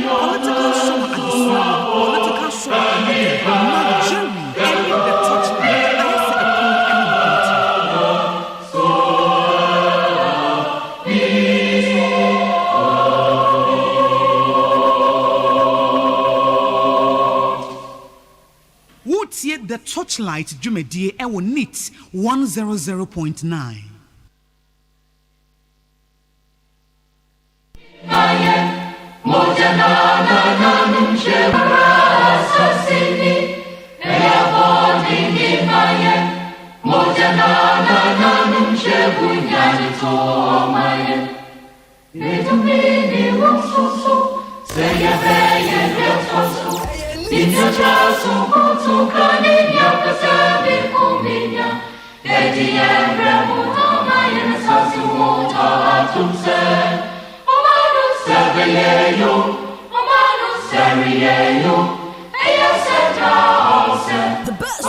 Political show at the political show at the Jerry, the Torchlight. The Torchlight Jumedie Ewo NIT 100.9. The best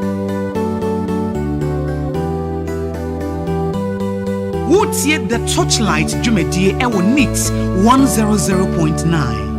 station in the The Torchlight Jumedie Ewo NIT 100.9.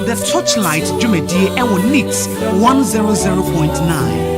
The Torchlight Jumedie Ewo NIT 100.9.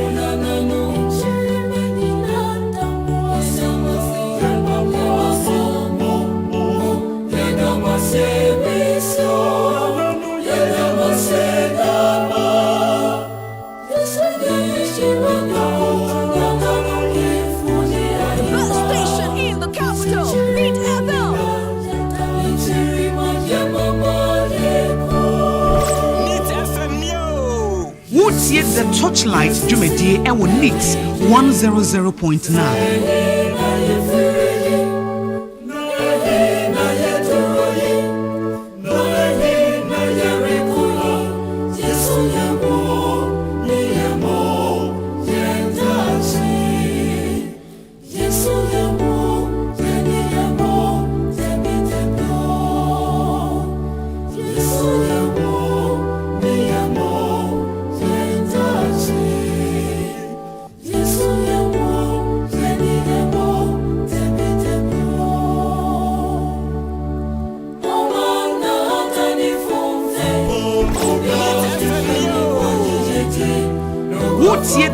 The Torchlight Jumedie Ewo NIT 100.9.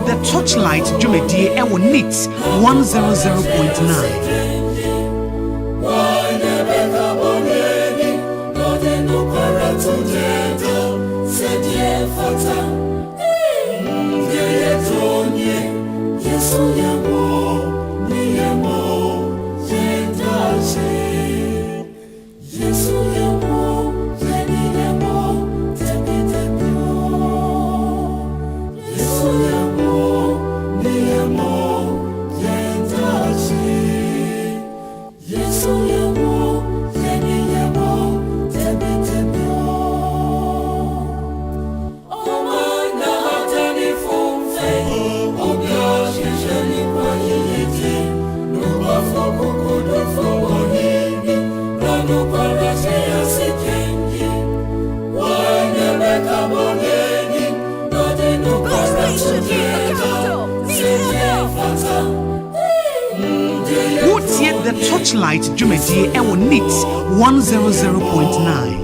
The Torchlight Jumedie Ewo NIT 100.9. the Torchlight Jumedi Ewo Neat 100.9.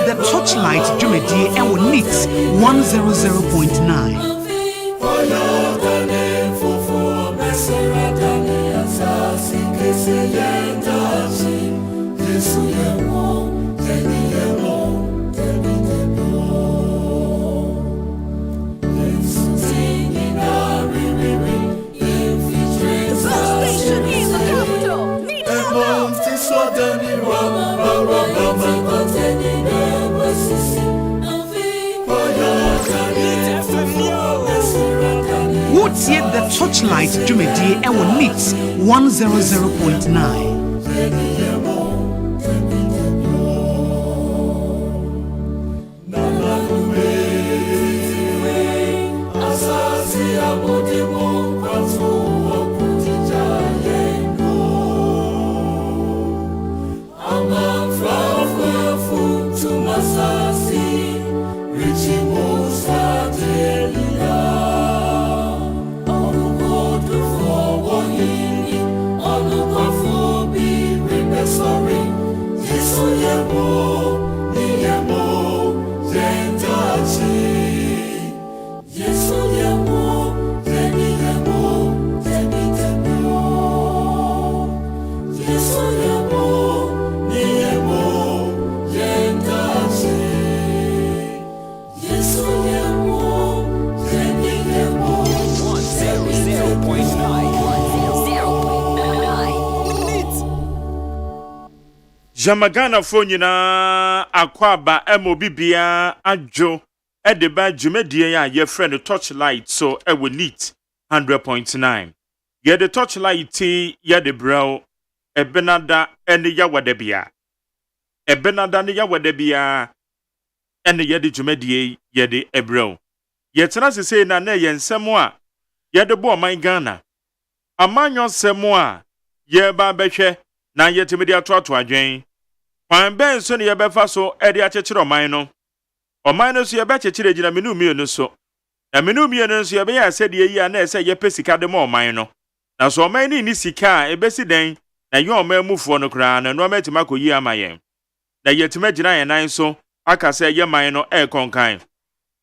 The Torchlight Jumedi Ewo Neat 100.9. The Torchlight Jumedi Ewo Neat 100.9. Jamagana Fonina Akwaba Emobibia Ajo Edeba Jumedie ya ye friend Torchlight so ewo neat 100.9. Ye the Torchlight tea ye the brow ebenada ene ya wadebia. Ebenada ne ya wadebia ene ye the Jumedie ye the ebrow. Ye tena se say na ne ye nsemo a ye the bo man Ghana. Amanyo nsemo a ye ba behwe na ye timidi atoato adwen. Kwan ben so ne ye befa so e de akekere oman no. Oman no so ye be kekere gina menu mienu so. Na menu mienu so ye be ya se de yi a na ese ye pesika de mo oman no. Na so oman ni sika e besi den na ye oman mufo no kra na no matima koyi amayen. Na ye tima gina ye nan so aka se ye man no e konkan.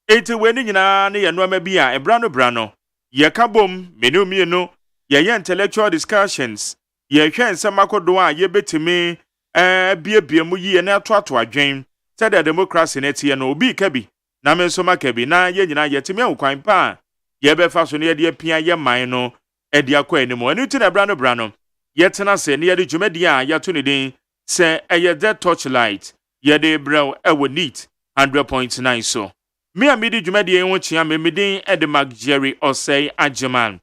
Enti we ni nyina ne ye no ma bi a ebra no ye ka bom menu mienu ye intellectual discussions. Ye hwe nsem akodo a ye betimi bie mu yi na atoato adwen said the democracy net ye no obi ka bi na menso maka bi na ye nyina ye timi ankwan pa ye befa so ne ye de pia ye man no e de akwa ani mu anu ti na bra no ye tena se ne ye de dwumadi a ya to ne din se eye the Torchlight ye de brow ewo neat 100.9 so me a me de dwumadi en ho chia me din e de Jerry OSEI AGYEMANG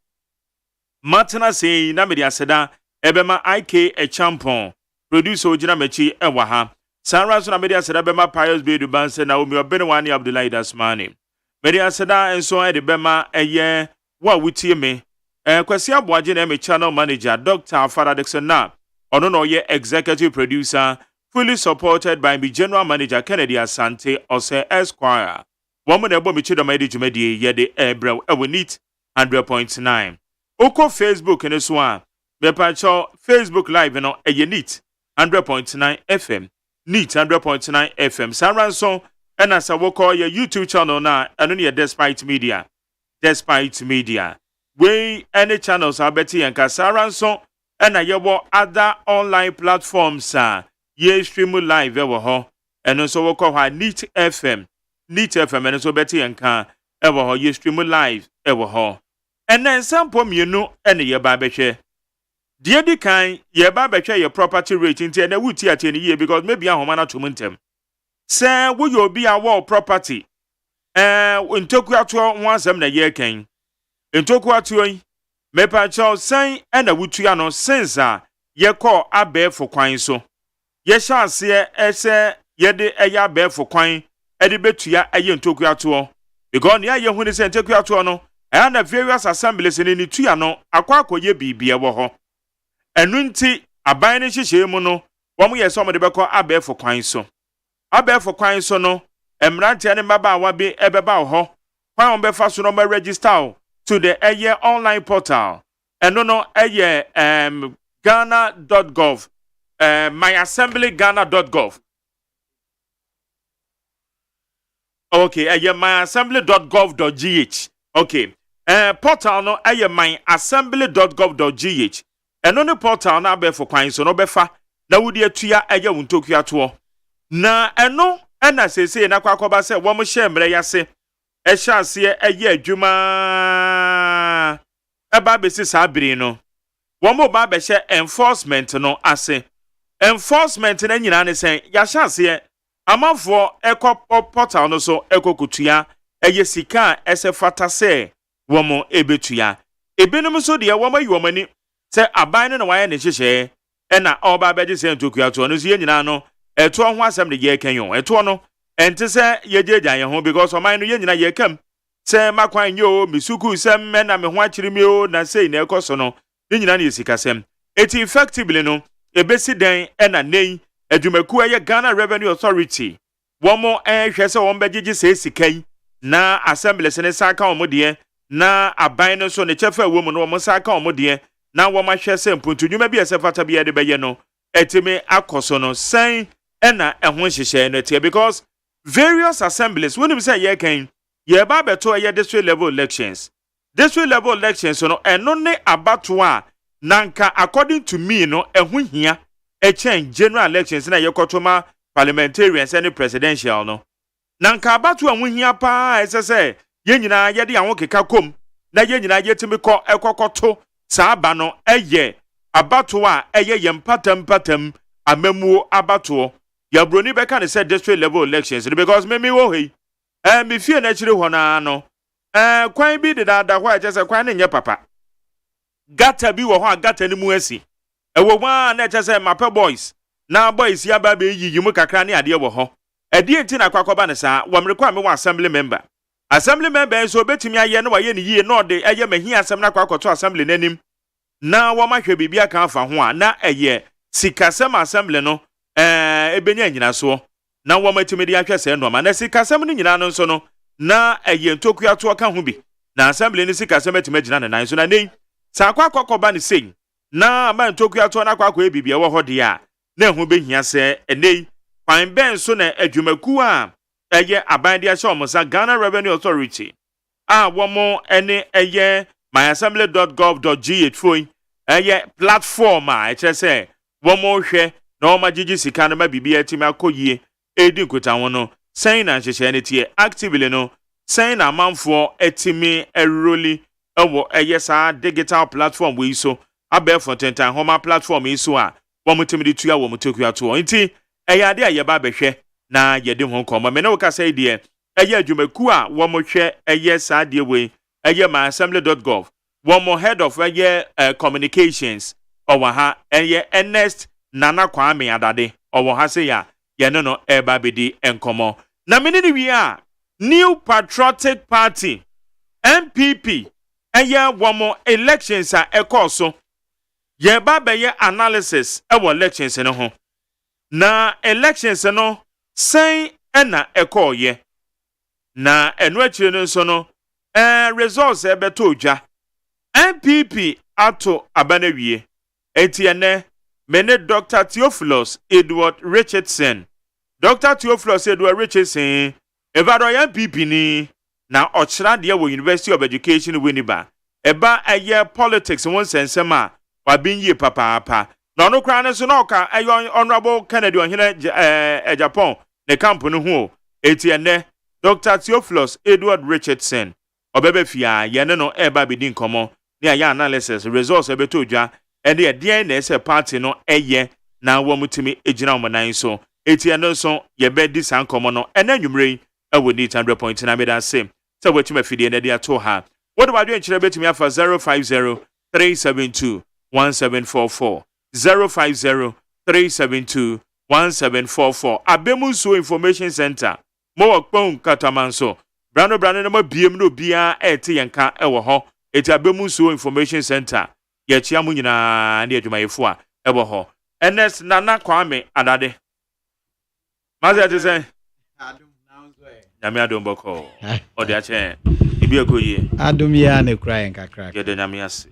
matena se na me de aseda ebema IK a champon producer ojina mechi ewa ha sanra so na media aseda bema Pius Bedu Banse na omi obenwani Abdullahi Dasmani media aseda enso e de bema eye wa wutie me kwasi aboaje na me channel manager Dr. Faradexon na ono no ye executive producer fully supported by me general manager Kennedy Asante Ose Esquire woman ebo me chido ma de dwumadi ye de ebrew ewo neat 100.9 oko Facebook ne so a mepacho Facebook live no eye neat 100.9 FM neat 100.9 FM Saranson and as a woko your YouTube channel na eno ne despite media we any channels are betting and Saranson and yewo other online platforms ye stream live ewo ho eno so woko ha neat FM eno so betting and ewo ho ye stream live ewo ho and then sample mienu ene ye ba behwe dear di kan ye ba betwe your property rate nti na wuti ate ni ye because maybe ahoma na to muntem say wo yo bi a wall property ntoku ato ho asem na ye kan ntoku ato yi mepa chaw san na wutu ya no since ye call abe for kwan so ye sha se ese ye de eya abe for kwan e de betua eye ntoku ato because ne aye hu ne se ntoku ato no e na various assemblies ni tua no akwa akoye bibie wo ho enu nti aban ne hyehye mu no wo mo ye so mo de bekọ abe for kwan so abe for kwan so no emrante ne mbaba wa bi ebeba wo ho kwan on be fa so no ma register to the eye online portal eno no eye ghana.gov myassemblyghana.gov okay eye myassembly.gov.gh okay portal no eye myassembly.gov.gh eno ne portal na abe for kwan so no befa na wudi atua eye wontoku ato na eno ena sese na kwakoba se wo mo hye mre yase ese eye adwuma eba besi sabiri no wo mo ba be hye enforcement no ase enforcement na nyina ne sen ya hye amafo ekọ portal no so ekokutua eye sika ese fata se wo mo ebetua ebenum so de wo mo yi wo mani se aban no na waye ne hyehye ena oba beje se ntokua to no so ye nyina no eto ho asem de ye kanyo eto no ente se ye jeja ye ho because oman no ye nyina ye kam se makwan yo misuku sem me na me ho akiri mi o na sei na ekoso no ni nyina na yesika sem eti effectively no ebesi den ena nei adwumaku ye Ghana Revenue Authority womo hwe se won bejeje se sikai na assembly se ne saka omode na aban no so ne chefa wo no womo saka omode na woma hwe se mpuntudwuma bi esefata bi de beye no etime akoso no sen ena ehon hyehye no tie because various assemblies when you say ye kan ye ba beto ye district level elections no eno ne abato a nanka according to me no ehun hia echen general elections na ye kotoma parliamentarians and presidential no nanka abato ehun hia pa esese ye nyina ye de anwo keka kom na ye nyina ye timi ko ekokoto saa aba no eye abato a eye ye mpatam amamuo abato ya broni beka ne say district level elections because me wo hei me fie na chire ho na no kwan bi de da ho a chese kwan ne nye papa gata bi wo ho a gata ni mu asi ewo wa na chese mapa boys na boys ya ba be yiyi mu kakra ne ade wo ho ade enti na kwakoba ne sa wo mrekwa me wo assembly member so betimi aye ne wa ye ne yie no de eye mahi asem na kwakoto assembly nanim na wo mahwe bibia kan afa ho a na eye sikasem assembly no ebenya nyina so na wo matimi de ahwe se no ma na sikasem no nyina no so no na eye ntoku ato ka ho bi na assembly ni sikasem atimi gyina ne nan so na nei sa kwakoba ne sei na ma ntoku ato na kwakọ ebibia wo ho de a na ho behia se enei kwan ben so na adwumaku a eye aban de ahye omosa Ghana Revenue Authority a wo mo ene eye myassembly.gov.gh foi eye platform a eche se wo mo hwe na o magigi sika na ma bibia timi akoyie edi nkuta won no sen na hyehye ne tie actively no sen na manfo etimi eroli ewo eye sa digital platform we so abefo tentan homa platform iso a wo mutimi de tua wo mutoku ato nti eye ade a ye ba behwe na ye de ho komo me na wo ka say de eye adwumaku a wo mo hwe eye sa de we eye myassembly.gov wo mo head of eye communications owa ha eye Ernest Nana Kwame Adade owo ha se ya ye no eba bedi enkomo na me ni wi a New Patriotic Party NPP eye wo mo elections a ekoso ye ba be ye analysis e wo elections no ho na elections no sen ena ekoye na enu akire no so no results e beto odwa NPP ato abanawie etiene mene Dr. Theophilus Edward Richardson evado ya NPP ni na ochira de wo University of Education Winneba eba eye politics won sensema wa binye papa na no kra ne so na oka eye honorable Kennedy ohene Japan ne camp no ho etiene Dr. Theophilus Edward Richardson obebe fia ye ne no eba bedi nkomo ne aya analysis results ebeto dwa ene ye den na ese party no eye na wo mutimi ejina omanan so etiene so ye be di san nkomo no ene anwumre ewo ni 100.9 meda same so wetima fidie na dia to ha what about you nchire betimi afa 050 372 1744 050-372-1744. Abemuso Information Center. Mo wakpon katamanso. Brano na mabiem no bia ete yanka ewo ho. Eti Abemuso Information Center. Yechia mu nyina ne adwumayefo a ewo ho. Ns Nana Kwame Adade. Mazi ati say. Nyame adom boko. Odi ache. Ibi akoye. Adom ya ne kra en kakra. Gede nyame ase.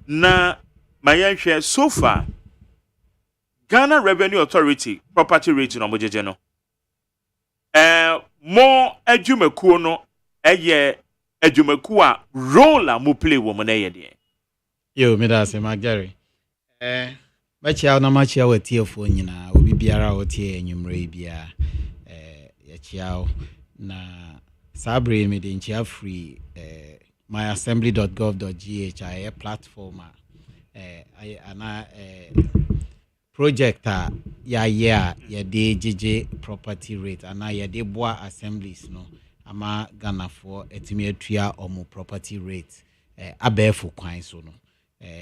Na mayanhwe so far Ghana Revenue Authority property rate no mojeje no. Mo adwumakuo no eye adwumakuo a role a mo play wo mo na ye de. Yo me da se Magari. Machia na machia watiefo nyina obi biara wotie enwumre bia ya chiao na sabre me de nchia free myassembly.gov.gh a platform ana project ya de JJ property rate ana ya de boa assemblies no ama Ghana for etimi atua omo property rate abefo kwan so no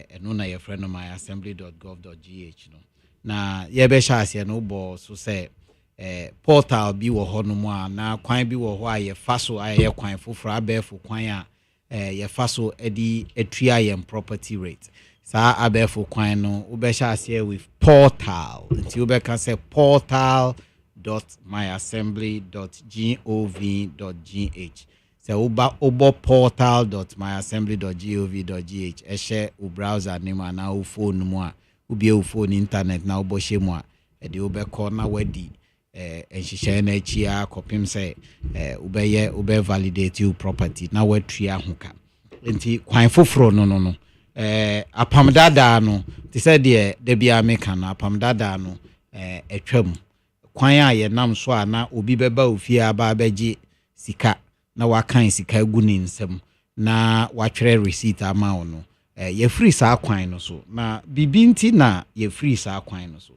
eno na your friend myassembly.gov.gh no na ye be sha ase no bo so say portal bi wo ho no mu a na kwan bi wo ho a ye fa so a ye kwan foforo abefo kwan a ye fa so edi atua ye property rate sa abefo kwan no wo be sha ase with portal until you be can say portal.myassembly.gov.gh se obo portal.myassembly.gov.gh ehye o browser name na o phone mu a obi e phone internet na obo hye mu a e de obekọ na wadi enhihye na achi a kopim se ube validate your property na watua hoka enti kwan foforo no apamdada no te se de bia meka na apamdada no etwam kwan a ye nam so a na obi beba ofie aba abeji sika na wakan sika gu ni nsem na watwere receipt ama no ye free sa kwan no so na bibinti na ye free sa kwan no so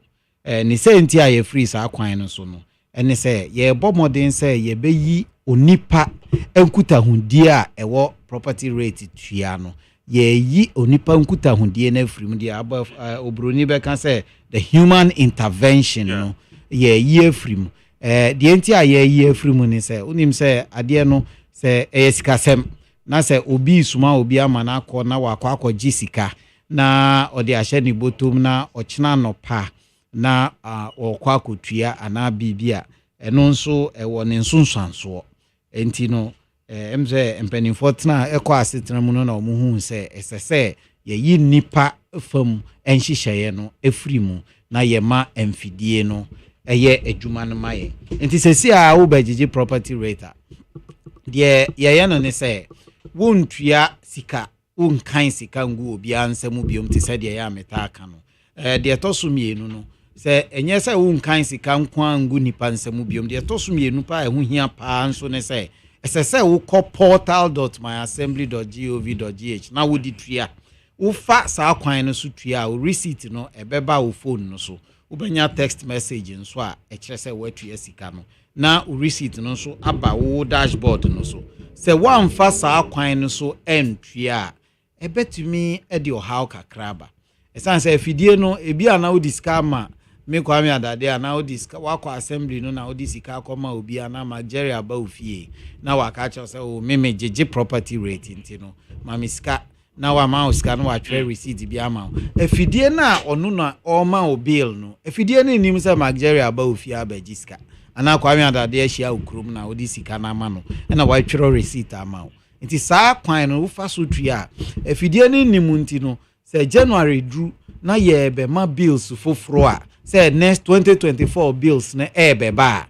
ni se nti a ye free sa kwan no so no ene se ye bomodin se ye beyi onipa enkuta hundie a ewo property rate tua no ye yi onipa enkuta hundie na free mu dia aba obroni be kan se the human intervention no ye yi free mu de nti a ye yi free mu ni se unim se ade no se esikasem na se obi suma obi ama na akọ na wakọ jisika na ode ahye ni botom na ochina no pa na okwa akotua ana bibia eno nso ewo ne nsunsanso enti no emze empenifo tena ekọ asetena mu no na omuhu se esese ye yi nipa fam enhyehyeye no efiri mu na ye ma emfidie no eye adwuma no maye enti sesi a wo bagigi property rate de ye no ne se wontua sika wonkan sika ngu obi ansam biom te se de ya meta aka no de tosumienu no se enye se wonkan sika nkwa ngu nipa nsam biom de tosumienu pa ehu hia pa nso ne se esese wo call portal.myassembly.gov.gh na wo ditua wo fa sa kwan no so tua wo receipt no ebeba wo phone no so wo benya text message nso a ekire se watua sika no na wo receipt no so aba wo dashboard no so se wan fa sa kwan no so entua ebetumi e de ohaw kakraba esan se afidie no ebi ana wo diska ma me kwame adade ana wo diska wakọ assembly no na wo disika akoma obi ana Nigeria ba ofie na waka cha se o meme jeje property rate ntino mamiska na wa ma oska no wa try receipt bi ama afidie na onu na o ma o bill no afidie na nim se Nigeria ba ofie abajiska ana kwame adade ahia okrom na wo disika na ama no na wa try receipt ama nti saa kwan no wo fa so tua afidie na nim ntino se January dru na ye be ma bills foforo a say next 2024 bills na beba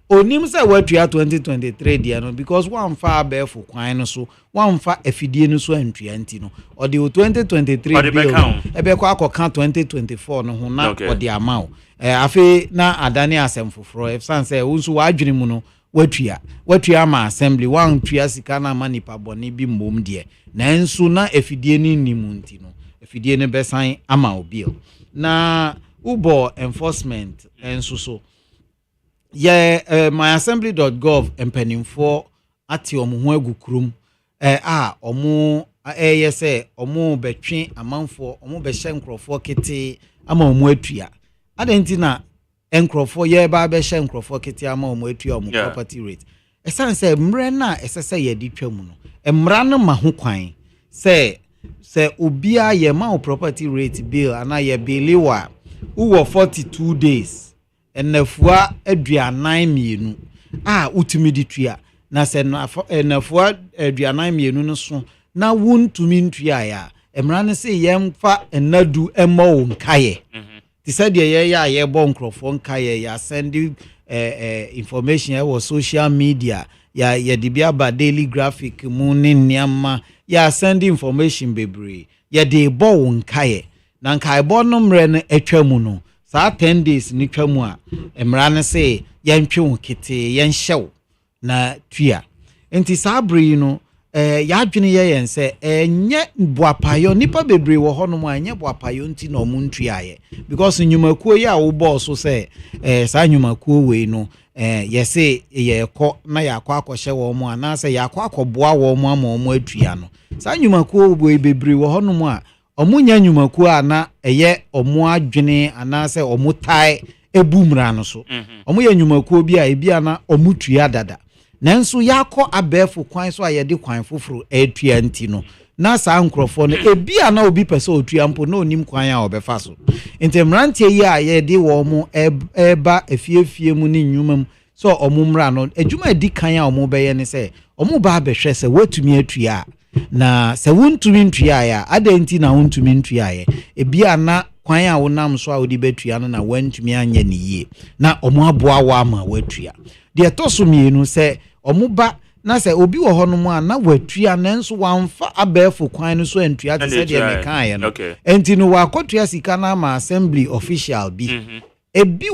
onim say watua 2023 dia no because one fa abefo kwan no so one fa afidie no so antua nti no o de 2023 bill ebekọ akọka 2024 no ho na o de amount afi na adane asem foforo if san say unso wadwene mu no watua ma assembly one tua sika na manipa boni bi mbom de na nso na afidie ni nimu nti no afidie ne besan ama o bill na ubo enforcement enso so ye myassembly.gov empanimfo ati omo ho agukrum omo yes omo betwe amanfo omo be hye nkrofo kete ama omo atua adentina nkrofo ye ba be hye nkrofo kete ama omo atua omo property rate esan say mre na esese ye di twam no emra no ma ho kwan say obia ye ma property rate bill ana ye beliwa uwo 42 days enafua aduanan mienu utumi di tua na se enafua aduanan mienu no so na wontumi ntua ya emra ne se yemfa enadu emo nkaye ti said ye bo nkrofo nkaye ya send information ya social media ya dibia ba daily graphic mu ne niama ya send information bebre ya de bo nkaye na nkaye bo no mre no atwa mu no saa 10 days ni twa mu a emra ne se yentwe kete yenhyew na tua enti sabri no ya adwene ye yense enye boapayo nipa bebre wo ho no mu anye boapayo nti na omuntua ye because nyumakuo ya wo boss so say saa nyumakuo we no yese ye ko na yakọ akọhye wo mu ana say yakọ akọboa wo mu ama omu atua no saa nyumakuo bo bebre wo ho no mu a omunya nyumakuo ana eye omu adwene ana say omu tai ebumra no so omu ye nyumakuo bi a ebia na omu tua dada nanso yakọ abefo kwan so ayede kwan foforo atua nti no na saa nkrofo no ebia na obi pese otua mpo na onim kwan a obefa so enti mrantie yi a yede wo mu eba efiefie mu ni nnwuma so omumra no adwuma di kan a omu beye ne se omu ba behwe se watumi atua na se wontumi ntua ya adenti na wontumi ntua ye ebia na kwan a wonam so a odi betua no na wantumi anya ne yie na omu aboa wa ama watua de toso mienu se omuba na se obi wo hono mu a na watua nanso wamfa abefo kwan no so antua te se de mekan ye no enti no wakotua sika na ma assembly official bi ebi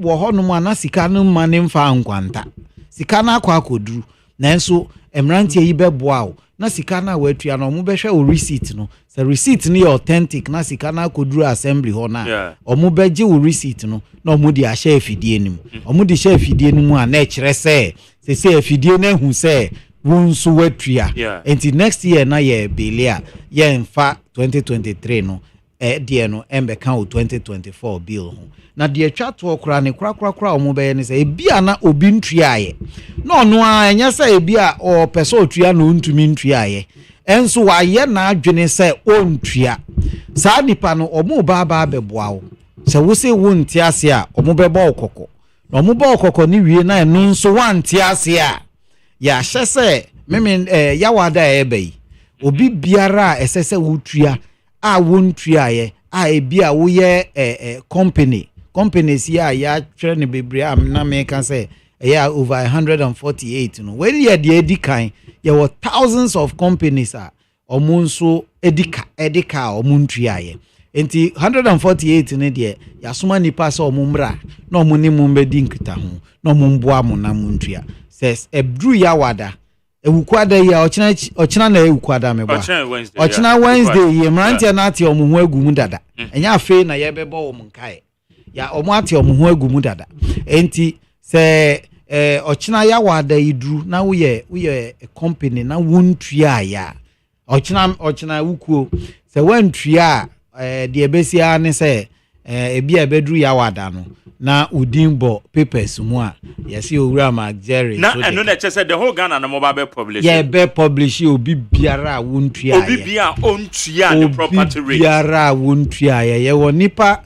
wo hono mu a na sika no ma ne mfa ankwanta sika na akwa akoduru nanso emrantie yi beboa o na sika na watua no omu behwe o receipt no se receipt ni authentic na sika na akoduru assembly ho na omu beje o receipt no na omu di ahye afidie nim omu di hye afidie nim a na ekire se afidie na hu se wonso watua enti next year na ye belia ye mfa 2023 no die no embeka o 2024 bill ho na die twa to okra ne kra omu be ne se ebia na obi ntuaye na ono a enya se ebia o pese otua na ontumi ntuaye enso wa ye na adwene se ontua saa nipa no omu ba beboa wo se wo se wo ntiase a omu bebo okoko na omu ba okoko ni wie na eno nso wa ntiase a ya hye se meme yawada ebe obi biara esese wotua a wontuaye a ebia wo ye companies ya try ne bebre am na me kan say over 148 no when ye de edikan ye were thousands of companies omunso edika omuntuaye enti 148 ne de ya soma nipa se omumra na omuni mumbedi nkita ho na omumboa mo na muntua says ebdru ya wada ewukwada ya ochina na ewukwada meba ochina Wednesday ye mrantia na ati omuhu agumu dada enya afi na ye bebo wo munkae ya omu ati omuhu agumu dada enti se ochina ya wada idru na wo ye company na wontua ya ochina wukuo se wantua de ebesia ne se ebia bedru ya wada no na udimbo papers mu a yesi owura magjerry na eno na che say the whole Ghana na mobile publish ye be publish obi biara wontua ye obi bia ontua the property rate biara wontua ye wo nipa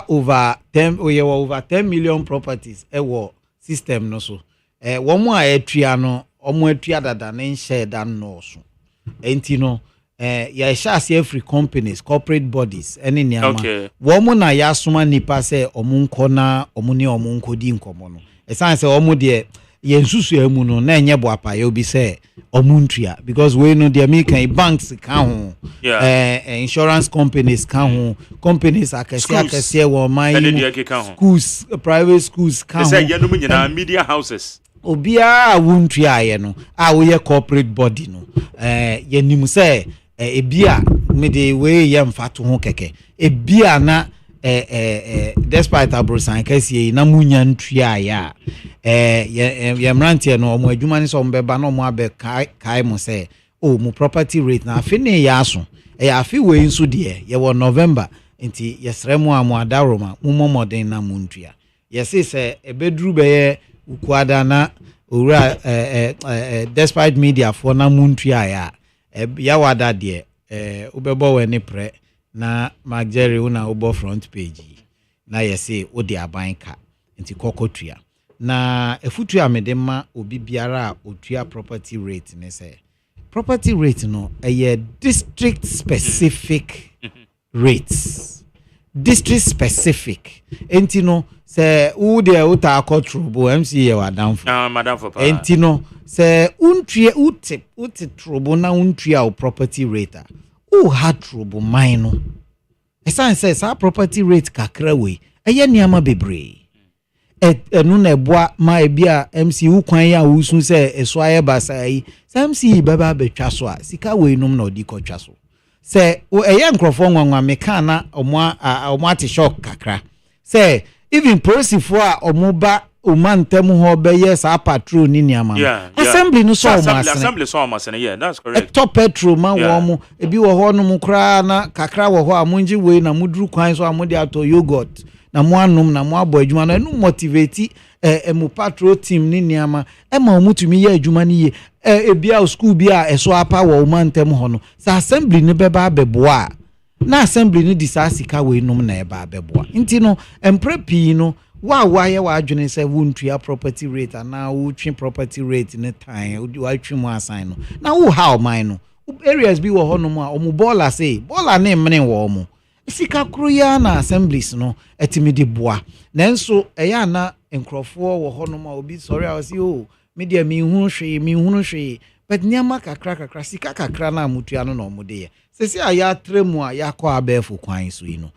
over 10 million properties wo system no so wo mu a atua no omo atua dada ne share da no so enti no ya share every companies corporate bodies any niama wo mu na ya soma nipa se omunko na omuni omunko di nkomo no esan se omu de ye nsusu emu no na enye boapa ye obi se omuntua because we know the American banks kan ho insurance companies kan ho companies akese wo man schools private schools kan ho say ye no nyina media houses obia wuntua ye no a wo ye corporate body no ye nim se ebia me de we ye mfato ho keke ebia na despite abrosan kase na munya ntua ya ye mrantie no omo adwuma ni so mbeba no omo abe kai mo se oh mu property rate na afi ne ya aso afi we nso de ye wo November nti yesremu amu adaroma mu momodin na muntua yesi se ebeduru be ukuada na owura despite media for na muntua ya wada de ubebo we ni pre na Magjerry una ubo front page na yesi odi abanka nti kokotua na efutua medema obi biara otua property rate ne say property rate no district specific rates district specific enti no se u de uta akotrobo MC ye wadamfo madam for pa enti no se untue uti trobo na untua o property rate o ha trobo man no esan se sa property rate kakra we niama bebre enu na eboa ma ebia MC ukwan ya usu se eso aye basai MC baba betwa so a sika we num na odi kotwa so se nkrofo nwanwa meka na omo ate shock kakra se even polisi a omo ba omantem ho beye sa patrol ni niama assembly no so assembly so masene yeah that's correct top petrol ma wo mo ebi wo ho no kra na kakra wo ho amunji we na muduru kwan so amode ato yogurt na mo anum na mo abo adwuma na enu motivate emu patrol team ni niama ma omutumi ye adwuma ni ye ebia school bia eso apa wo mantem ho no sa assembly ni beba abeboa na assembly ni disasika we num na eba abeboa nti no emprepi no wa ye wa adwene se wontua property rate na wo twi property rate ne time wa twi mu assign no na wo how mine no areas bi wo ho no mu a omu baller say baller na emene wo mu sika kru ya na assemblies no etimidi boa nanso eya na enkrofo wo ho no ma obi sorry I was you media mi hunu hwe but nyama kakra sika kakra na amutua no na omude ye sesi aya tremu a yakọ abefo kwan so yi no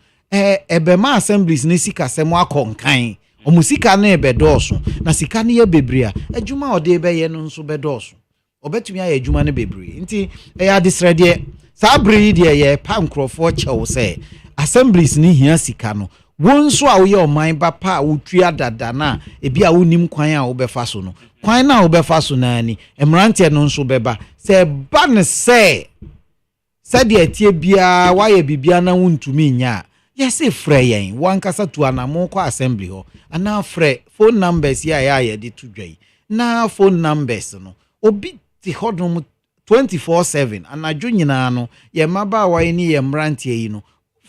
ebe ma assemblies ne sika semo akonkan omusika na ebedoso na sika ne ye bebre a adwuma ode be ye no nso bedoso obetumi aye adwuma ne bebre nti eya disrede sabri de ye pa nkrofo chew se assemblies ni hia sika no wonso a wo ye oman ba pa wotua dada na ebi a wonim kwan a wo befa so no kwan na wo befa so na ni emrante no nso beba se ba ne se de atie bia wa ye bibia na wontumi nya yesi frɛ yen wankasa tu anamo kwa assembly ho ana frɛ phone numbers ya ye de to dwai na phone numbers no obi ti hodom 24/7 anadwo nyina no ye maba wa ni ye mrante yi no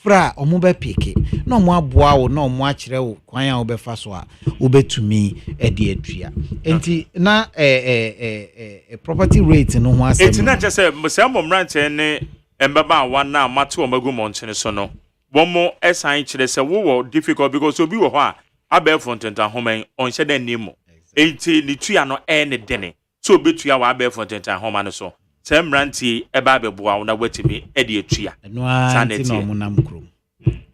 fra omo be peke na omo aboa wo na omo akire wo kwan a wo be fa so a wo betumi e de adua enti na property rate no ho asem enti na je se mo mrante ne embaba wa na mate o magu montene so no womo esan kire se wo difficult because obi wo ho a abe fontenta homan on shede nimo enti ni tua no ne dene so betua wa abe fontenta homan so se mranti eba abeboa na watimi e de atua no anti no mo nam krom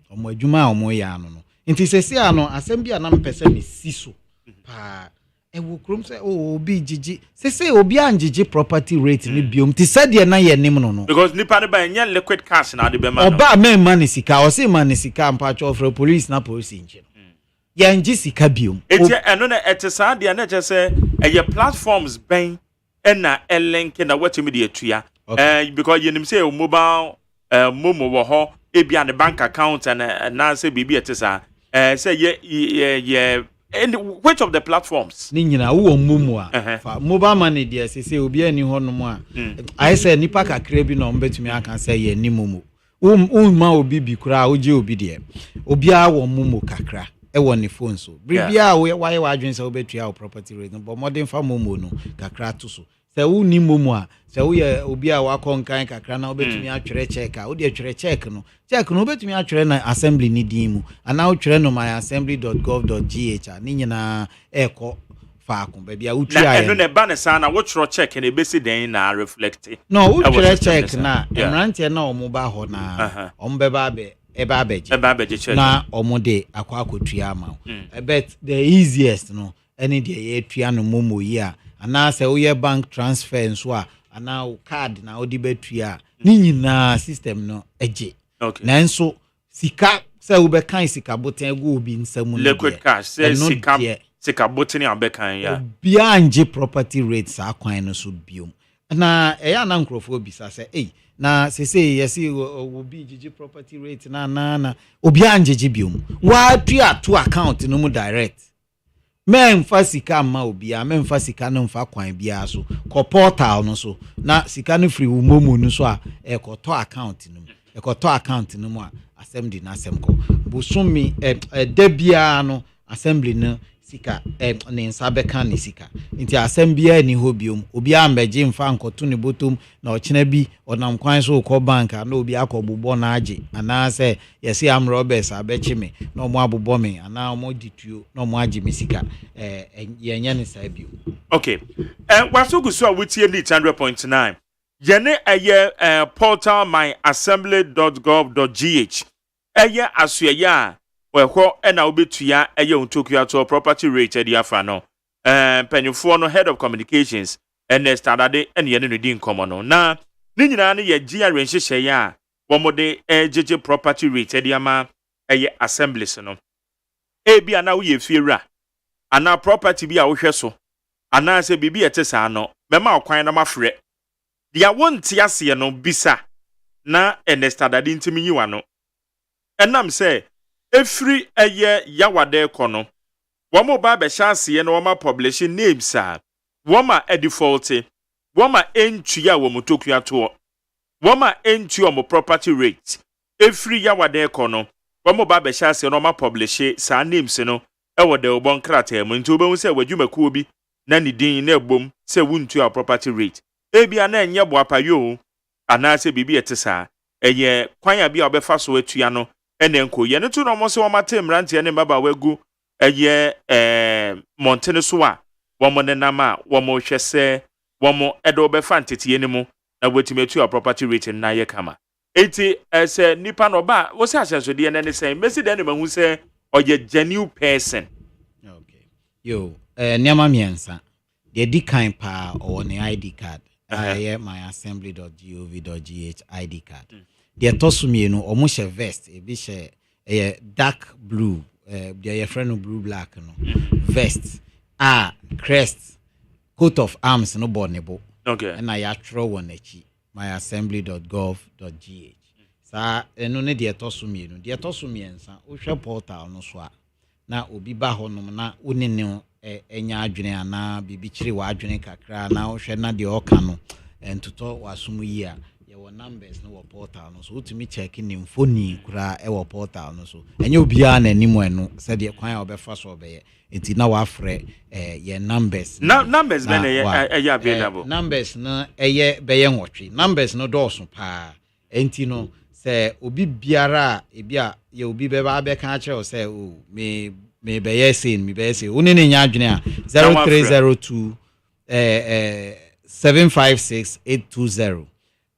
omo adwuma omo ya no no nti sesi ano asem bia na mpese me siso pa ewo krom se obi gigi sesi obi angigi property rate ni biom ti sade na ye nim no no because nipa ne ba nya liquid cash na de be ma no oba men man sika o se man sika mpa cho for police na police nche ya ngi sika biom eti eno na etesa de na je se eye platforms ben na link na watimi de atua because you nim say mobile momo wo ho ebia the bank account and na say bibi etesa say ye and which of the platforms ni nyina wo momo a fa mobile money de say obi ani ho no mo a I say nipa kakra bi no mbetumi aka say ye ni momo ma obi bi kura oje obi de obi a wo momo kakra e wo ne phone so bibia wo why adwen say obetua wo property rate no but modern fa momo no kakra to so se wo ni momo a se wo ye obi a wa konkan kakra na obetumi atwere check a wo de atwere check no obetumi atwere na assembly ni din mu ana wo twere no myassembly.gov.gh a ni nyina eko fa akon ba bia wo tua na eno ne ba ne sana wo twere check na ebesi den na reflect no wo twere check na emrante na omo ba ho na ombeba be eba abeje check na omo de akwakotua ama but the easiest no any de ye tua no momo yi a ana se wo bank transfer nso a ana card na odi betua ni nyina system no eje nanso sika se wo be kan sika boten go obi nsamu no liquid cash se sika boten abekan ya bia anje property rates akwan no so biom na eya na nkrofo bisa say na sese yesi obi gigi property rate na obi anjeje biom wa tua to account no mu direct memfa sika ma obi a memfa sika no mfa kwan bia so ko portal no so na sika no free wo momu no so a ekoto account no mu a assembly na asem ko busumi da bia no assembly no sika ne nsa beka ne sika nti asem bia ni hobiom obi ambeje mfa nkoto ne botom na ochena bi onam kwan so ko bank na obi akobobọ na age ana se yesi am robbers abechi me na omo abobọ me ana omo dituo na omo age me sika yenya ne sa bio. Okay, wasogu so a wetie ni 100.9 yene portal myassembly.gov.gh asuye a wekho na obetua untokuya to property rate di afa no panyufo no head of communications Ernest Adade ene no di nkomo no na ni nyina no ye gia renhyehyɛ ya womode jeje property rate di ama assemblies no ebi ana wo ye fiewura ana property bi a wo hwɛ so ana se bibi ete saa no mema okwan na mafrɛ dia wonte ase no bisa na Ernest Adade ntimi yiwa no enam se efri yawade kono womo ba be chance na woma publish names a woma default woma entua womo tokua to woma entua womo property rate efri yawade kono womo ba be chance na woma publish sa names no ewo de obon krata mu nti obehu se wadwumakuo bi na ni din na ebom se wuntua property rate ebia na enye boapayo ana se bibi etesa kwan ya bia obefa so atua no enenko ye ne tu no mo se wo matem rante ne baba wagu montene so a wo mo ne nama wo mo hwese wo mo edo be fantete ne mu na wetimetu property rate na ye kama enti ese nipa no ba wo se asenso de ne sen mesi de ne mahu se oye genuine person. Okay, yo niama miensa de di kan pa o ne ID card myassembly.gov.gh ID card. The tosumienu omo vest ebi she dark blue the friend blue black no vest crest coat of arms no bonebo. Okay, and I throw one echi myassembly.gov.gh sa eno ne de tosumienu o hwe portal no so a na obi ba honom na onene enya adwene ana bibi kire wa adwene kakra na o hwe na de oka no entoto wasumu yi a your numbers no portal no so utimi check in phone kura e portal no so enye obia na animu eno se de kwan a obefa so obeye enti na wa frɛ your numbers numbers be na ye available numbers na eye beye nwotwe numbers no dɔɔso pa enti no se obi biara ebia ye obi be ba be ka kyerɛ se o me beye say oni ne nya adwene a 0302 756 820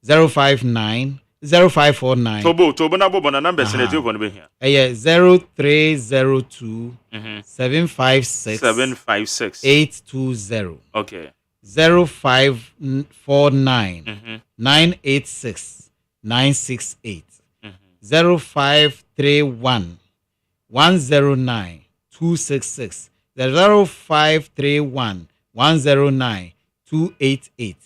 059 0549 Tobo na bobo na numbers na telephone be here 0302 756 820 okay 0549 986 968 0531 109 266 0531 109 288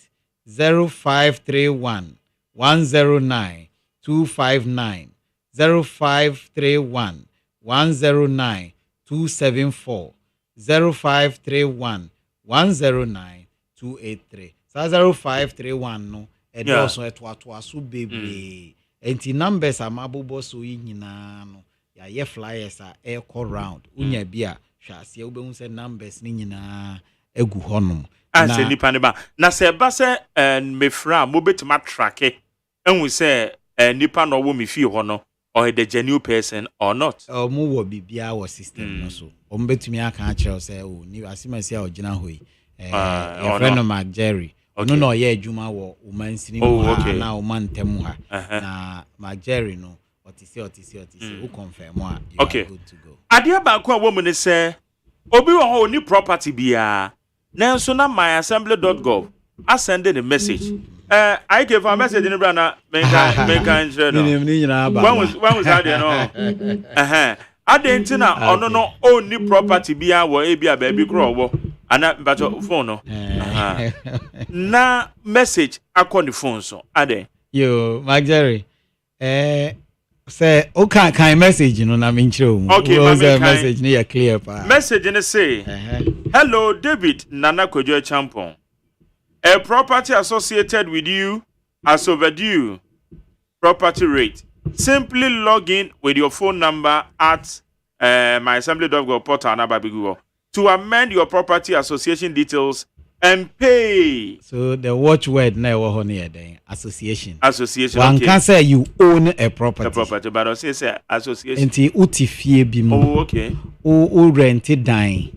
0531 109 259 0531 109 274 0531 109 283 0531 no edoso etwatwa so bebre enti numbers amabobo so nyina no ya ye flyers a e call round unya bia hwase ubehun se numbers ni nyina egu honum ase nipa ne ba na se ba se mefra mo betima tracke enwu se nipa no wo me fie ho no or the genuine person or not mo wo bibia wo system no so o mbetumi aka a kire se o ni asimasi a ogina hoyi your friend Mark Jerry no no ye adwuma wo o mansini mo na o mantem ha na Mark Jerry no otisi o confirm a you are good to go. Ade ba ko a wo mu ne se obi wo ho ni property bia nanso na myassembly.gov I send the message I gave a message in brana make no when was that no adentina ono no oni property bia wo e bia baby kro wo ana but phone no na message akọ the phone so ade yo Marjorie say okay kind message no na me nchiro mu okay message ni ya clear pa message ni say hello David Nana Kojo Champon, a property associated with you as overdue property rate. Simply log in with your phone number at myassembly.gov portal to amend your property association details and pay. So the watchword na wo ho na then association. One okay. Can say you own a property. A property, but I say association. Enti uti fie bi mu. Oh, okay. O rent dan.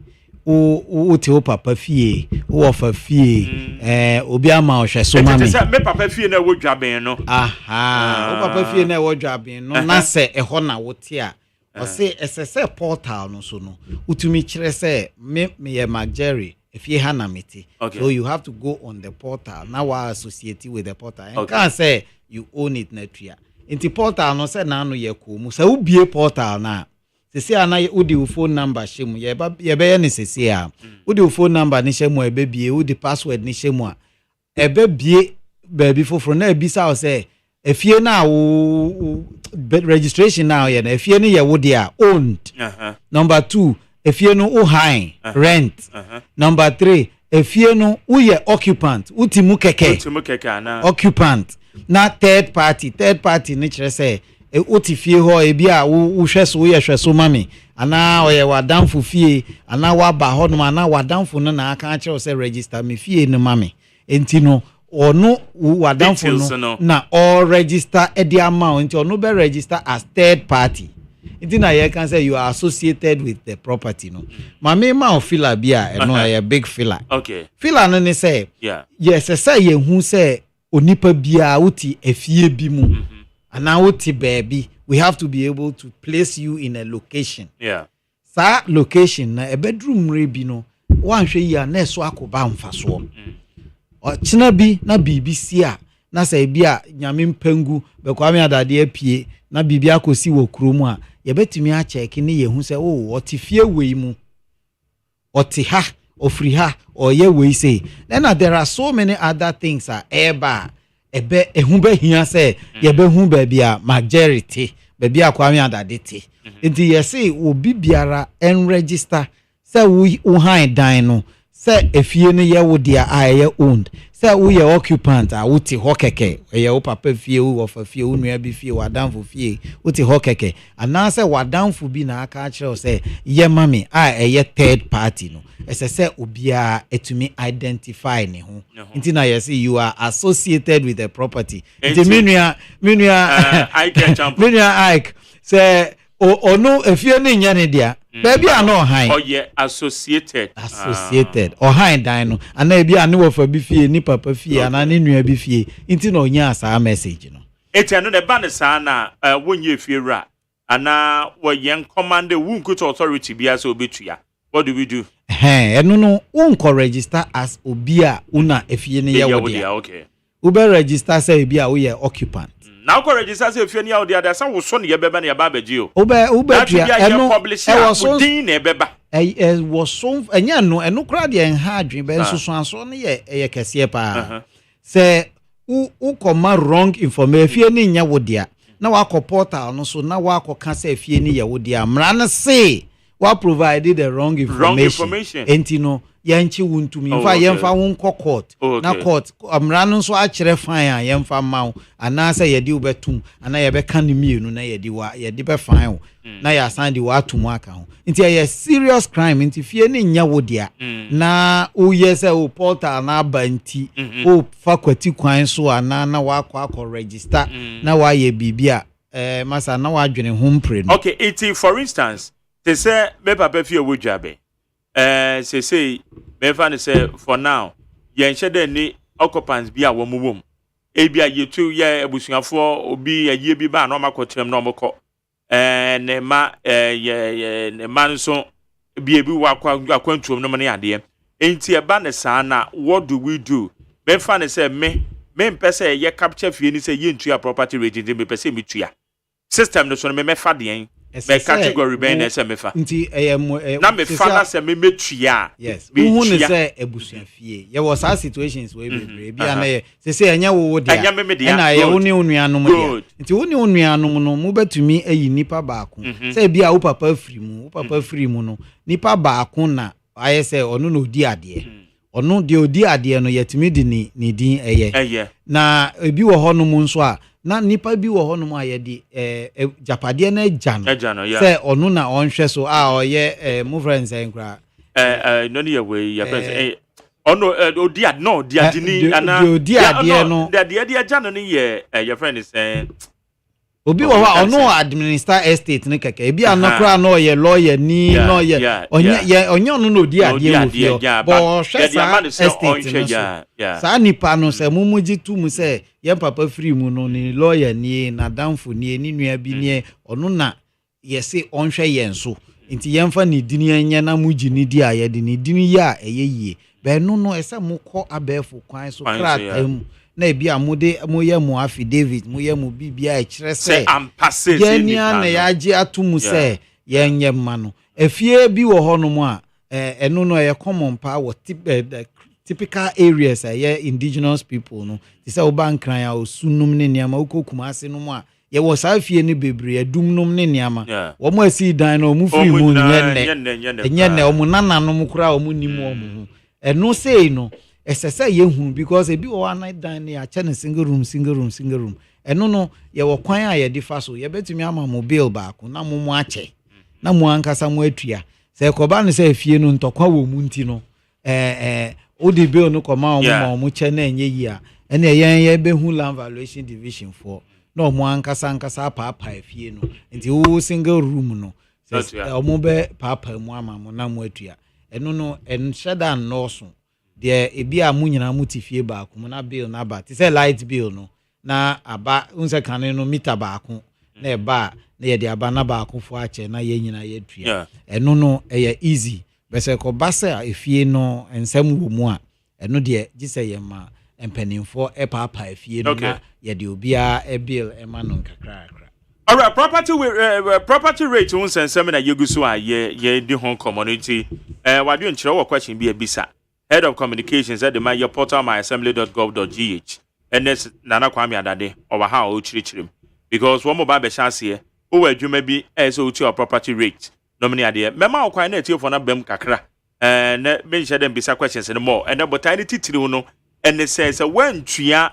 O te o papa fie, o ofa fie. Obi ama o hwe so mami. Say me papa fie na wo dwaben no. Aha. O papa fie na wo dwaben no na se eho na wo te a. O se esese portal no so no. Utumi kire se me ye Marjorie. If you have okay. So you have to go on the portal. Now we are associated with the portal. And can't say you own it netria. In the portal, no say na no ye kumu. So you be a portal na. Se say ana udi phone number shemu. Ye be ni se say a. Udi phone number ni shemu ebe bie. Udi password ni shemu a. Ebe bie baby for na ebi sa o say. If you na registration now ye na. If you ni ye wodi a owned. Number 2. If you know high rent. Number 3, if you know who ye occupant, utimu keke na occupant. Na third party nature say uti fie ho e bia wo hweso wo ye hweso mami ana oye wadanfo fie ana wa ba ho no ana wadanfo no na aka kire say register me fie no mami enti no ono wadanfo no na all register e di amount enti ono be register as third party. It na you can say you are associated with the property no. Mama ma filler bia no a big filler. Okay. Filler no ne say yes say ye hu say onipa bia wuti efie bi mu. And now wuti baby we have to be able to place you in a location. Yeah. Sa location na a bedroom re bi no wan hwe yi a na so akoba mfaso. O china bi na BBC a na say bia nyame mpangu be kwa me adade apie na bibia kosi wo kromu a ye betumi a check ni ye hu se o otifie wei mu oti ha ofri ha or ye wei say then there are so many other things eba ebe ehu be hia say ye be hu ba bia majority ba bia kwa me adade te enti ye say obi biara en register say wo han dan no say efie no ye wo dia a ye owned say wo ye occupant a wuti hokeke ye wo papa fie wo of fie wo nua bi fie wadanfo fie wuti hokeke ana say wadanfo bi na aka kire say ye mami a ye third party no say obia etumi identify ne ho nti na ye say you are associated with the property nti menua Ike say ono efie no nya ne dia baby are no high. Oh yeah, associated. Or high dino. And they be a new of a biffy, ni papa fee, and an in biffy. Into no yas our message, you know. It's another banner sana, 1 year fear. And now what young commander won't good authority be as obituya. What do we do? And no, won't register as obia una if you near okay. Uber register say be a occupant. Now go register if you near the other some was son ye beba na babagio. Uber publish was so and no crowd and hard dream ben so so ye kese pa. Say who come wrong information if you ni nya wo dia. Na wa portal no so na wa ka say if you ni ye wo dia. Mra na say wa provided the wrong information. Enti no yanchi wuntumi mfa yemfa wonko court na court amra no so a kire fine a yemfa mawo ana say yedi obetum ana ye be kan mienu na yedi be fine na ya san di wa atum aka ho nti ye serious crime nti fie ni nya wodia na o yes o portal na banti o fakwati kwan so ana na wa akọ register na wa ye bibia masa na wa adwene ho mpre no. Okay, it for instance they say me papa fie wo dwabe say me fan say for now ye nche ni occupants bi a wo mum e bia ye tu ye abusuafo obi ye bi ba na makotrem na omko ne ma ne man so bi wa akwantuom no ne ade enti e ba ne saa na what do we do me fan say me mpese ye capture fie ni say ye ntua property regime me pese me tua system no so me fa de be category be na se mefa nti na me fa na se me metua yes who ne say ebusuafie ye was our situations we bebre bia na ye se enya wo dia na ye wo ne onuanom dia nti wo ne onuanom no mu betumi ayi nipa baako say bia wo papa afiri mu no nipa baako na aye say ono no di ade ono de odi ade no yetumi di ni din eye na ebi wo honom nso a na nipa bi wo honom a ye di japade na agya no say ono na onhwe so a oye mu friends enkra no ne we ya friends ono odi ade no di ade ni ana odi ade no de agya no ne ye your friend is obi wo ha ono administer estate ne keke ebi anokra na oye lawyer ni no ye onye ono no odi ade wo fio bo hwe sa estate sa nipa no se mumuji tu mu se ye papa free mu no ni lawyer ni na damfo ni nua bi ni ono na ye se onhwe ye nso nti ye mfa ni dini anya na muji ni di aye di ni dini ya eyeye be no no ese mukọ abefo kwan so krata mu na ebi amude moye mu affidavit moye mu bibia e kire se ampase ye nia na ya age atumu se ye nye ma no efie bi wo ho no mu a eno no ye common pa wo typical areas ye indigenous people no ti se oba nkran ya osunum ne niama ukokuma ase no mu a ye wo sa fie ne bebre adumnum ne niama wo mo asi dan no mu firi mu nyenne o mu nananom kura o mu nimu o mu eno sei no esese ye hu because ebi wo anai dan ne a chane single room eno no ye wo kwan a ye difa so ye betumi ama mobile baako na mo ache na mo ankasa mo atua se koba ne se fie no ntokwa wo mu nti no odi bill no koma o mo che na enye yi a ene ye behu land valuation division 4 no mo ankasa papa fie no nti wo single room no se o mo be papa mu ama mo na mo atua eno no en sheda no so de ebi a munyina mutifie baako mu na bill na ba ti say light bill no na aba unse kan no meter baako na eba na ye de aba na baako fo ache na ye nyina ye tua eno no ye easy bese ko basa efie no ensem wo mu a eno de gise ye ma empanimfo papa efie no na ye de obia bill ma no nkakra. All right, property rate un sensem na yeguso a ye di hon community wadu nchire wo question bi ebisa head of communications at the my portal myassembly.gov.gh and this Nana Kwame Adade or how o chirichirim because one mobile be chance o adwuma bi so to property rate nomini ade mema o kwan na tie for na bem kakra na me share dem bisa questions no more and but tiny titiri no and it says when tua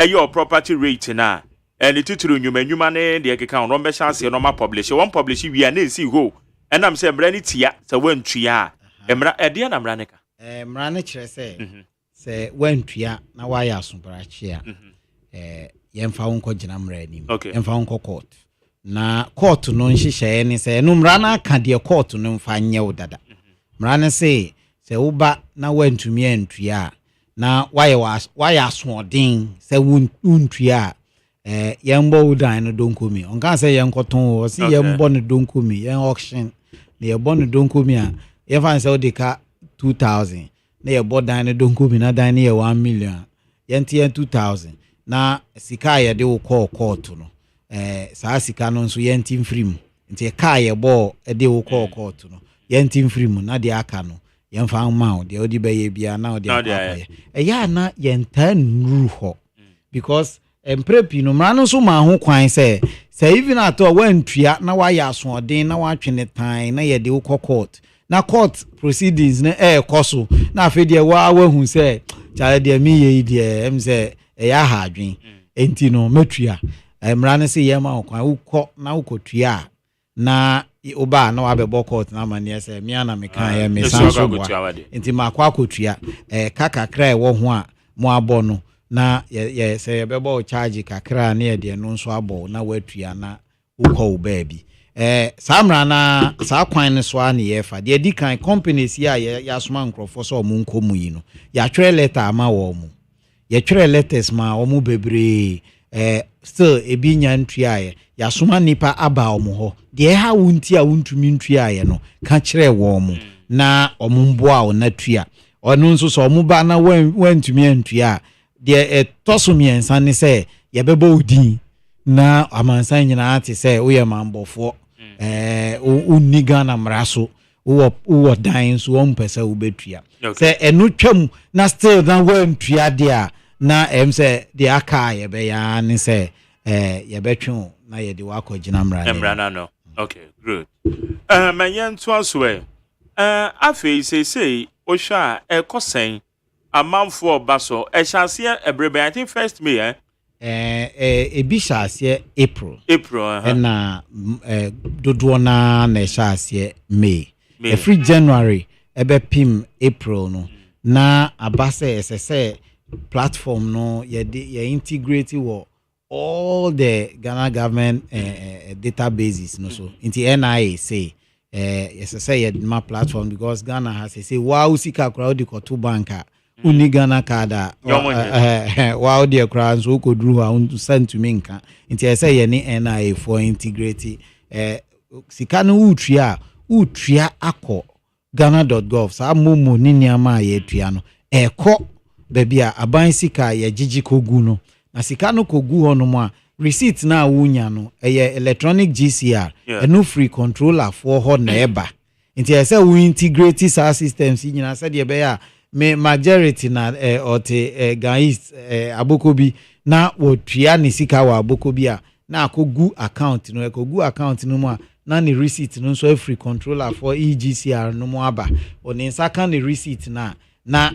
your property rate na and the titiri nyuma ne de keka on be chance no ma publish one publish we na see ho and am say mra ni tia so when tua emra ede na mra ne ka mrane kire se wantua na waya asombrache a yemfa wonko gina mra anim yemfa wonko court na court no nhihye ne se no mra na aka de court no mfa nye wodada mrane se woba na wantumi antua na waya asodin se wuntua yembo udan no donkomi onka se yenkoton o se yembo no donkomi yen auction na yembo no donkomi a yemfa se odeka 2000 na ye bodan ne donko bi na dan ne ye 1 million yente 2000 na sika ye de wo court no saa sika no nso yente mfrim nti ka ye bo de wo court no yente mfrim na de aka no yemfa ma de odi be ye bia na odi aka ya na yenta nru ho because emprepi no mra no so ma ho kwan say even at all wantua na wa ya so odin na wa twene tan na ye de wo court na court proceedings na koso na afede wa hu se chale de mi ye de em se ya ha adwen enti no matua mra ne se ye ma kwan ukọ na ukotua na oba na wa be court na mane se mi ana me kan ye me sanso bwa enti makwa akotua kakakra wo ho a mo abọ no na ye se ye be bo charge kakra na ye de no nso abọ na watua na ukọ oba bi samra na sa kwan ne so ani yefa de di kan companies ya soma nkrofo so mu nkomu yi no ya twere letter ama wo mu ya twere letters ma wo mu bebre still ebi nya ntuaye ya soma nipa aba wo mu ho de ha wunti a wuntumi ntuaye no ka kire wo mu na omumboa wo na tua onu nso so mu ba na wantumi ntua de tosomiensa ne se ye bebo odin na amansan nyina ate se wo ye mambofo onni Ghana mraso wo dan so wo mpesa wo betua se enu twam na still na wo ntua de a na se de aka ye be ya ne se ye betwe na ye de wa akogina mra no okay good man yan to aswe afi say o hwa ekosen amamfo obaso ehase ebrebe I think first May ebi hyase April na dodo na hyase May every January ebe pim April no na abase ss platform no ye integrate wo all the Ghana government databases no so into NIA say yes ye my platform because Ghana has say wow sika crowd ko to banka uni Ghana kada wow the crowds who could do to send to minka into say ye NIA for integrate sika no utria akọ ghana.gov sa momo ni niama ye tua no ekọ baby a aban sika ye gigi kogu no na sika no kogu ho no mo a receipt na wunya no electronic GCR no free controller for ho na eba nti say we integrate sa systems nyina say de be ya me majority na ote guys abokobi na wo tua ni sika wa abokobi a na akogu account no ekogu account no mo a na ni receipt no so free controller for EGCR no mo aba oni nsaka ni receipt na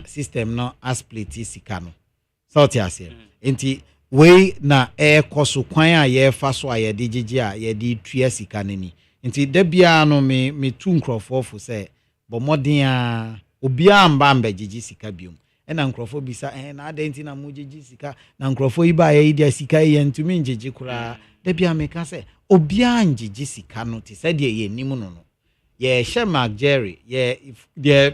system no split sika no so ti ase enti we na koso kwan a ye fa so a ye de gigi a ye de tua sika nani enti da bia no me tu nkrofo fo se bo modin a obia mba gigi sika biom ena nkrofo bisa na adenti na mo gigi sika na nkrofo iba ye dia sika ye ntumi ngigi kura da bia me ka se obia ngigi sika no ti se de ye nimu no ye she Mark Jerry ye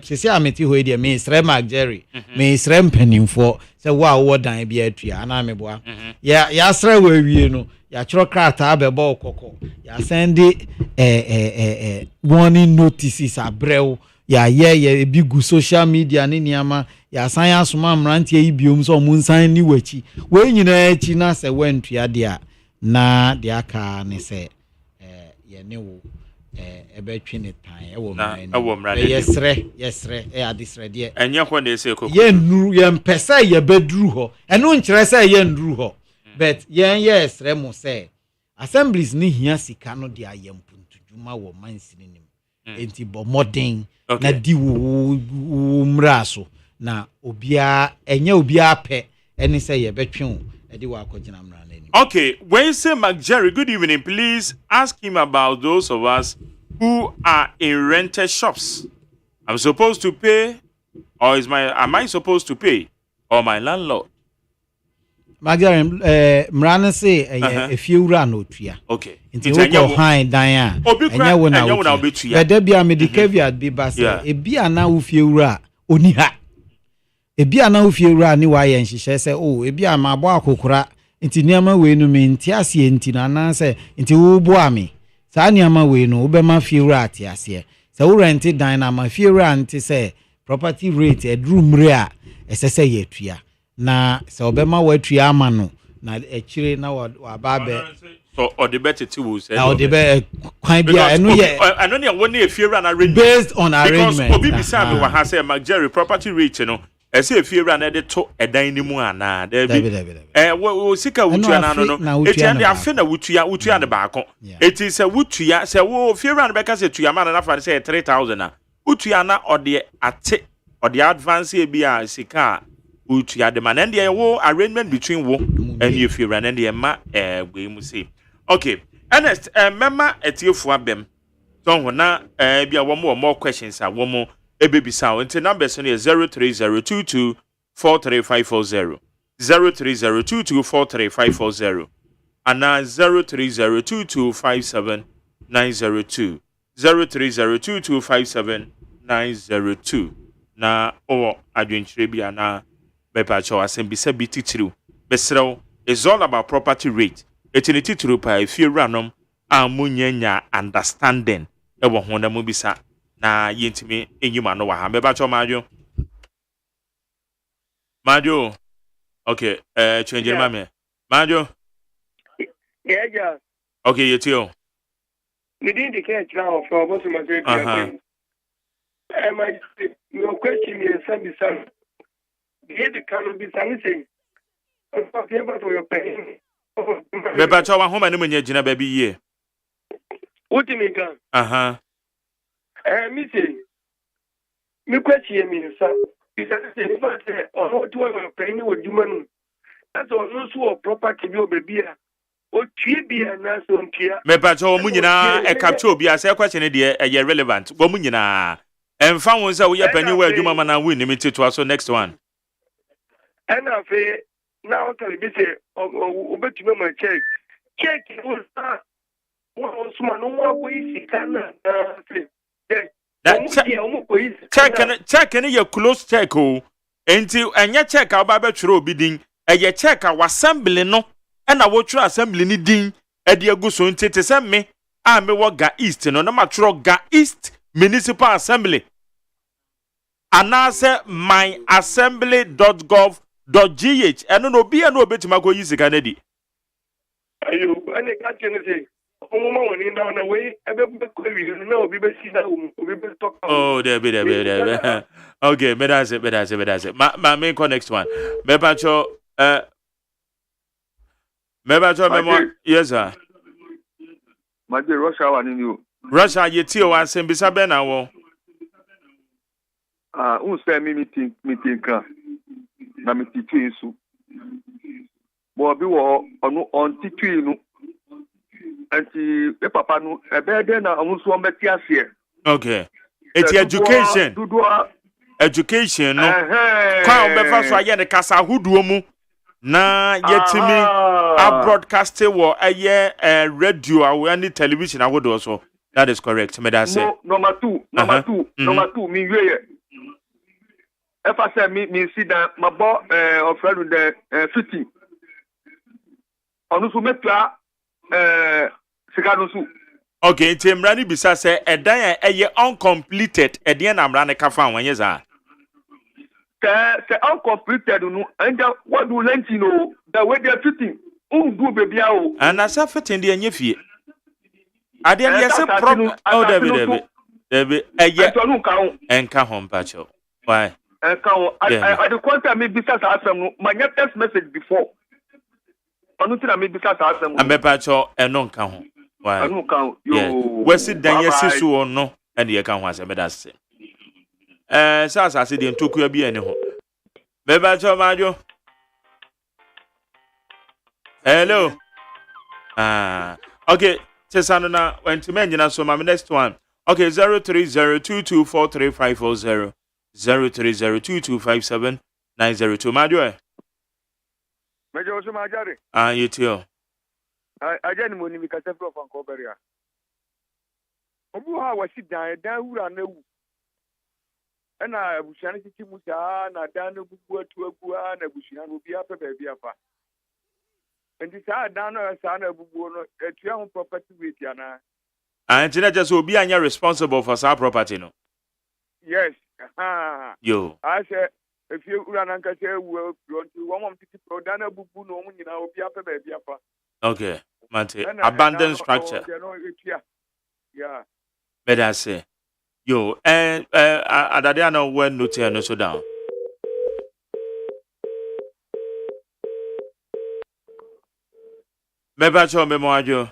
sese ameti ho de me Israel Mark Jerry me Israel mpanimfo se wo dan bia atua na me boa ya asra we wie no ya chiro krata abebo okoko ya send warning notices abrew ya ye bigu social media ni niama ya san asoma mrantie ibiom so mun san ni wachi we nyina achi na se wentua de a na de aka ne se ye ne wo ebetwe ne tan mran yesre adisre de enye ko na ese kokoko ye nuru ye mpesa ye beduru ho eno nkyere se ye nduru ho but yesre mo se assemblies ni hia sika no de ayempuntuduma wo mansini nim enti bo modern na di wo mraso na obia enye obia pe eni se ye betwe e di wa akogina mran ani. Okay, when you say Mark Jerry, good evening, please ask him about those of us who are in rented shops. I'm supposed to pay, or am I supposed to pay, or my landlord? Mark Jerry, mrana say if you run no tria. Okay. Into go high dan enya wo na obetua. Beda bia me de caveat bi ba say e bia na wo fie wura oni ha. E bia na wo fie wura ni wa ye nhihye say e bia ma bo akokora nti niama we no me nti ase nti na na say nti wo bo ami sa niama we no wo be ma fie wura ate ase say wo rent dan na ma fie wura nti say property rate edru mre a esese ye tua na say wo be ma wa tua ama no na ekire na wa ba be so or the better to say or the be kwan bia eno ye eno ne won na fie wura na arrangement based on arrangement because obi bisa me wa ha say Mark Jerry property rate no ese fie wura na de to edan ni mu ana da bi wo sika wutua na no etia de afi na wutua de baako eti se wutua se wo fie wura na be ka se tua ma na fa se 3000 na wutua na ode ate ode advance e bia sika wutua de ma na de wo arrangement between wo and you fie wura na de ma gbe mu say okay Ernest mema etiefu abem so ho na bia wo more questions a wo mo ebebisa until numbers no 03022 43540 03022 and 030225790 030225790 na adwenkyere bia na bepa cho asembisa bi titiru besrew is all about property rate etini titiru pa ifie ranom amunyanya understanding ewo ho na mu bisa na yentimi enyuma no wa ha beba cho majo okay change mame majo yeah okay yetio Me didn't declare now for what my great. My no question is some son. Get the cannabis anything. For your pain. Beba cho wa homa ne manya gina ba bi ye. What do you mean? Me say. Me question me sir. Because if I say or what do I pain with human? That's also property bi obebi a. O tue bi na so ntua. Beba cho mu nyina e capture obi ase question de e relevant. Wo mu nyina emfa won say wo ye pani wa adwuma ma na win ni to so next one. And I say now tell me say obetumi ma check was one small no more easy can check any your close check o enti enya check a ba betwere obi din eye check a assembly no na wo twere assembly ni din e de aguso ntete se me a me wo ga east no na ma twere ga east municipal assembly anase myassembly.gov.gh eno no bi e no obetima ko yi sika na di ayo ene ka tene say omo woni na na we ebe ko wi na obi be si na obi be talk oh there be okay me that's it ma main next one me bacho memo yes sir my dear Russia one you Russia yeti o ansem bisa be na wo say meeting kan na me titwe su bo bi wo onu on titwe nu anti e papa nu e be de na amuso on beti ase okay it's education no kwa on be fa so aye ne kasa huduo mu na yetimi a broadcast wo aye radio awe and television awodo so that is correct me that say number 2 mi wiye if I say me see that my boy of friend the fitting onu so metua sika no so okay temra ni bisa say edan eye uncompleted edian amra ne ka fa wanye za say uncompleted no and what do lenti no the way they fitting do baby o and asa fitting de anye fie ade yes problem oh David eye enka hom pacho why I the contact me business asem no my text message before onu tina me business asem amepacho eno nka ho why enu kan yo wesi dan yesisu ono ene ye kan ho asem da se sasa se de ntoku abi ene ho mepacho majo hello okay tesano na went men nyina so my next one okay 0302243540 0302257902 Madio Mejo so majare yetio ajani mo ni mi ka tefro fan ko beria obu ha wasi dan wura na wu ena abusuan titi musa na dan no bubu atu agu na abusuan obi afa ba bi afa enti sa dan no sa na bubu no etua ho property weight ana antina just obi anya responsible for sa property no yes yo I say if you run and say we want to one titi pro dan bubu no mu nyina obi afa ba bi afa okay mate abandoned structure yeah better say yo adade na when note no so down mebacho memoajo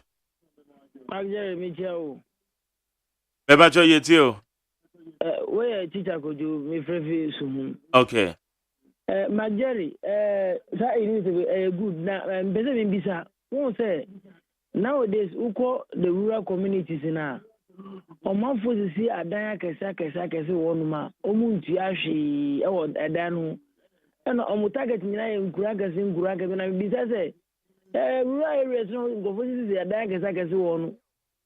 Agye mi chao. Mebacho yetio We teacher kojo mi frefi sumu. Okay. Majeri sa ini se good na mbese mi bisa. Won say nowadays uko the rural communities na omanfo sisi adan akese wonuma omuntu ahwe e wo adan no na omu target nyina ye nkura akese na bisa say rural areas no ngofo sisi adan akese wonu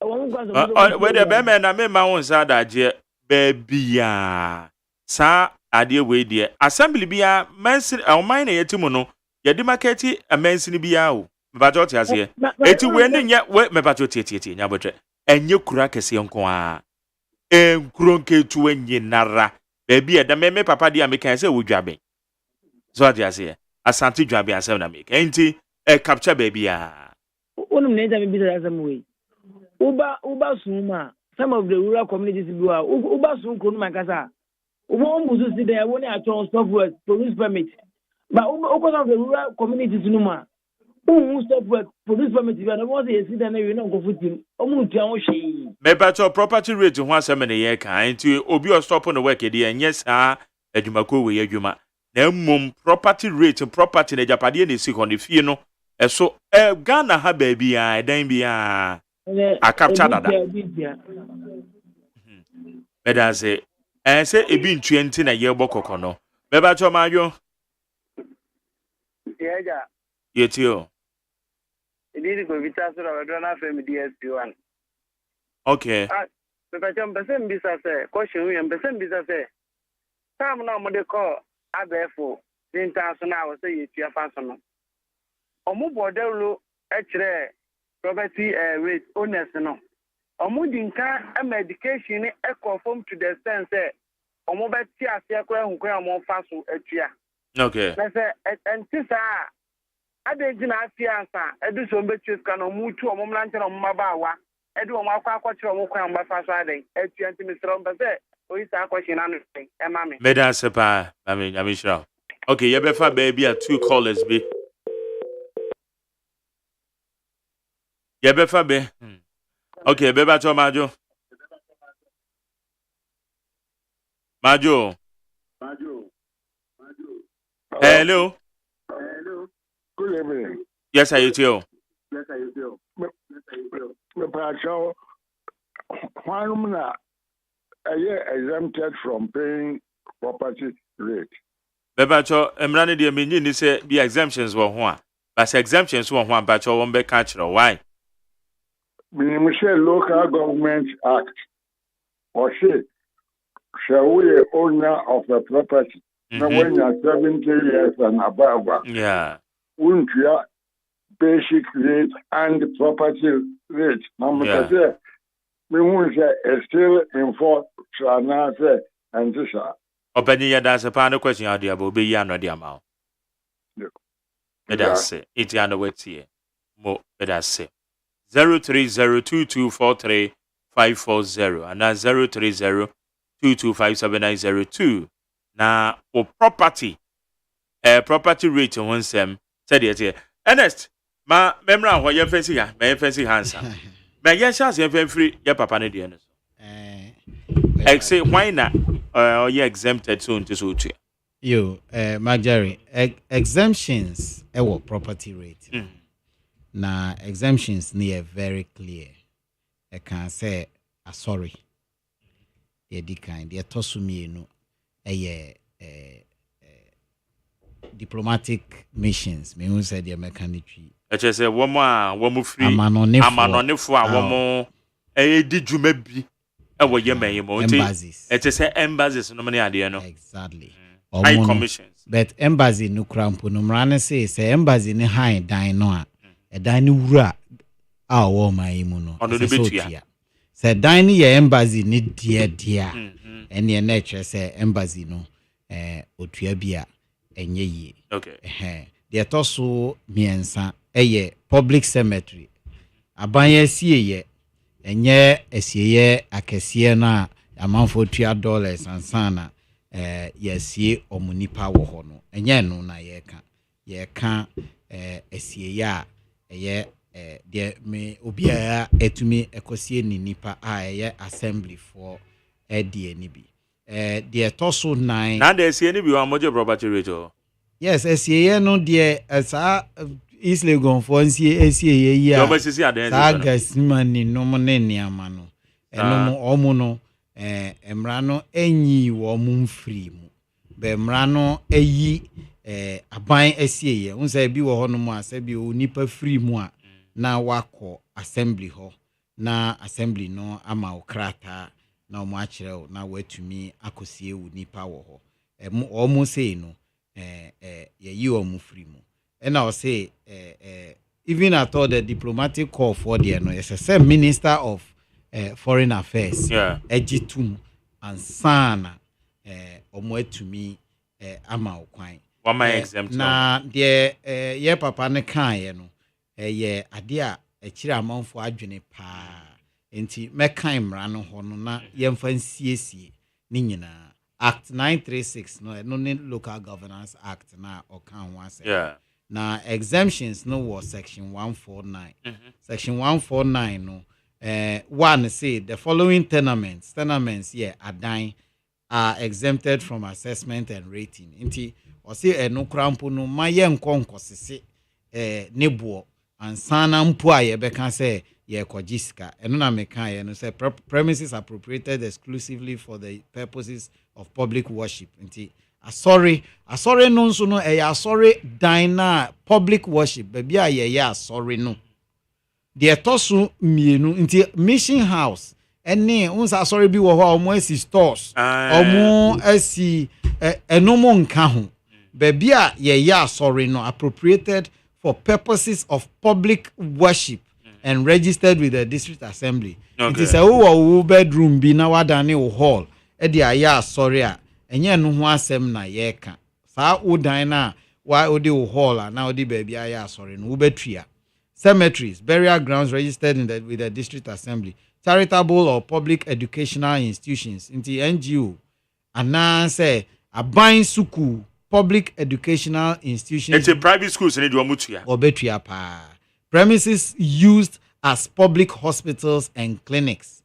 won kwaso we the be na me ma won sa daje babia sa ade we de assembly bia mansi oman na yetimu no ye di market amansi bia o mebajo te ase eti we ne nya we mebajo tie nya botre enye kura kese nko a enkuro nketu enye nara baby e da me papa dia me kan se wodwaben so dia se asante dwaben asem na me enti capture baby a wonum ne da me bisa asem we Uba Suma, some of the rural communities do Uba Sum Kumakasa. One was see there when I told stop work, police permit. But open of the rural communities Numa. Who stop work, police permit, and I was a citizen, you know, go for him. Maybe property rate to 170 year kind to Obi or stop on the work and yes, Edumako we Eduma. Now, property rate and property in the Japadian is sick on the fee, no. So, Ghana have baby, I then be a capture that. But I say, a bin 20 a year boko no. Beba to Mario. Yeah, Yet you. it did go with us or I don't have a DSP1. Okay. But I jump the same business, question we and the same business. Some now what they call Abefo, the international say it's your fashion. Omu bordello actually property rate owners no. Omu dinka medication e conform to the sense omu beti asia kwa hu kwa omu faso atua. Okay. Na say entisa ade gina afiansa edu so mbetu ska no mu tu omu mlanche no mabawa edu omu akwa akwachi omu kwa mba faso ade atua nti misro mbese oyisa akwachi na no e mami. Meda sepa, I mean sure. Okay, you better baby at 2 callers be. You better be. Okay, beba to Majo. Majo. Hello. Good evening. Yes, I too. Me pacho why exempted from paying property rate. Beba to emrani de me ni say the exemptions were ho. But exemptions were ho but you won't be catch why? Minimum Local Government Act or say shall we a owner of a property now when you're 70 years and above Yeah. wouldn't you basic rate and property rate number say we won't say still in force and this Open ya that's a part of question out there, but be ya no the amount. That's it. It's ya no wait here. More that's it. 03022435540 and that's 03022579002. Now, for property rate on one sem said it. Ernest, ma memra what you fancy ya, my fancy hands. But yes, you free your papa ne the say why not? You exempted soon to so too. Yo, Marjorie, exemptions property rate. Now exemptions near very clear. I can say sorry. They decline. They toss me no diplomatic missions. Me who said the mechanical. I just say one more free. I'm on for one more. Did you maybe? Embassies. It is embassies no money idea no. Exactly. High commissions. But embassy no crampo no mrane say embassy ni high dan no a dan ni wura a wo mai mu no. Ono de betua. Say dan ni ye embassy ni dia. Ene na che say embassy no otua bia enye yi. Okay. De to so miensa public cemetery. Abanye sieye enye esieye akesiye na amanfo tua dollars ansana yesie omunipa wo ho no enye no na yeka esieye a de me obia etumi ekosie ni nipa a assembly for die ni bi de toso 9 na de esieye ni bi wa moje property rate. Yes, esieye no de sa East Legon for esieye yi a saga simani no mo ne niama no eno omo no emra no enyi wo mo mfiri mu be emra no eyi aban esieye unsa bi wo ho no mu asa bi onipa free mu a na wako assembly ho na assembly no ama okrata na omo akire o na watumi akosie wo nipa wo ho omo sei no ye omo free mu. And I'll say, even at all the diplomatic call for the it's a same Minister of Foreign Affairs, Ejitum and Sana, Omwe to me, Ama Okwine. One my exempt. Na ye papa ne kan ye no, ye adia a chira amount for adwene pa. enti mɛka mmara no ho no na yɛmfa nsiesie ne nyinaa Act 936 no no ne Local Governance Act na ɔka ho asɛm. Yeah. Na exemptions no was section 149. Section 149 no one say the following tenements yeah adan are exempted from assessment and rating. Nti o say no krampo no ma ye nkonkosese nebo ansana mpo a ye beka say ye kogisika eno na meka ye no say premises appropriated exclusively for the purposes of public worship. Nti asori no nso no asori dina public worship baby a ye asori no de tosu mienu nti mission house ene unsa asori bi wo ho omo asi stores omo asi enomo nka ho baby a ye asori no appropriated for purposes of public worship and registered with the district assembly. It is a wo bedroom bi na wadane wo hall e de aya asori a enye no ho asem na ye ka saa odan na wa odi wo hall na odi baby aya asori no wo betua. Cemeteries, burial grounds registered with the district assembly, charitable or public educational institutions, into NGO, and now say aban suku public educational institutions. It's a private schools in Eduamutia. Or betua pa. Premises used as public hospitals and clinics.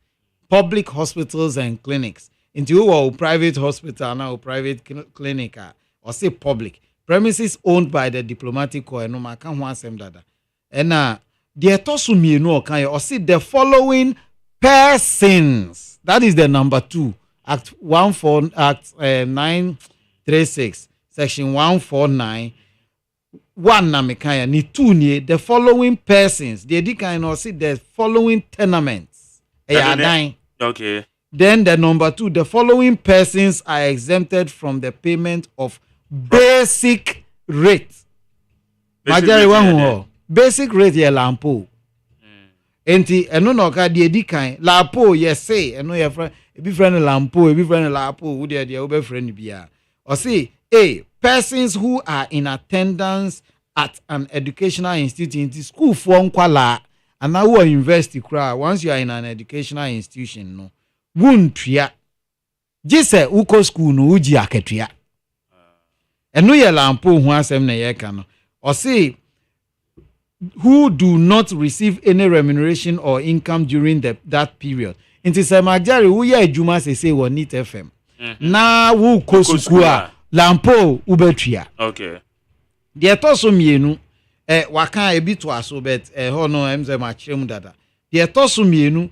Public hospitals and clinics. Into a private hospital now private clinic or say public. Premises owned by the diplomatic corps. No matter what sem dada. And the tosu no kan or see the following persons. That is the number 2. Act 936 section 149 1 na mekaya ni 2 ni the following persons. The kind or see the following tenements. Okay. Then the number 2, the following persons are exempted from the payment of basic rate. Basic rate ye lampo. Enti eno no ka de edi kan lampo ye say eno ye friend ebi friend lampo ebi friend lampo wo de wo be friend bia. O say persons who are in attendance at an educational institution, school for nkwala and now who are university kra. Once you are in an educational institution no wuntua jise uko school no uji aketua. Eno ye lampo hu asem na ye ka no. O say who do not receive any remuneration or income during that period. Inti se majari who ye adwuma say won NIT FM. Na wo kosukua lampo ubetua. Okay. De toso mienu waka ebi to aso bet ho no emze ma kirem dada. De toso mienu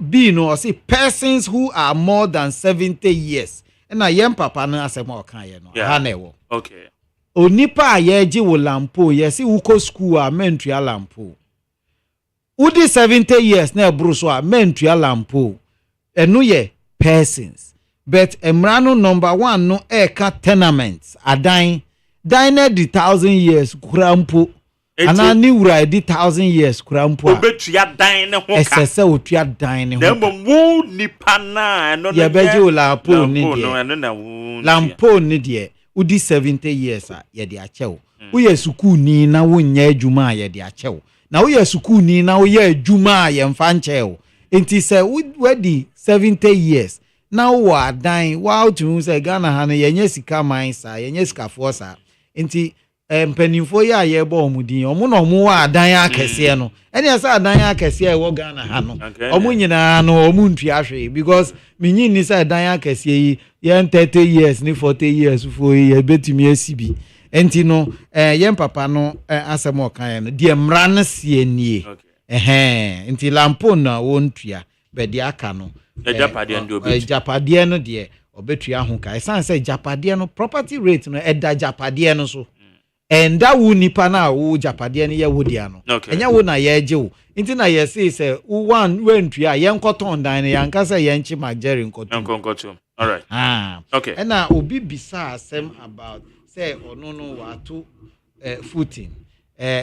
B no or say persons who are more than 70 years. Na yem papa no asema okan ye no. Ha na ewo. Okay. Onipa a yeji wo lampo yesi uko school a mentua lampo udi 70 years na ebruso a mentua lampo enu ye persons but emrano number 1 no eka tenements adan dine di 1000 years kurampo anani wura di 1000 years kurampo obetua dan ne ho ka esese otua dan ne ho na mo nipa na no ye beji wo lampo ni de lampo ni de udi 70 years a ye de achew wo ye suku ni na wo nya adwuma a ye de achew na wo ye suku ni na wo ye adwuma a ye mfa nchew enti se we di 70 years na wo adan wa otu se Ghana ha no ye nya sika man sa ye nya sika fo sa enti mpanimfo ya ye bo omudin omo no omo wa adan akese no ene asa adan akese e wo Ghana ha no omo nyina no omo ntua hwe because minyi ni sa adan akese yi ye 30 years ni 40 years fo ye betumi asibi enti no ye papa no asem okan no de mra no sie nie enti lampo na wo ntua be de aka no japade ndo obetu japade no de obetua ho kai sanse japade no property rate no eda japade no so and that wu nipa na wo japade no ye wodia no enya wo na ye je wo inti na ye say one wentua ye nkoton dan no yanka say ye nchi mageri nkoton all right okay and na obi bisa asem about say ono no watu footing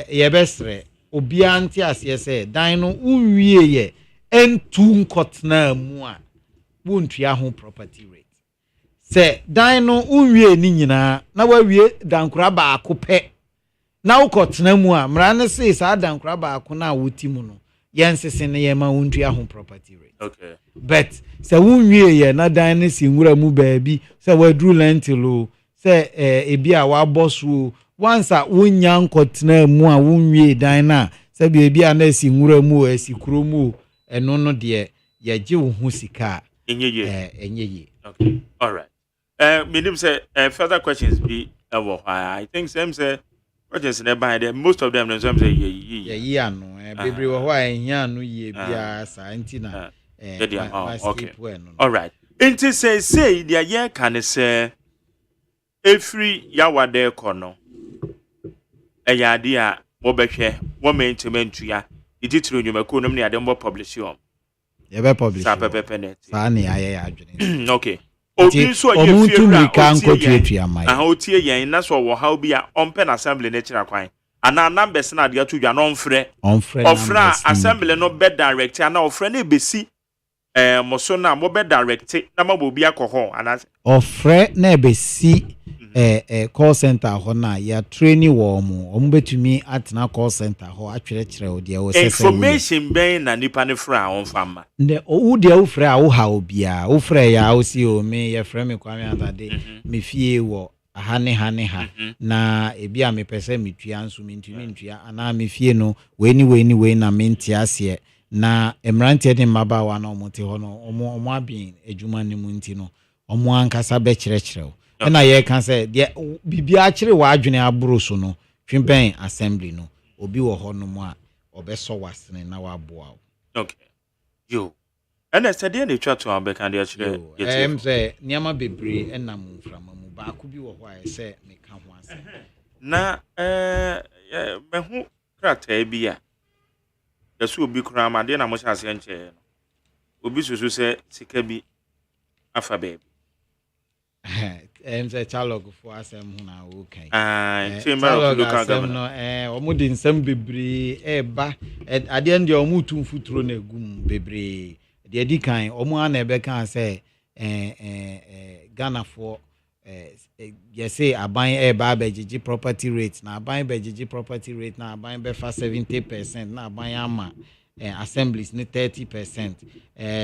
ye besre obi anti ase say dan no unwie ye entu nkotna mu a wontua ho property rate se dan no unwie ni nyina na wawie dankura ba akopɛ na ukotena mu a mra ne se sa dankura ba akona woti mu no yɛnsese ne yɛma wontua ho property rate. Okay. But sɛ wonwie yɛ na dan ne si nwura mu baabi sɛ waduru lentil o sɛ ebi a wabɔ so once a wonya nkɔtena mu a wonwie dan na sɛ baabi a na si nwura mu o si kuro mu o ɛno no deɛ yɛgye wo ho sika enye. Okay. All right. Meaning say further questions be I think some say questions never there. Most of them some say yeah no bebre wo ho a ehia no ye bia sa antina okay. All right. Inti say the year can say every yawade kono eyade a wo behwe wo maintenance ya ititiro nyumako nom ne ade mbo publish you be publish sa pepe net sa ne aye adwene okay obi so ye fie kan kotuatua mai otie yen na so wo how bi a open assembly na kira kwan ana numbers na de atudwa no ofra assembly no be direct ana ofra na ebesi mo so na mo be direct na ma obi akọ ana ofra na ebesi call center ho na ya training wo mo betumi atena call center ho atwerɛkyerɛ o de o sese information ben na nipa ne fra on fama ne o de o fra o ha obia o fra ya o si o me ye fra me kwame atade me fie wo ha na ebi a me pese metua nso mentumi ntua ana me fie no we ni na menti ase na emrante de mabawa na omote ho no omo abin adwuma ne mu nti no omo ankasa be kyerɛkyerɛ na ye kan say de bibia akire wa adwene aboro so no twempen assembly no obi wo ho no mu a obeso wasene na waboa. Okay. Yo. And said the twa to am be kan de akire ye say niama bebre enam mframa mu ba ko bi wo ho a say me ka ho ase na me hu krata bi a yaso obi kura ma de na mo chase enche no obi susu say sika bi afa baby say Charlotte for asem hu na okay chamber of local government no omudi nsem bebre ba ade ndi omutu mfuturo na egum bebre de edi kan omu ana ebe kan say Ghana for say aban ba bejiji property rate na aban bejiji property rate na aban be fa 70% na aban ama assemblies ni 30%.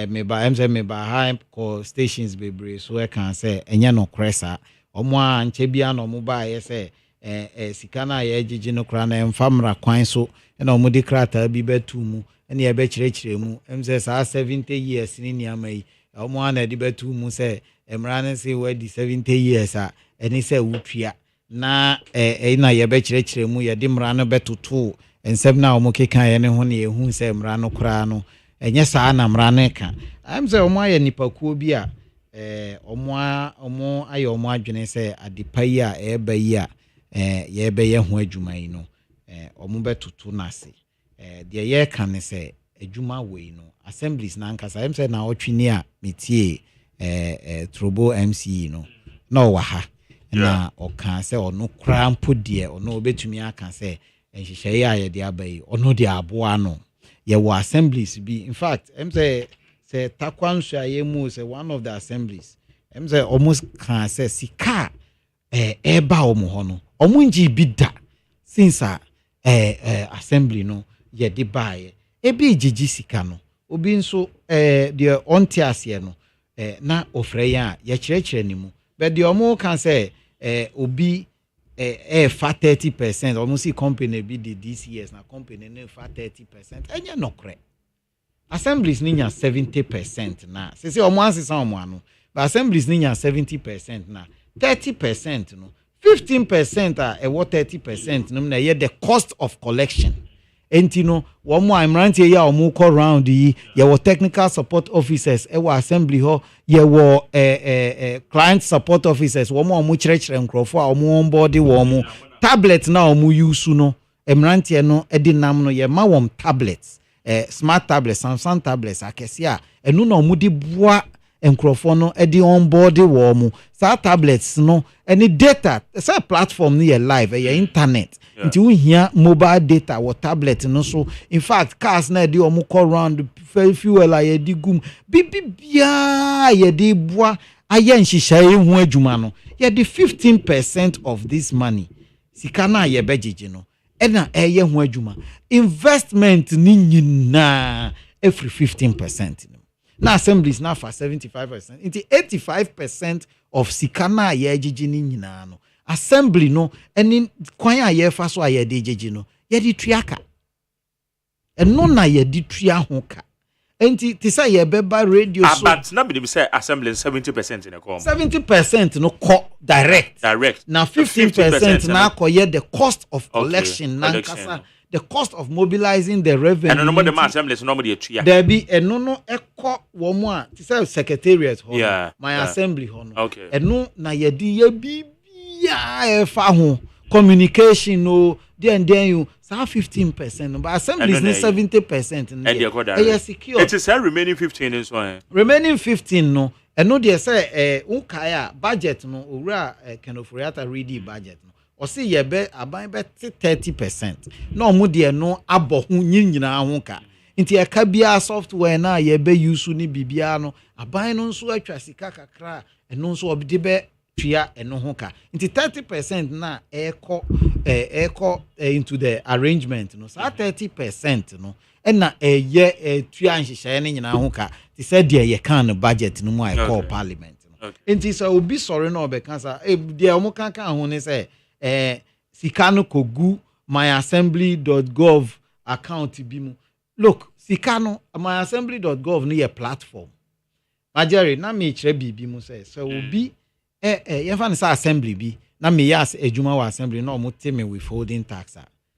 Me ba high call stations bebre so e can say enye no kresa omo a nche bia no mo ba ye say sika na ye gigi no kra na emfamra kwan so na omo de krata bi betu mu na ye be kyerɛkyerɛ mu say sa 70 years ni niama yi omo ana de betu mu say emra na say we di 70 years a eni say wutua na na ye be kyerɛkyerɛ mu ye de mra no betoto ensem na omo keka ye ne ho na ye hu say mra no kra no enye saa na mra no ka say omo aye nipakuo bi a omo aye omo adwene say adipa yi a eba yi a ye be ye ho adwuma yi no omo betoto na se de ye ka ne say adwuma wei no assemblies na nkasa say na otwini a metie Trobo MC no na o wa ha na o kan say ono kra mpo de ono obetumi aka say enhyehyɛ ya ye de abai ono de aboa no ye wo assemblies bi in fact say takwanso ayemu say one of the assemblies say almost can say sika eba omo ho no omo nji bi da since assembly no ye de bae ebi gigi sika no obi nso de onte ase no na ofre ya ye kyerɛkyerɛ ni mu but the omo can say obi fa 30% almost see company be the DCS na company no fa 30% enye nokre assemblies ninya 70% na say omo ansesa omo ano but assemblies ninya 70% na 30% no 15% a what 30% no na ye the cost of collection enti no wo mo amrantie ya omo call round yi ye wo technical support officers e wo assembly ho ye wo client support officers wo mo kyerɛkyerɛ nkrofo a omo onboard wo mo tablet na omo use no amrantie no e di nam no ye ma wo tablets smart tablets Samsung tablets akese a enu na omo di boa nkrofo no e di onboard wo mo sa tablets no any data say platform no ye live ye internet nti wo hia mobile data wo tablet no so in fact cars na di omo call round fuel a ye di gum bibia ye di boa aye nhyehyɛ hu adwuma no ye di 15% of this money sika na ye begege no ɛna ɛyɛ ho adwuma investment ni nyinaa every 15% na assemblies na for 75% into 85% of sika na ye agigi ni nyinaa no assembly no eni kwan a ye fa so a ye de agigi no ye di tuaka eno na ye di tua ho ka enti ti say ye beba radio so but na be say assembly 70% in a com 70% no co direct na 15% na akoye the cost of election na nkasa the cost of mobilizing the revenue and no the assembly is normally a tuya there be eno no ekọ wo mo a ti say secretariat ho my assembly ho no eno na ye di ye bibia e fa ho communication no then you say 15% but assembly is 70% and they secure it is remaining 15 is one remaining 15 no eno dey say ukaya budget no owura kenoforiata ready budget no o see ye be aban be 30% no mo de no abo ho nyina ho ka nti e ka bia software na ye be use ni bibia no aban no nso atwa sika kakra eno nso obde be tua eno ho ka nti 30% na eko into the arrangement no so 30% no na ye tua nhihye ne nyina ho ka ti say de ye kan no budget no mu a call parliament no nti so obi sorry na obeka sa de o mo kan ho ne say sika no kogu myassembly.gov account bi mu look sika no myassembly.gov no ye platform Majeri na me kire bibi mu say so obi ye fa ne say assembly bi na me yas ejuma wa assembly na omo te me withholding tax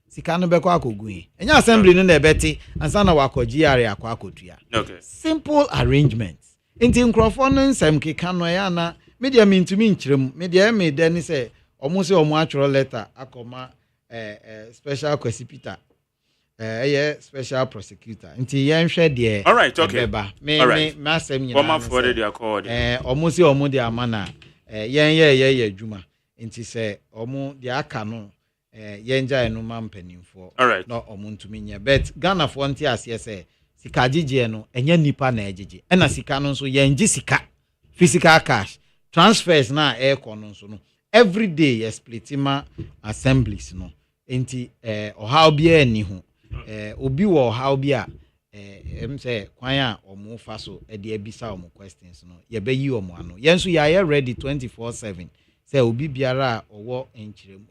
sika no be kwa kogu yi enya assembly no na ebeti ansa na wakoji are akwa akotua simple arrangement nti nkrofo no nsem keka no ya na media mintumi nkyerem media me de ni say omo se omo atworo letter akoma special prosecutor special prosecutor nti yen hwe de all right okay me masem nyina omo forward the accord omo se omo de amana yen ye adwuma nti se omo de aka no yen jai no mampanimfo na omo ntumi nya but Ghana for nti ase se sika gigi no enya nipa na egigi na sika no nso yen gi sika physical cash transfers na no nso no every day yes splitima assemblies no enti how bia ni ho obi wo how bia em say kwan a omo fa so e de abisa omo questions no ye be yi omo ano ye nso ya ready 24/7 say obi biara owo enchirem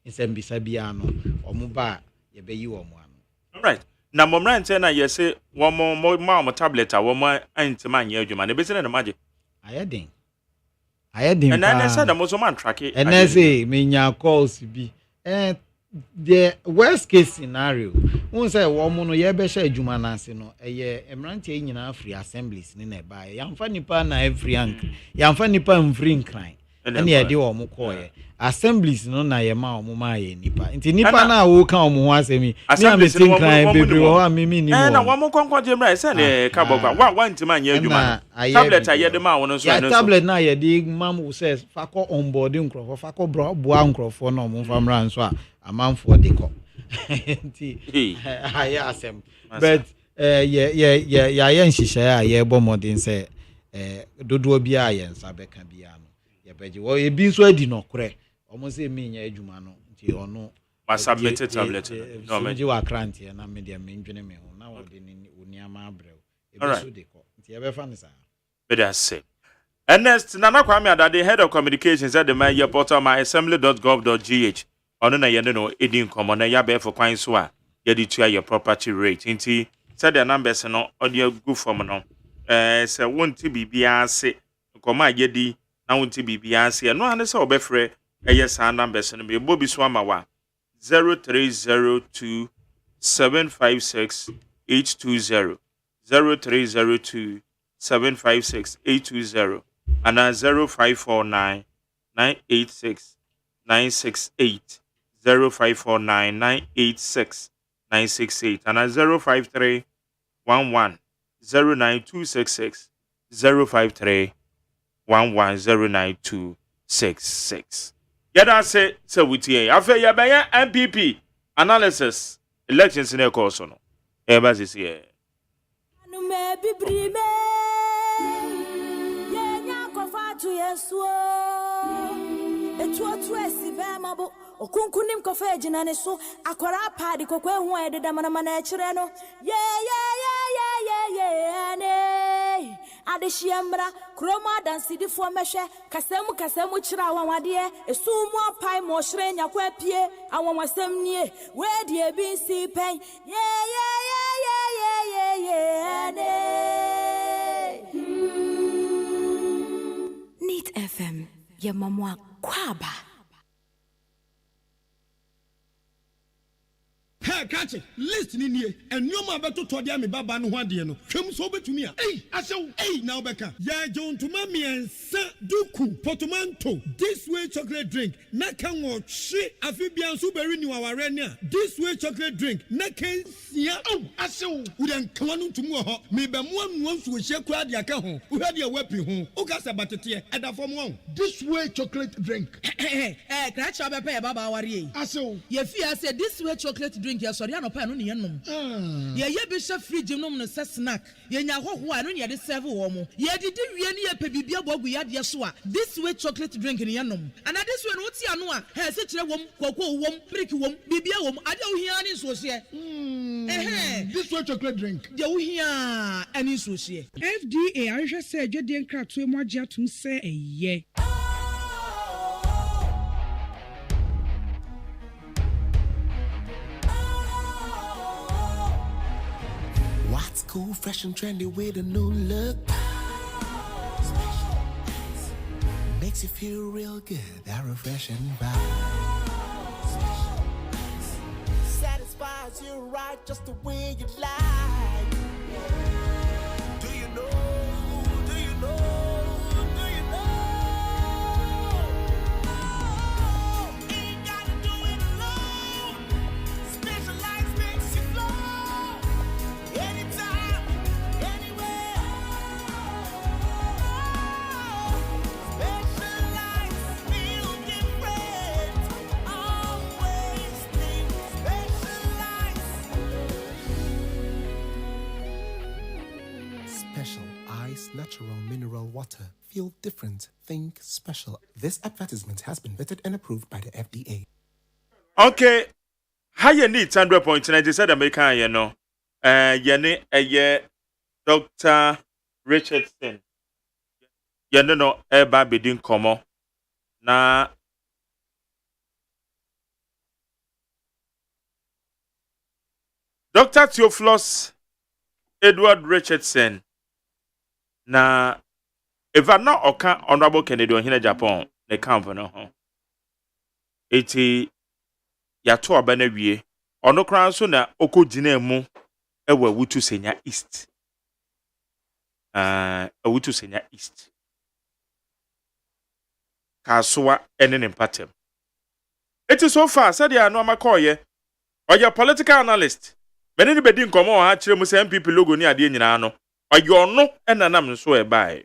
nsembisa bia no omo ba ye be yi omo ano all right na momra nte na ye say wo mo tablet a wo mo antima anya adwuma na be se na maje ayedin and I said the most man track it. And I say, me calls be. The worst case scenario. Won say woman no ye be share adwuma na ase no eye emrantie nyina free assemblies ni na ba yamfa nipa na every ank yamfa nipa mfri nkran ene ye de wo mo call ye assemblies no na ye ma wo ma ye nipa nti nipa na wo kan wo ho asemi ni ameti nkran bebre wo amimi ni mo na wo mo konkon je mra se na ka bokwa wa ntima anya adwuma tablet aye de ma wo no so ya tablet na ye de mam wo say fa ko onboard nkrofo fa ko boa nkrofo na mo fa mra nso a amanfo de ko nti aye asem but ye nhihye a ye bo modern say dodo bia ye nsa beka bia no ye beje wo e bi nso adi no kore omo se mi nya adwuma no nti ono ma submit tablet no me ji wa krant na me de me ndwene me ho na wo de ni oniama abrew e bi so de ko nti ye be fa ne sa be that say Ernest Nana Kwame Adade, head of communications at the Maya portal assembly.gov.gh. Ono na yende no edin komo na ya be for kwan so a ye di tua your property rate. Nti said the numbers no audio go from no. Se wonti bibia ase komo a ye di na wonti bibia ase. No ane se obefre yes numbers no be bobi so ama wa 0302 756 820 0302 756 820 and 0549 986 968 0549 986 968 and 053 11 09266 053 11 09266. Yada say wutie afa ya baya MPP analysis elections in a course no e ba sisi e anu me bibrime ye nya ko fa tu yeso to esi bemabo okunkunim kofa ejina ne so akwara paadi kokwe hu ededa mana echire no yeah ne adeshiamra kroma dansidi fo mehwe kasemu chira wanwade esumu apai mo hire nyakwa pie awonwasem nie we die bi si pen yeah ne Neat FM ya mamwa kwaba. Hey, catch it. Listen in here. And you ma beto to dia me baba no ho ade no. Hwem so betumi a. Hey, asew. Hey, now beka. Ya John to mami ensa duku portmanteau. This way chocolate drink. Na kan wo hwe afibia so beri ni waware ne a. This way chocolate drink. Na kan sia. Oh, asew. Wo den kan no ntum ho. Me be mo anu nso hye kura de aka ho. Wo hwe de wapi ho. O ka se batete e da fom ho. This way chocolate drink. Crash up a baba worry. Asew. Ye fear say this way chocolate drink ya sorry anopa no ne yenom. Ye be hwe fridge nom no se snack. Ye nya hoho anu ne de serve wo mo. Ye didi wie ne ye pebibia bogu ya de so a. This way chocolate drink ne yenom. And this way no ti anu a, he se kire wom, kwakwo wom, brick wom, bibia wom, ade wo hia ne so hye. This way chocolate drink. De wo hia ani so hye. FDA ahwehwe se adwede nkratoe mu agye atum se eye. What's cool, fresh and trendy with a new look? Makes you feel real good, that refreshing vibe. Satisfies you right just the way you like. Do you know? Do you know? Do you know? Ain't gotta do it alone. Specialized makes you flow. Anytime, anywhere. Specialized feel different. Always think specialized. Special Ice Natural Mineral Water. Feel different. Think special. This advertisement has been vetted and approved by the FDA. Okay. Higher needs 100.9. They said American, you know. Yene Dr. Richardson. Yene no eba bedin komo. Na Dr. Theophilus Edward Richardson. Na eva na oka Honorable Kennedy Ohene Japan ne camp no ho. Eti yato abana wie. Ono kran so na okogina mu ewa wutu senya east. Wutu senya east. Kaswa ene ne patem. It is so far said ya no amakoye. Oya political analyst. Many bedi nkomo ha kire mu se MPP logo ni ade nyina no. Oya ono ena nam nso e bae.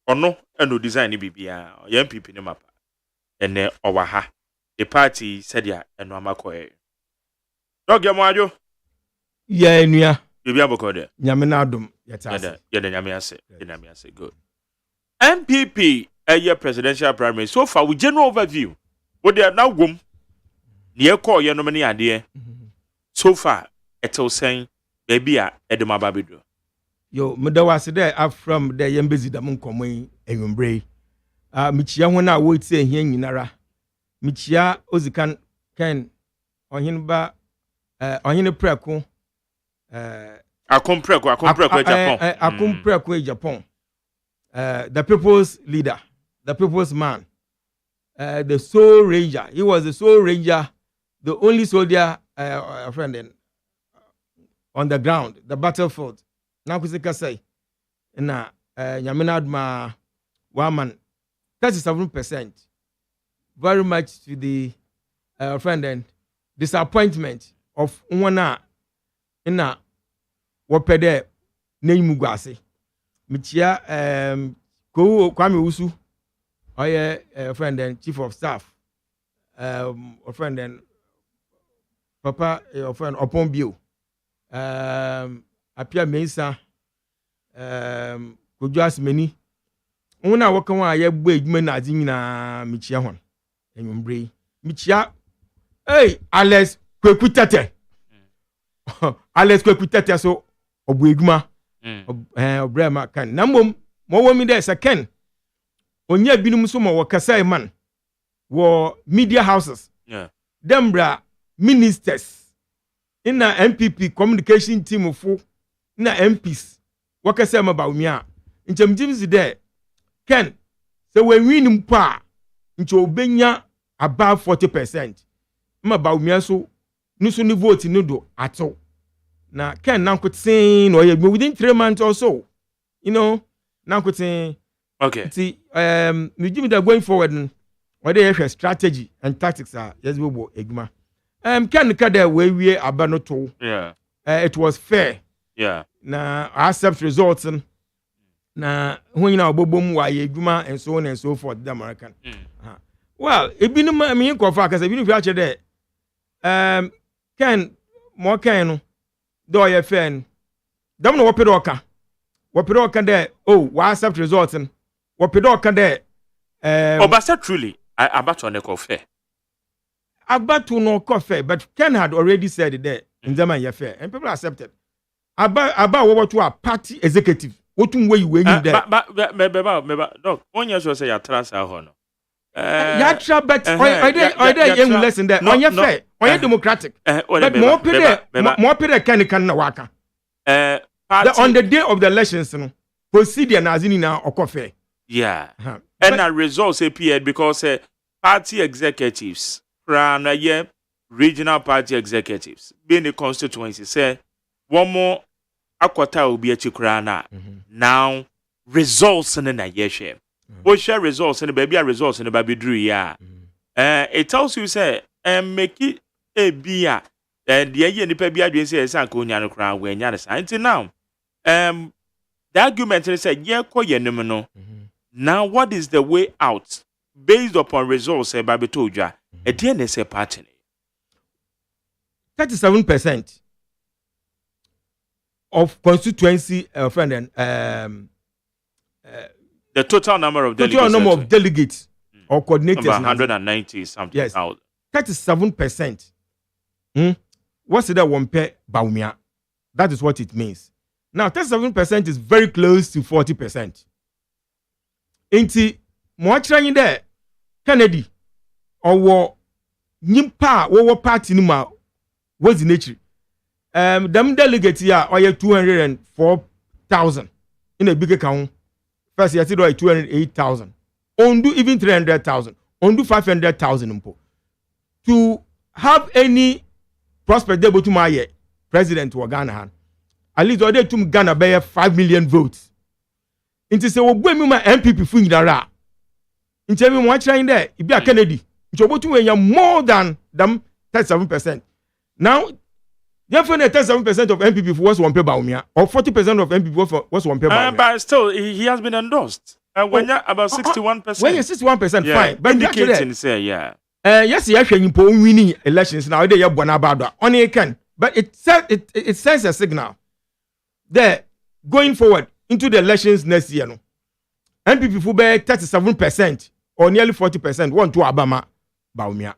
Ono eno design ni bibia. Oya MPP ni mapa. Ene owa ha. The party said ya eno amakoye. Dog ya mwajo. Ya enua. Bibia bokode. Nyame na adom yetase. Yede nyame ase. Nyame ase. Good. MPP a presidential primary. So far we general overview. What they are now gum. Near call your nominee idea. So far, it's all saying, baby, Edema Babido. Yo, Medawasi there are from the Yembezi Damun Comoy and Yumbre. Michia, when I would say here in Nara. Michia Ozikan Ken on him ba on him preco. I come preco Japan. The people's leader, the people's man, the Soul Ranger. He was the Soul Ranger, the only soldier, friend, on the ground, the battlefield. Now, Kusika say, na Yaminad ma woman, 37%. Very much to the friend and disappointment of Umwana in wapede name Mugasi. Michia ko Kwame Usu, friend and chief of staff, friend and papa, friend upon Bio, Apia Mesa, Kujas Meni. Una wakawa ye bwe jumena zimina Michia hon. enwumbre michia Alex kwekutete Alex kwekutete so obu edwuma obrema kan na mom mo wo mi dey say Ken onya binum so mo wakasai man wo media houses dembra ministers in a MPP communication team of na MPs wakasai ma baumia nchem jimsi there Ken so when win mpa nche obenya above 40% ma baumia so nusu ni vote no do ato na Ken nankotin or within 3 months or so nankotin okay see we give me that going forward what they have strategy and tactics are yes we go egma Ken kada we abano to it was fair na accept results na when na obobom wa eguma and so on and so forth the American well ebinum me ko fa kasa ebinum fi ache there Ken mo kan no do ye fan dam no wopedoka there wa accept results wopedoka there obasa truly about on the coffee about to no coffee but Ken had already said it there in German ye fair and people accepted about what to a party executive what way you when you there but doc on your say ya transfer ho no ya try but I young lesson there on your fair on your democratic but more pede can na waka on the day of the elections no procedure na azini na okofe and the results appeared because party executives regional party executives being the constituency say one more akwata will be a chikrana now results in the year we share results in the baby results in the baby drew it tells you say make it a beer and the year the baby adwin say sanko nya no kra we nya the until now the argument is say yeah ko yenim no now what is the way out based upon results baby told you a DNS party 37% of constituency friend and the total number of delegates or coordinators 190 something. Yes, 37%. What's that one pair baumia? That is what it means. Now 37% is very close to 40%. Inti moachra there Kennedy or nyimpa wo party nima was in nature. Them delegates here are 204,000 in a big account. First year, 208,000. Ondu even 300,000. Ondu 500,000. To have any prospect there to my president to Ghana, at least order to Ghana by 5 million votes. Into say, well, when my MPP fing dara. Into me one trying there, it be a Kennedy. Into what you more than them 37%. Now, therefore, 37% of MPP was one pair Baumia, or 40% of MPP was one pair Baumia. But still, he has been endorsed. When you're about 61%. When you're 61%, fine. But indicating, say, yes, you winning elections now. They are Bonabada. Only you can. But it sends a signal there going forward into the elections next year. No? MPP will be 37% or nearly 40% want to Obama Baumia.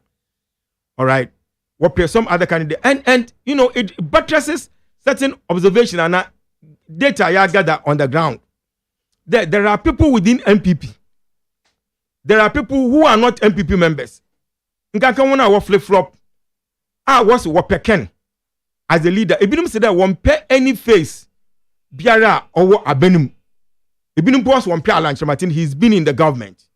All right. What some other candidate and it buttresses certain observation and data you gather on the ground. There are people within MPP. There are people who are not MPP members. Nkaka wona wo flip flop. Was what Ken as the leader. Ebinum say that one pair any face biara or abenum. Ebinum boss one pair Alan Martin. He's been in the government.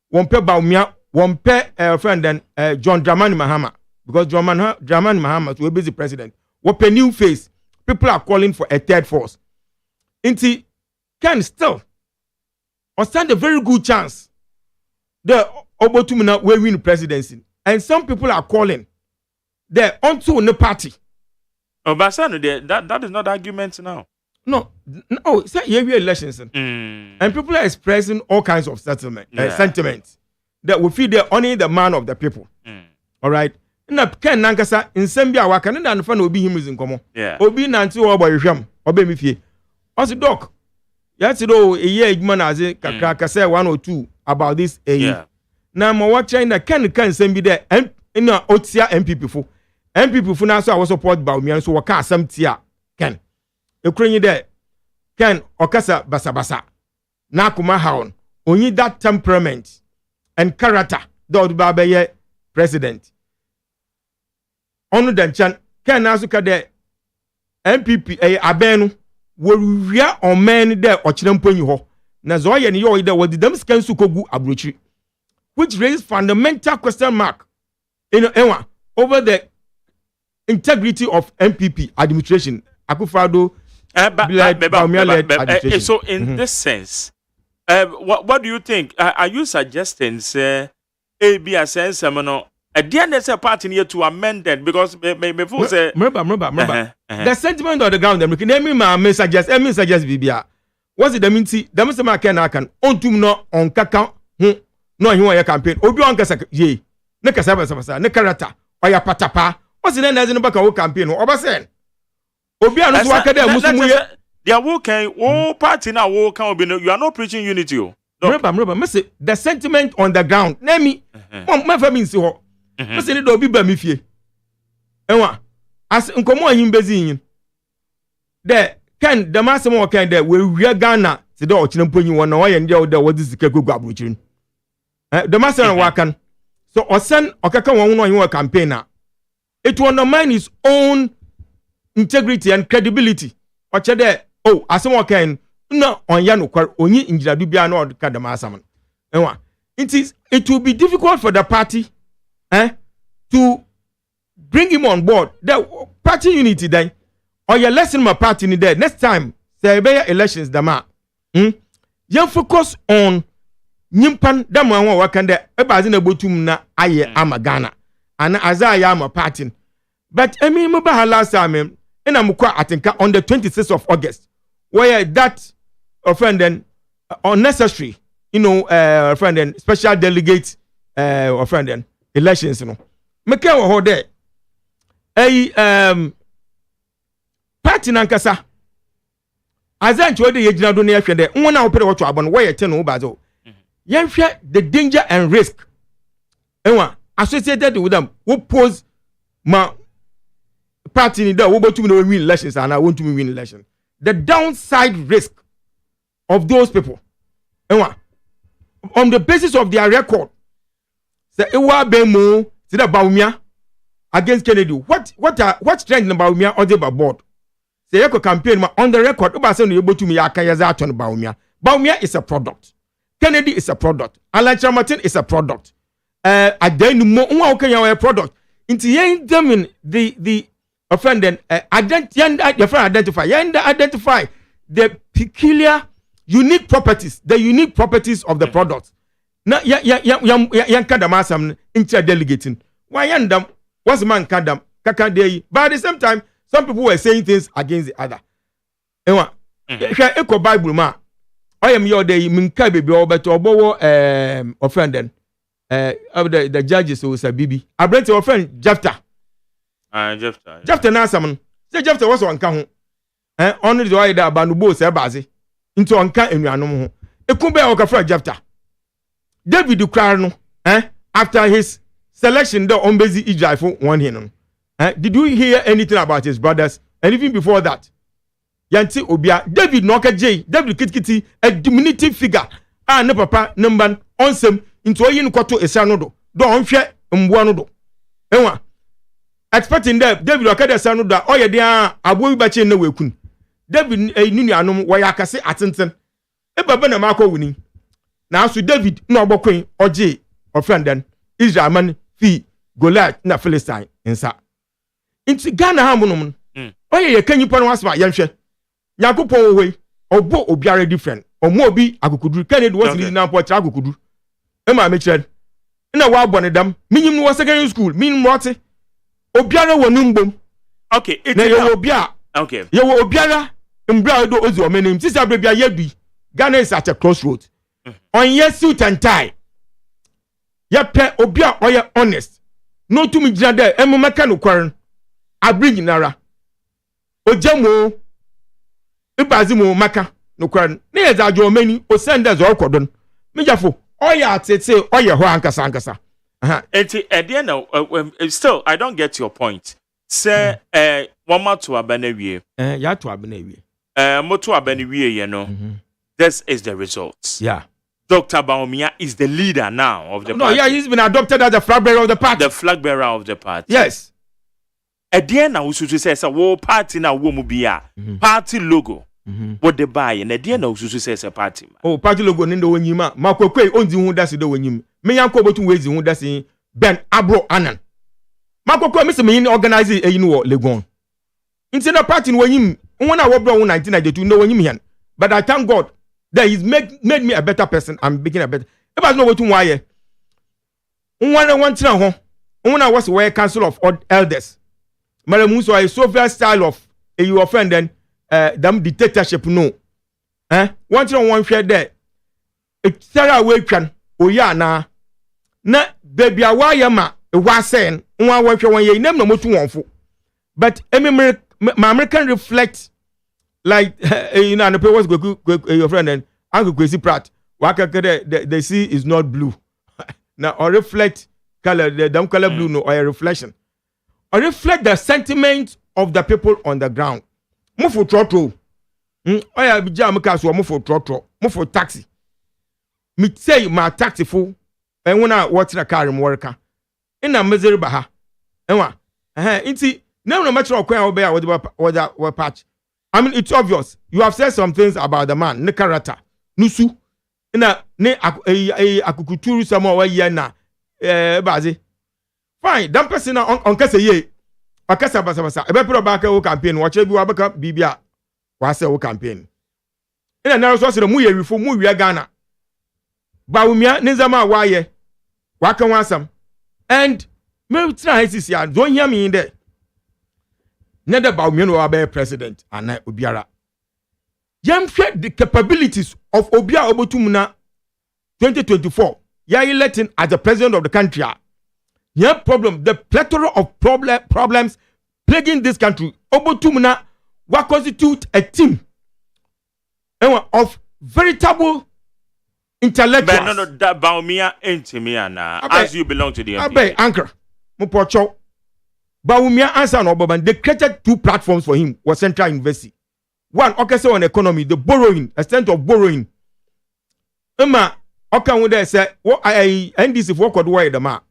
One pair Baumia. One pair friend and John Dramani Mahama. Because Dramani Mahama will be the president. What a new face. People are calling for a third force. Inti can still or stand a very good chance. The Obotumina will win presidency. And some people are calling. They're onto the party. Oh, but that is not argument now. No, it's not here elections. And people are expressing all kinds of sentiments that will feel they're only the man of the people. All right. Na Ken nankasa nsembia waka ne na nfa na obi him in komo obi nanti wo boy hwam obe mi fie osi doc yati do eye adwuma na aze kakra kasa 1 or 2 about this na mo wa train na kan nsem bi de na otia MPP fo na so a support Bawumia so waka asam tia Ken ekronyi de Ken okasa basabasa na akoma haon onyi that temperament and character that ba be president onu danchan Ken na so ka de MPP abenu worwia omen de okire mponyi ho na zo ye ne yo de wadidam skan su kogu abrochi which raised fundamental question mark over the integrity of MPP administration. Akufo-Addo so in this sense, what do you think? Are you suggesting, say, a sense, at the end of the party near to amend that because before say, the sentiment of the ground, me suggest Bibia. What's it? The mean see, the Mr. Makan on to no on kaka no you campaign. Obi on kasa ye. Ne kasa basa ne karata oya patapa. What's the name as in back of campaign? Obasen. Obi anu so akade musumu ye. They are working. Oh, party now work can be. You are not preaching unity. Remember, me say the sentiment on the ground. Name me. My family see ho. Me say do obi ba mi fie. Enwa as nkomo ahim bezi yin. There Ken the masem o kan there we wia Ghana se do ochire mponyi won na oye ndia o da wodi sika gogu abrochirin. The masem wa kan. So osen okaka won no yin campaign na it will undermine his own integrity and credibility. Oche there asem o kan no onya no kwar onyi injiradu bia na odka the masem. Enwa it will be difficult for the party to bring him on board. The party unity then or your lesson my party in there next time say be elections dama you focus on nyimpan da mo anwa wakan de e bazi na botum na aye amagana ana azaya am party but emi mo ba last time ina mukwa atinka on the 26th of August where that friend then unnecessary friend then special delegate friend then elections no make wo ho there party nankasa azanchi ode yegina do na yehwe de nwona opere woto abon wo yete no bazo yehwe the danger and risk associated with them who pose ma party ni da wo botum na win elections and I want to win election the downside risk of those people on the basis of their record say ewa be mu see the Bawumia against Kennedy what strength na Bawumia on the board say yeko campaign ma on the record oba say no yebotu mi akayaza aton Bawumia is a product Kennedy is a product Alan Martin is a product adenu mo nwa okanya a product inti yen them in the offending identify the peculiar unique properties of the product na yan kadam asam inti delegating why yandam was man kadam kaka dey but at the same time some people were saying things against the other. Eko Bible ma. I am your day minka baby or better obowo offended. The judges who say bibi. I bring to offend Jephthah. Jephthah na samon. Say Jephthah was on ka ho. Only the way that banubo say bazi into onka enuanom ho. Ekumbe o ka fra Jephthah. David kra no after his selection the ombezi Israel for one here. Did you hear anything about his brothers? And even before that, Yanti Obia, David Noka J, David Kitkiti, a diminutive figure. No papa, number on some into a yin quarto a sanodo. Don't fear umbuanodo. Expecting that David Okada Sanoda, oh, yeah, dear, I will bet you no way. David a Nunianum, Wayakase Attenton. A Babana Marco winning. Now, so David, no Boquin or J, or friend then, Israel man, fee, Goliath, na Philistine, inside. Inti Ghana hamunum oye ye kanyi pon wasba yanhwe yakopon we obo obiare different omo obi akukuduru Kennedy was leading na port akukuduru e ma me kire na wa abone dam minyim no secondary school minyim rote obiare wonu mbom okay na ye obia okay ye wo obiara mbra do ozi omenim sisa bra bia yadu Ghana is at a crossroad on yes suit and tie ye pe obia oye honest no to me gina there emeka no kwaren abridge nara ojamo ibazimo maka no kwan na yezajo mani o senders o kodon mejafo Oya tete oya ho ankasa. Still, I don't get your point. Say, wama to abenewie. Ya to abenewie. Moto abenewie, you know. This is the results. Yeah. Dr. Bawumia is the leader now of the party. No, yeah, he's been adopted as the flag bearer of the party. The flag bearer of the party. Yes. Again, now usually says a war party now womubia party logo. What they buy and again, now usually says a party. Oh, party logo nindo wenyima. Marco Quay onzi hu dasi do wenyim. Me yanko botu wezi hu dasi Ben Abro Anan. Marco Quay Mr. Me organize a yinu Legon. Instead of party wenyim, when I wobro 1992 no wenyim yan. But I thank God that he's made me a better person. I'm making a better. If I know what to why. One ho. When I was a council of elders. Madam Muso a Soviet style of you offend then them dictatorship no. One share there. It's Sarah Wakan, Oya na baby a wayama a was saying one year name no more to one for. But my American reflect like you know, and the papers go your friend and Uncle Kwesi Pratt. Waka the sea is not blue. Now or reflect color the damn color blue no or a reflection. Or reflect the sentiment of the people on the ground. Mufo trotro. Oya bija meka so mufo trotro. Mufo taxi. Me say my taxi full. And when I watch the car in worker. In a misery baha. Enwa. Inti no matter of kwan obey what patch. I mean, it's obvious. You have said some things about the man, ne character, nusu. Na ne akukuturu samo wa ye na bazi. Fine, that person on kase ye. Akasa basa. Ebe pro ba ka wo campaign, wo che bi wa baka bibia. Wa se wo campaign. Ina na so se mu ye wifo mu wi Ghana. Bawumia ne zama wa ye. Wa kan wasam. And me try his ya, don't hear me in there. Neither Bawumia no be president and Obiara. Jam share the capabilities of Obia Obotumuna 2024. Ya electing as the president of the country. Yeah, problem. The plethora of problems plaguing this country. Obotumuna what constitute a team of veritable intellectuals. But no, that Bawumia ain't me as you belong to the MP. Abe, anchor. Mupocho. Bawumia answer no Boban. They created two platforms for him. Was Central University. One, okay, so on economy, the borrowing, extent of borrowing. Emma, okay, when they say, what I NDC for could why the man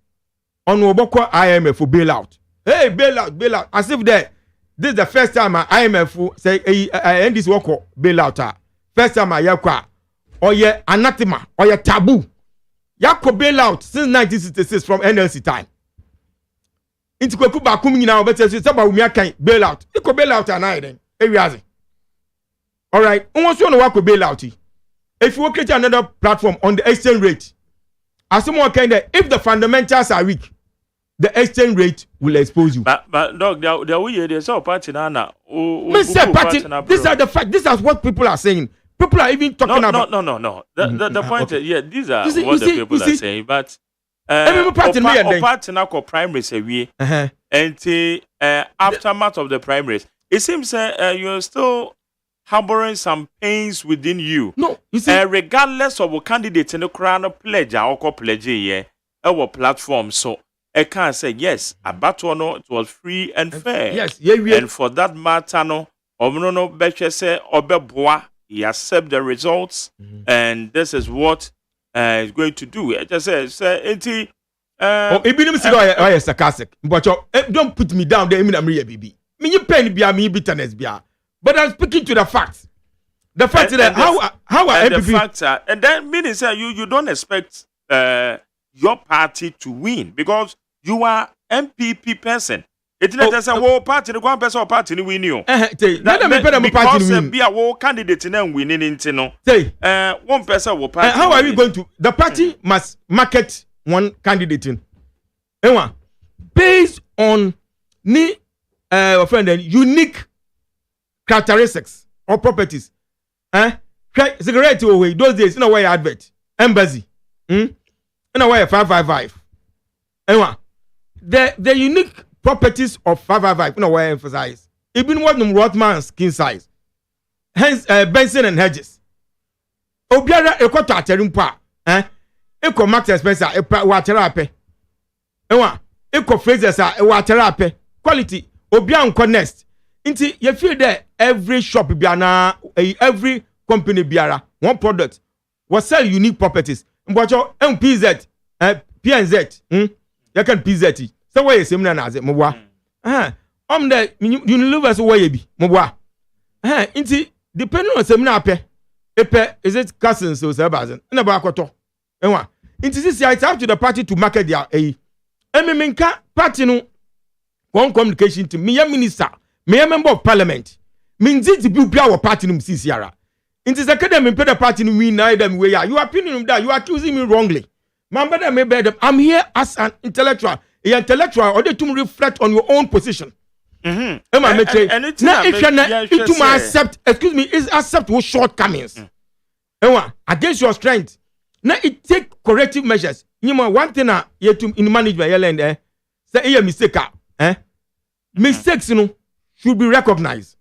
on Oboko IMF for bailout. Hey, bailout. As if this is the first time IMF say NDC work bailout. First time I yakwa or ye anathema or ye taboo. Yako bailout since 1966 from NLC time. Into Kokuba Kumi now, but says about Umiakan bailout. You could bailout an item. All right. Almost want to work with bailout. If you create another platform on the exchange rate, as someone kind of, if the fundamentals are weak, the exchange rate will expose you. But dog, there's all party now. Mr. Party, these are the facts. This is what people are saying. People are even talking about. No. The point okay. is, these are what the people are saying. But party now primaries away, and aftermath of the primaries, it seems you're still harboring some pains within you. No, you see, regardless of what candidate in the crown pledge or pledge our platform. So I can't say yes. A battle no, it was free and fair. Yes, yeah. And for that matter, no, Betche say Obeboa, he accept the results, and this is what is going to do. I just say, I sarcastic, but don't put me down there. I'm baby. Me you pen be me bitterness be. But I'm speaking to the facts. The fact that how are and MPP? The facts are, and then meaning say you don't expect your party to win because you are MPP person. It's not just a war party, the one person or party ni win you. Because be a war candidate and winning into no. Say one person will party. How are we going to? The party must market one candidate in. Based on unique characteristics or properties. Cigarette away those days in a way advert. Embassy. In a way 555. The unique properties of 555 in a way emphasize. Even what Rothman's skin size. Hence Benson and Hedges. Obiara ekoto aterimpa. Eco Max Express a waterape. Ewa, Eco Phrases a waterape. Quality, Obian Connect. Inti, you feel that every shop biana, every company biara, one product, will sell unique properties. But your MPZ, PNZ, you can PZ. So why is similar as it, Mwa? The universe way be, Mwa. Inti, depending on seminar Epe, is it cousins or Sabazan? In a bakoto. Ewa. Inti, it's up to the party to market their Ememinka, party no. One communication to me, a minister, me a member of parliament. Means it to be our party no CCR. It is academic the party no mean neither way. You are pinning that you are accusing me wrongly. I'm here as an intellectual. An intellectual order to reflect on your own position. Now if you not accept, excuse me, is accept your shortcomings. Against your strength. Now it take corrective measures. You know one thing in management say a mistake. Mistakes, should be recognized.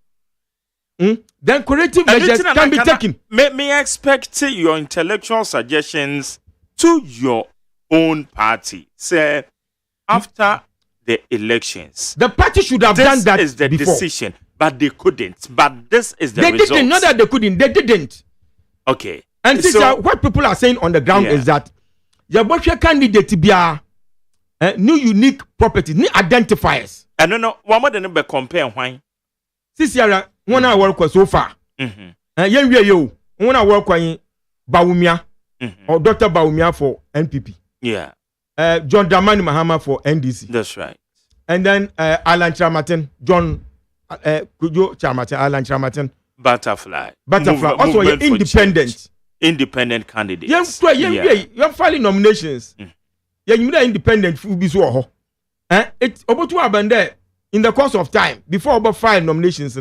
Then corrective measures can be taken. May I expect your intellectual suggestions to your own party? Say, after the elections, the party should have done that. This is the before. decision, but they couldn't. But this is the they result. Didn't. Not that they couldn't. They didn't. Okay. And so, what people are saying on the ground is that your candidate to be new unique properties, new identifiers. I don't know. One more than be compare why. This year, one hour work so far. You one hour work on Baumia or Dr. Baumia for NPP. Yeah. John Dramani Mahama for NDC. That's right. And then Alan Chamatin, John Kujo Chamatin, Alan Chamatin. Butterfly. Also, you're independent. Independent candidates. You're filing nominations. You're independent. It's about to happen there in the course of time before about 5 nominations.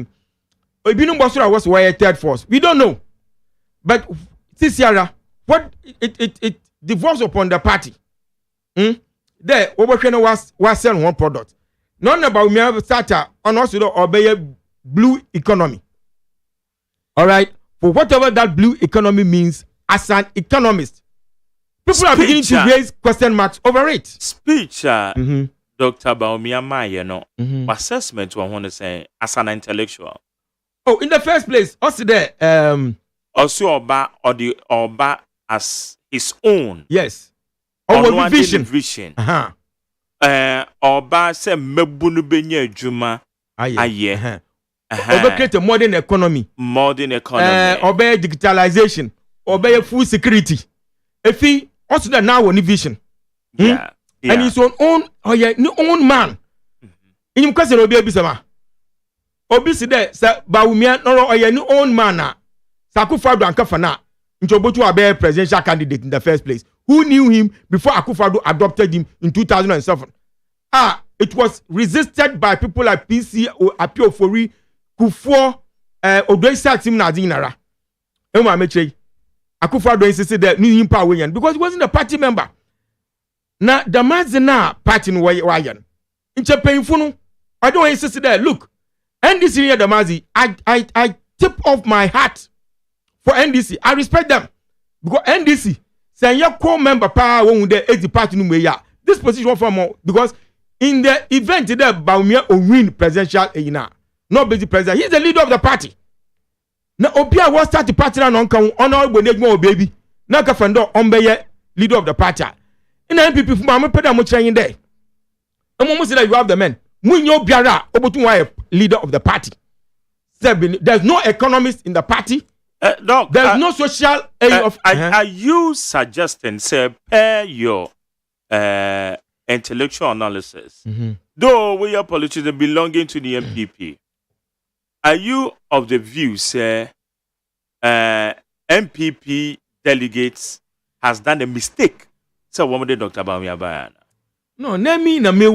Was why third force. We don't know. But this year, what it devolves upon the party. There, Obokwena was selling one product. None about me starter on also obey blue economy. All right, for whatever that blue economy means, as an economist, people are beginning to raise question marks over it. Speech, Dr. Baumia Maya, assessment, I want to say, as an intellectual. Oh, in the first place, also there, also Oba or the Oba as his own. Yes. Our vision. Oba say mebunu benye juma. Aye. Oba create a modern economy. Oba digitalization. Oba food security. If he also that now one vision. Yeah. And his own man. In your question, Obi Bisama. Obi said, Sir Baumia, no, your own man. Sakufado and Kafana. Ntobotu Abe presidential candidate in the first place. Who knew him before Akufo-Addo adopted him in 2007? It was resisted by people like PC, Apio Fori, Kufo, Odoisa Tim Nadinara. Ema Meche. Akufo-Addo insisted that knew him power because he wasn't a party member. Now the Mazina party in Wayan. In Chapin I don't insist that. Look, NDC near the Mazi, I tip off my hat for NDC. I respect them because NDC say your core member power when they 80 party no way. This position for more because in the event that Baumia will win presidential not basic president. He's the leader of the party. Now Opia was start the party on honorable Negmo baby. Now Kafando Ombeye leader of the party. In the NPP from Mama Peda Mucha in there. And when say that you have the men, Munyo Biara Obotu leader of the party. There's no economist in the party. Doc, there's no social are you suggesting, say, pair your intellectual analysis? Though we are politicians belonging to the MPP, are you of the view, say, MPP delegates has done a mistake? So, what would Dr. Baumia Bayana? No, name me na me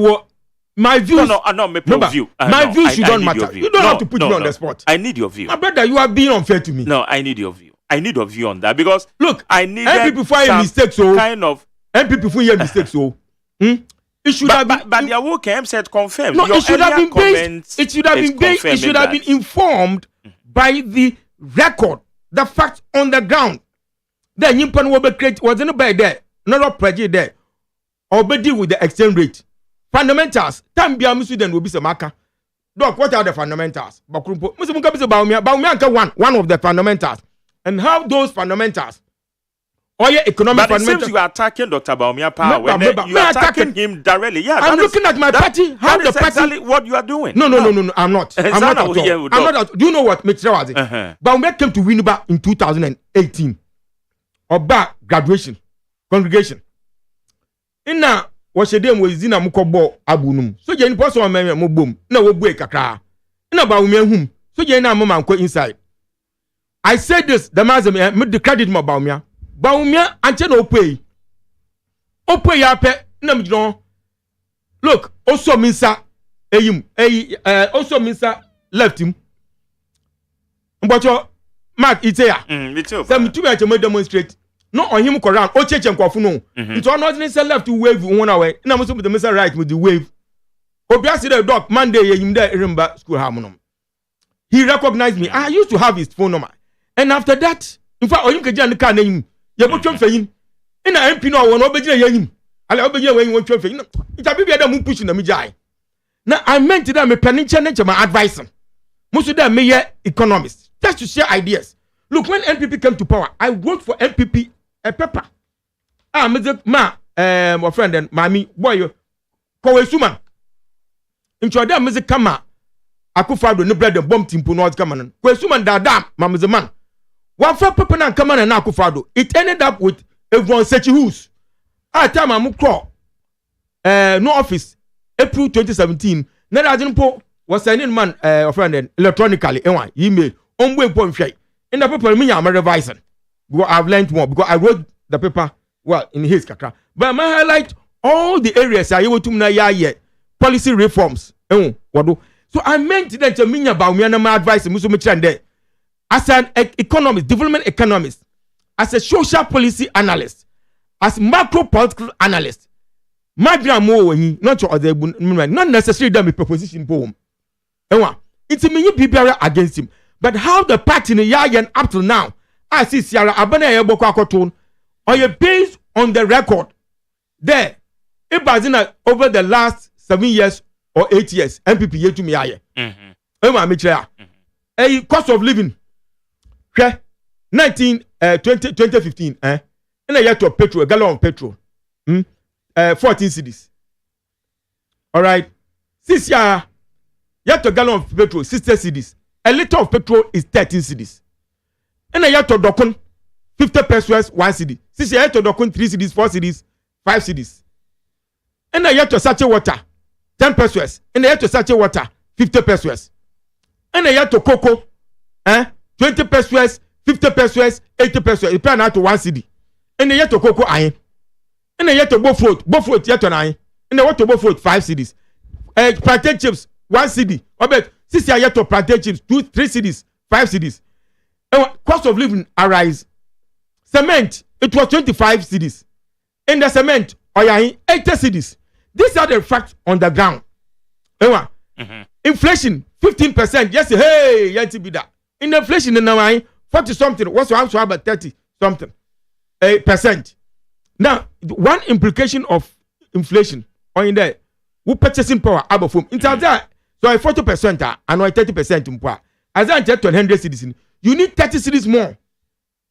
my views. My view. My views don't matter. You don't have to put me on the spot. I need your view. My brother, you are being unfair to me. No, I need your view. I need your view on that because look, I need MPP for a mistake, so kind of MPP for a mistake, so it should have been. But the work said confirmed. No, it should have been based. It should have been based. It should have been informed by the record, the facts on the ground. The Nimpan will be created wasn't by there. not project there or be deal with the exchange rate. Fundamentals, time be a student will be some marker. Doc, what are the fundamentals? Bakrumpo, Mr. Mukabi Baumia, one of the fundamentals. And how those fundamentals or your economic but it seems you are attacking Dr. Baumia Power. You are attacking him directly. Yeah, I'm looking at my party. How the party exactly what you are doing. No, I'm not. I'm not at all. Do you know what Mr. Wazi? Baumia came to Winneba in 2018. Oba graduation congregation. Inna washedem wezina mukobo abunum. So je ni poso wa meme mo bom. Na wo bue kakra. Inna Baumia hum. So je na mama nko inside. I said this, the man me the credit mo Baumia. Baumia anche no pay. Opay ya pe na mjino. Look, also minsa eyim. Also minsa left him. Mbocho Mark Itea. Some two men to demonstrate. No on him around. O cheche nkwafu no. Into another say left to wave one away. Na mo so the message right with the wave. Obia see the doc Monday him there remember school harmonium. He recognized me. I used to have his phone number. And after that, in fact, oyim keja ne kan name. Ye bo twem fayin. Ina MP no won obegina yanyim. Ale obegina wen won twem fayin. Ita bibia da mu push na me jai. Na I meant that me planning challenge my advice. Most of them me economists. Just to share ideas. Look, when NPP came to power, I worked for NPP a paper. My friend and mommy, boy, Kowe Suman. Into them, Mr. Kama, Akufado, no bread and bomb team, Punot Kamanan. Kowe Suman, Dadam, Mamma man. One for Papa and Kaman and Akufado. It ended up with everyone such who's. At time I'm crawl. No office, April 2017. Then I didn't put was sending man, friend, and electronically, email, on way point. In the paper, me, I'm revising. Because I've learned more. Because I wrote the paper, well, in his kakra. But I highlight all the areas I able to na policy reforms. So I meant that to me about me and my advice, as an economist, development economist, as a social policy analyst, as macro political analyst. My grandma, not your other, not necessarily that my proposition poem. It's a many people against him. But how the party in Yayan up till now, I see Sierra Abana Yabokakotun, or based on the record there, it was in over the last 7 years or 8 years, MPP yet to me. A cost of living, 2015, and a year to petrol, a gallon of petrol, 14 cities. All right, 6 years, yet to gallon of petrol, 60 cities. A liter of petrol is 13 cedis. And a year to dokun 50 pesos 1 cedi. 6 years to dokun 3 cedis, 4 cedis, 5 cedis. And a year to sachet water 10 pesos. And a year to sachet water 50 pesos. And a year to cocoa 20 pesos, 50 pesos, 80 pesos. It plan out to 1 cedi. And a year to cocoa iron. And a year to both fruit yet to 9. And a year to both fruit 5 cedis. Plantain chips 1 cedi. I bet 6 years to plantain chips 2, 3 cedis, 5 cedis. Cost of living arise. Cement, it was 25 cedis. In the cement, 80 cedis. These are the facts on the ground. Inflation, 15%. Yes, hey, yet be that. In the inflation in the 40 something. What's your house about 30 something percent. Now, one implication of inflation on in there, who purchasing power above home. In that. So I 40% and I 30% more. As I get to 100 citizens, you need 30 cities more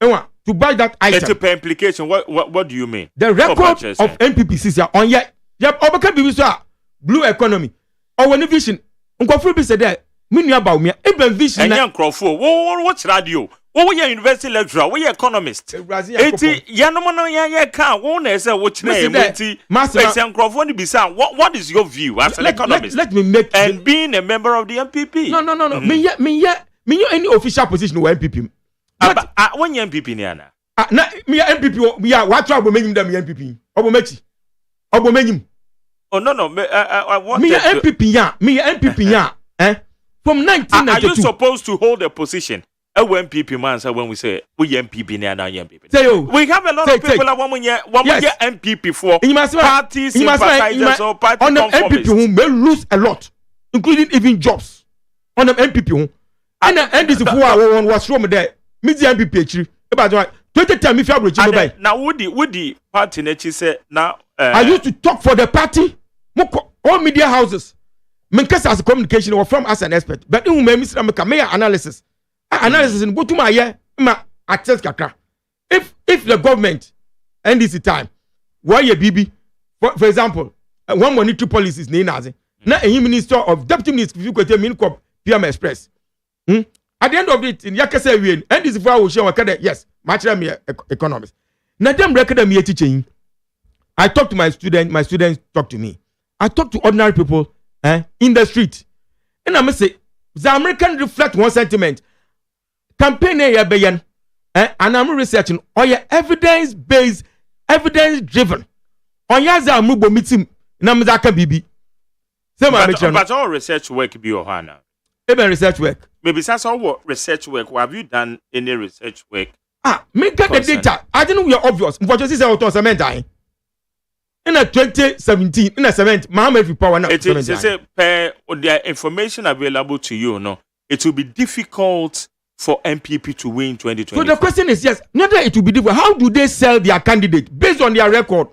to buy that item. 30 implication. What do you mean? The record of NPPCs on yet. Blue economy. Or when vision. Uncle Philip said that. Meaning about me. Even vision. And young Crawford. What's radio? What were your university lecturer? What your economist? 80 Yanomano can't won't say what what is your view as an economist? Let me make and being a member of the MPP. No. Me any official position with MPP. But when you MPP Niana. Me MPP we are what trouble making them MPP. Obomechi. Oh no. Me MPP ya. From 1992. Are you supposed to hold a position? MPP man say when we say we MPP now MPP. We have a lot of people that want MPP for party sympathizers or party on the MPP who may lose a lot, including even jobs. On the MPP who and the NDC who was from there. Me the MPP actually about 2010 if you are now would party nechi say now I used to talk for the party. All media houses. Menkasa as a communication or from as an expert. But in Mr. Meka analysis. Analysis in go to my year access kakra. If the government and this time, why ye BB? For example, one monetary policy is named now a minister of deputy minister if you could tell me PM Express. At the end of it, in Yakase win, and this is why we show yes, much me economics. Now them record me teaching. I talk to my students talk to me. I talk to ordinary people in the street. And I must say, the American reflect one sentiment. Campaign and I'm researching or your evidence-based, evidence-driven. Or yes, I'm moving meeting Namazaka Bibi. But all research work be your hand. Even research work. Maybe that's all research work. Have you done any research work? Me get the data. I didn't know we are obvious. But you see, I was a in a 2017, in a 70, Mama, if you power now, it is the information available to you. No, it will be difficult for MPP to win 2020. So the question is, yes, not that it will be difficult. How do they sell their candidate based on their record?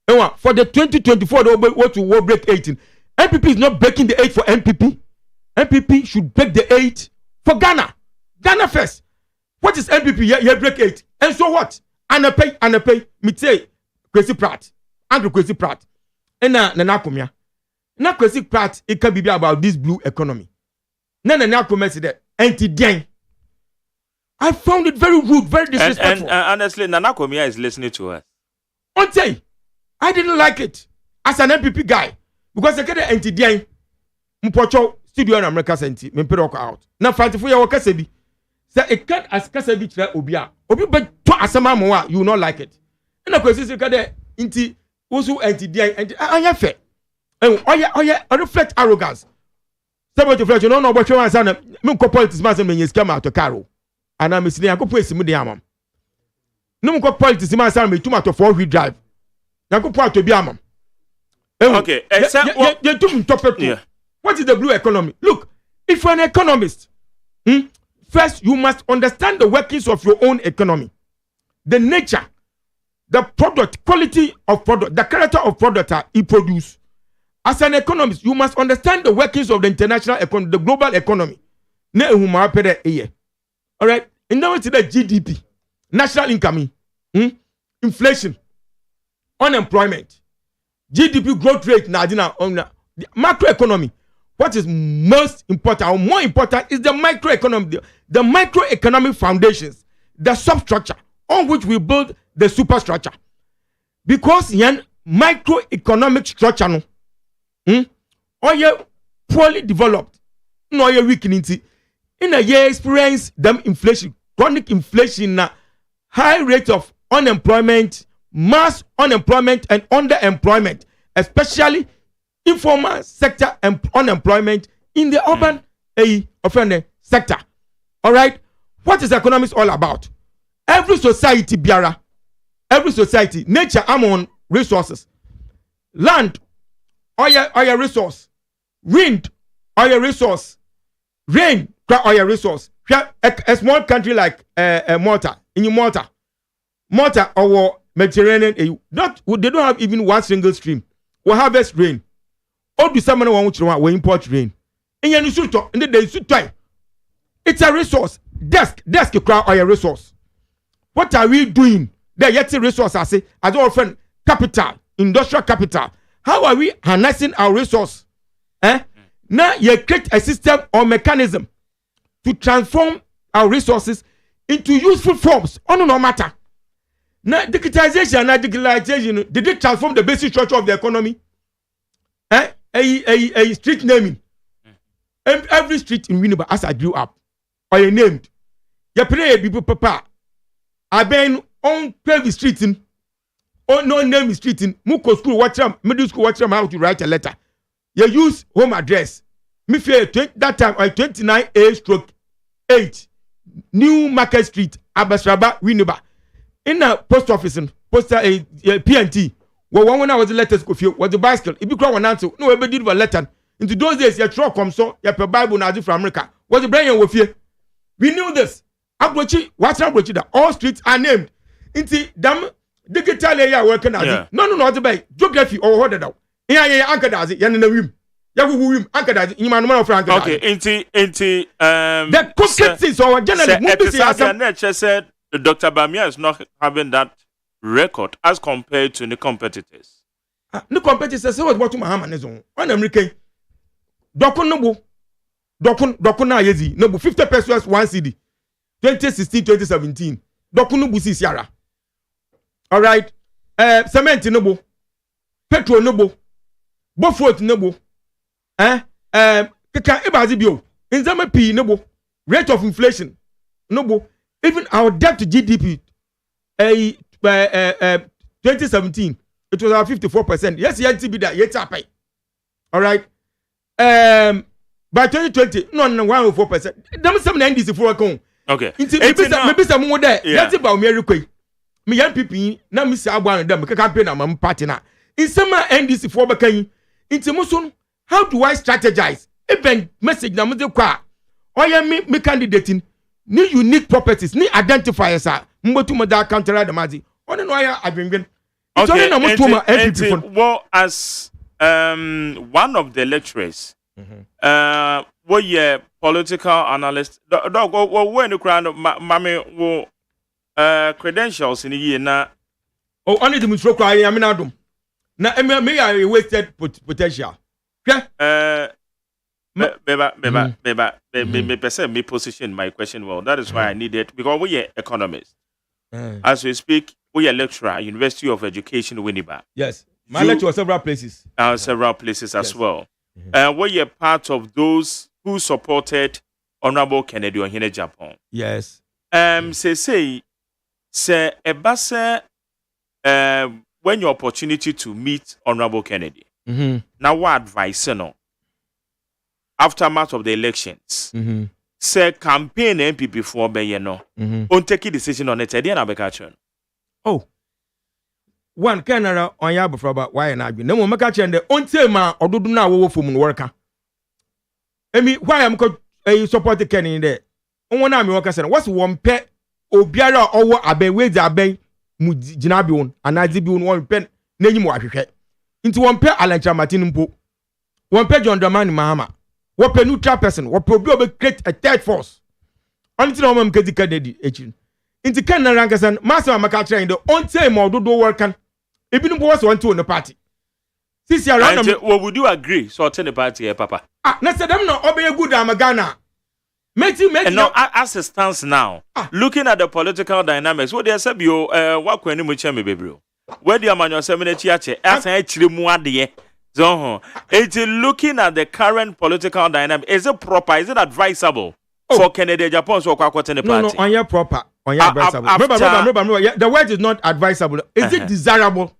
For the 2024, they will break 18. MPP is not breaking the 8 for MPP. MPP should break the 8 for Ghana. Ghana first. What is MPP? You break 8. And so what? And I pay. Me say, Kwesi Pratt. Andrew Kwesi Pratt. And na kumya. Na Kwesi Pratt, it can be about this blue economy. Na kumya say that. Anti-gang. I found it very rude, very disrespectful. And honestly, Nana Komia is listening to us. I didn't like it as an MPP guy because I get an anti-gang. Mpocho studio in America senti. Me put out. Na fight for your kasebi. Say it can't as kasebi try obia. Obi but to asama moa you will not like it. And of course, you get anti also anti-gang and I fair. And I reflect arrogance. Somebody reflect you know what you want to say. Me ko politics man say me scam out to caro. And I'm saying I go put simu dey amam. No ko politics man say me tuma to 4-wheel drive. Na go put to be amam. Okay, what is the blue economy? Look, if you're an economist, first you must understand the workings of your own economy, the nature, the product, quality of product, the character of product you produce. As an economist, you must understand the workings of the international economy, the global economy. All right, and now it's the GDP, national income, inflation, unemployment, GDP growth rate, the macroeconomy. What is most important or more important is the microeconomy, the microeconomic foundations, the substructure on which we build the superstructure. Because yan microeconomic structure or you poorly developed, no you weak in a year experience them inflation, chronic inflation, high rate of unemployment, mass unemployment and underemployment, especially informal sector unemployment in the urban sector. All right, what is economics all about? Every society, nature among resources, land, oil resource, wind, oil resource, rain, oil resource. A small country like Malta, or Mediterranean, they don't have even one single stream. We harvest rain. All the summer we import rain. In the it's a resource. Desk oil resource. What are we doing? The yeti resource as our friend capital, industrial capital. How are we harnessing our resource? Now you create a system or mechanism to transform our resources into useful forms on no matter. Now digitalization, did it transform the basic structure of the economy? A street naming. Every street in Winnipeg as I grew up, or you named. You play people papa. I been on paved street in, on no name street in. Muko school watch them, middle school watch them how to write a letter. You use home address. Me fear that time I 29A/8 New Market Street, Abasraba, Winnipeg. In a post office and poster a PNT. Well, when I was the letters was the bicycle. If you cry one answer, no ever did a letter. Into those days, your truck comes so your Bible now from America. Was the brain with you? We knew this. Abrochi, what's Abrochi that all streets are named. Inti dam digital area working as it. No, the bay. Geography or what the yeah, anchor does it, yan in the room. Yawu anchor does it, you man of Frank. Okay, inti the competencies or generally nature said Dr. Bamia is not having that record as compared to the competitors. No competitors say what to Muhammad is on. One American Dokun Nobu Dokuna Yezi Nobu 50 pesos 1 CD 2016-2017 Dokun Nobu Sisiara. All right, cement Nobu, petrol Nobu, Bofort Nobu, Kaka Ebazibio, Inzama P Nobu, rate of inflation Nobu, even our debt to GDP 2017 it was about 54%. Yes, you to be that yet pay. All right. By 2020, no 104%. Them some 90s for a con. Okay. Maybe some more there. That's about me request. Me young people, now me say one them campaign am party na. In some NDC for bakan. Into musun, how do I strategize? Even message na me kwa. Oya me candidating new unique properties, ni identifiers are. Mbotu mo da counter the mazi. Ono no ya adwendwen. Okay. Well, as one of the lecturers, what ye political analyst, dog, when the crown of mammy wo credentials in the year now. Oh, only the Mutroka, I am in Adam. Now, me, I wasted potential. Me position my question well. That is why I needed, because we are economists. As we speak, we are lecturer, University of Education, Winnipeg. Yes, my lecture was several places. Several places as well. We are part of those who supported Honorable Kennedy on here, Japan. Yes. Say, Ebase, when your opportunity to meet Honorable Kennedy. Now, what advice, no? Aftermath of the elections. Say campaign MPP for Bayeno. On take a decision on it. Oh, one Canada on Yabo for about why and I be no more catch and the on tema or do now wo from worker. Why am I support the Kenny in there? On one army worker said, what's one pet or Biara or abe ways abe Jinabion and I did one pen name more into one pair Alancha Martin Mpo, one page on the man Mahama. What a neutral person, what probably create a third force. Until I'm getting Kennedy, into Canada Rankerson, Master Macacha in the on time or do work. Even was one two in the party. Since you're around, what would you agree? So attend the party, Papa. Let's say them not obey a good Amagana. Make no, as it stands now, looking at the political dynamics, what they said, you what when you me baby. Where the Amano Seminary as I actually more the so, it's looking at the current political dynamic. Is it proper? Is it advisable for Canada, Japan, so quite in the party? No, on your proper, on your advisable. Remember, the word is not advisable. Is it desirable?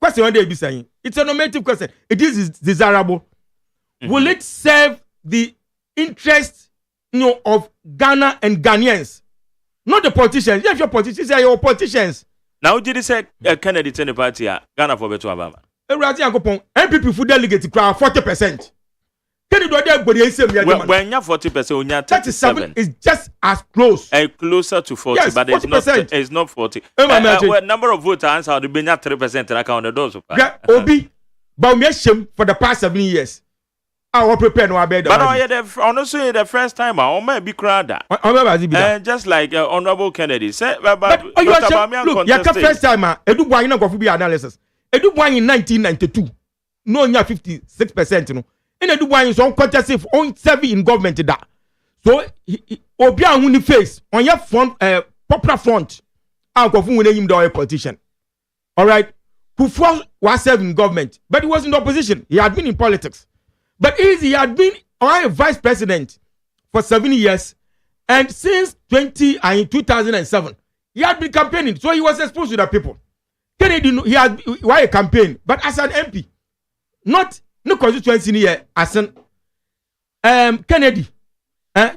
Question one day be saying. It's a normative question. It is desirable. Will it serve the interest, of Ghana and Ghanaians? Not the politicians. If you're politicians, you're politicians. Now, did you say Kennedy in the party? Ghana for better Obama. MPP for delegate crowd 40%. When you 40%, 37 is just as close. Closer to 40, yes, but it's not 40. Number of voters are the 3% account of those. Obi, but for the past 7 years. I will prepare no bed. But honestly, the first time I might be crowded. Just like Honorable Kennedy said, but look, the first time I do why you know be analysis. I do one in 1992. No, you 56%. No, and I do one in some contest on 7 in government. That so, Obia on the face on your front, popular front. I'll go for him the politician. All right, who was serving government, but he was in the opposition. He had been in politics, but he had been a vice president for 7 years, and since 2007, he had been campaigning. So he was exposed to the people. Kennedy, he had why a campaign, but as an MP, not no constituency here as an Kennedy.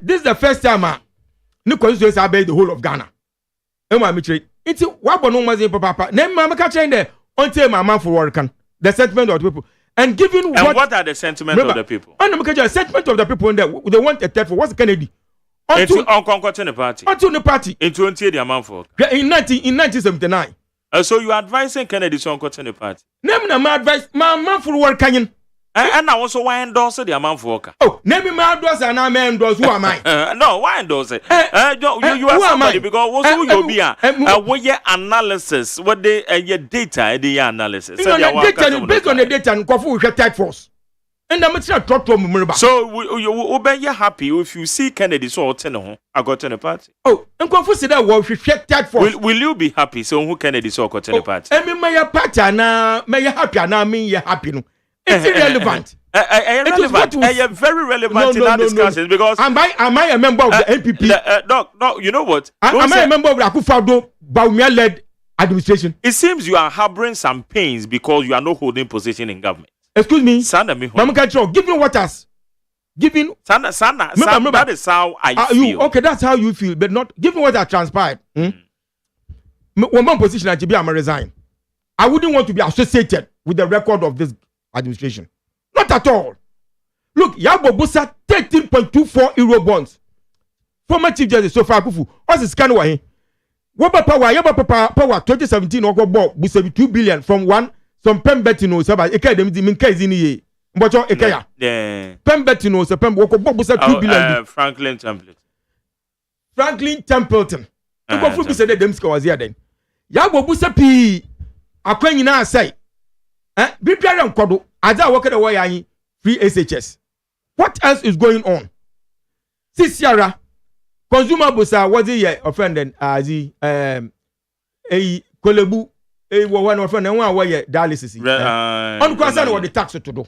This is the first time no constituency obey the whole of Ghana. It's what no was papa. Name Mama catching there until my man for work the sentiment of the people and giving what are the sentiments of the people? And the sentiment of the people in there they want a third for what's Kennedy. Into the party. Until the party. Into the amount for. In 1979. So you advising Kennedy to uncontend the party? Name my advice, my man for work canyon. And I also why endorse the amount for worker. Oh, name my endorse and I'm endorse. Who am I? No, why endorse it? You are somebody because what's who you be what your analysis, what they your data, the analysis. Based on the data and Kofu with task force. And I'm not talk to me. So you be happy if you see Kennedy so ten I got in the party. Oh, and Kofu said that was task force. Will you be happy so who Kennedy so got in the party? I mean my party na may happy and I mean you happy no. It's irrelevant. It's very relevant in that discussion because am I a member of the NPP? No, you know what? Am I a member of the Akufo-Addo led administration? It seems you are harboring some pains because you are not holding position in government. Excuse me. Mama control. Giving what us? Giving. Sana. That is how I feel. Okay, that's how you feel, but not giving what has transpired. One position I be, I'm resign. I wouldn't want to be associated with the record of this administration. Not at all. Look, Yabo Busa 13.24 euro bonds. Former Chief Justice Sofa Akufu. What's the scan away? What power 2017 or bought Busa 2 billion from some pen betting Saba Academy in Kazini. But your Ekaya. Pen betting was a pen walk Busa 2 billion. Franklin Templeton. Akufu said them scores here then. Yabo Busa P. Akwenina say. BPR and Kodo, as I work away, free SHS. What else is going on? Sisiara, consumer busa, was he offended as he a Kolebu, a one offend and one way dialysis. On concern what the tax to do.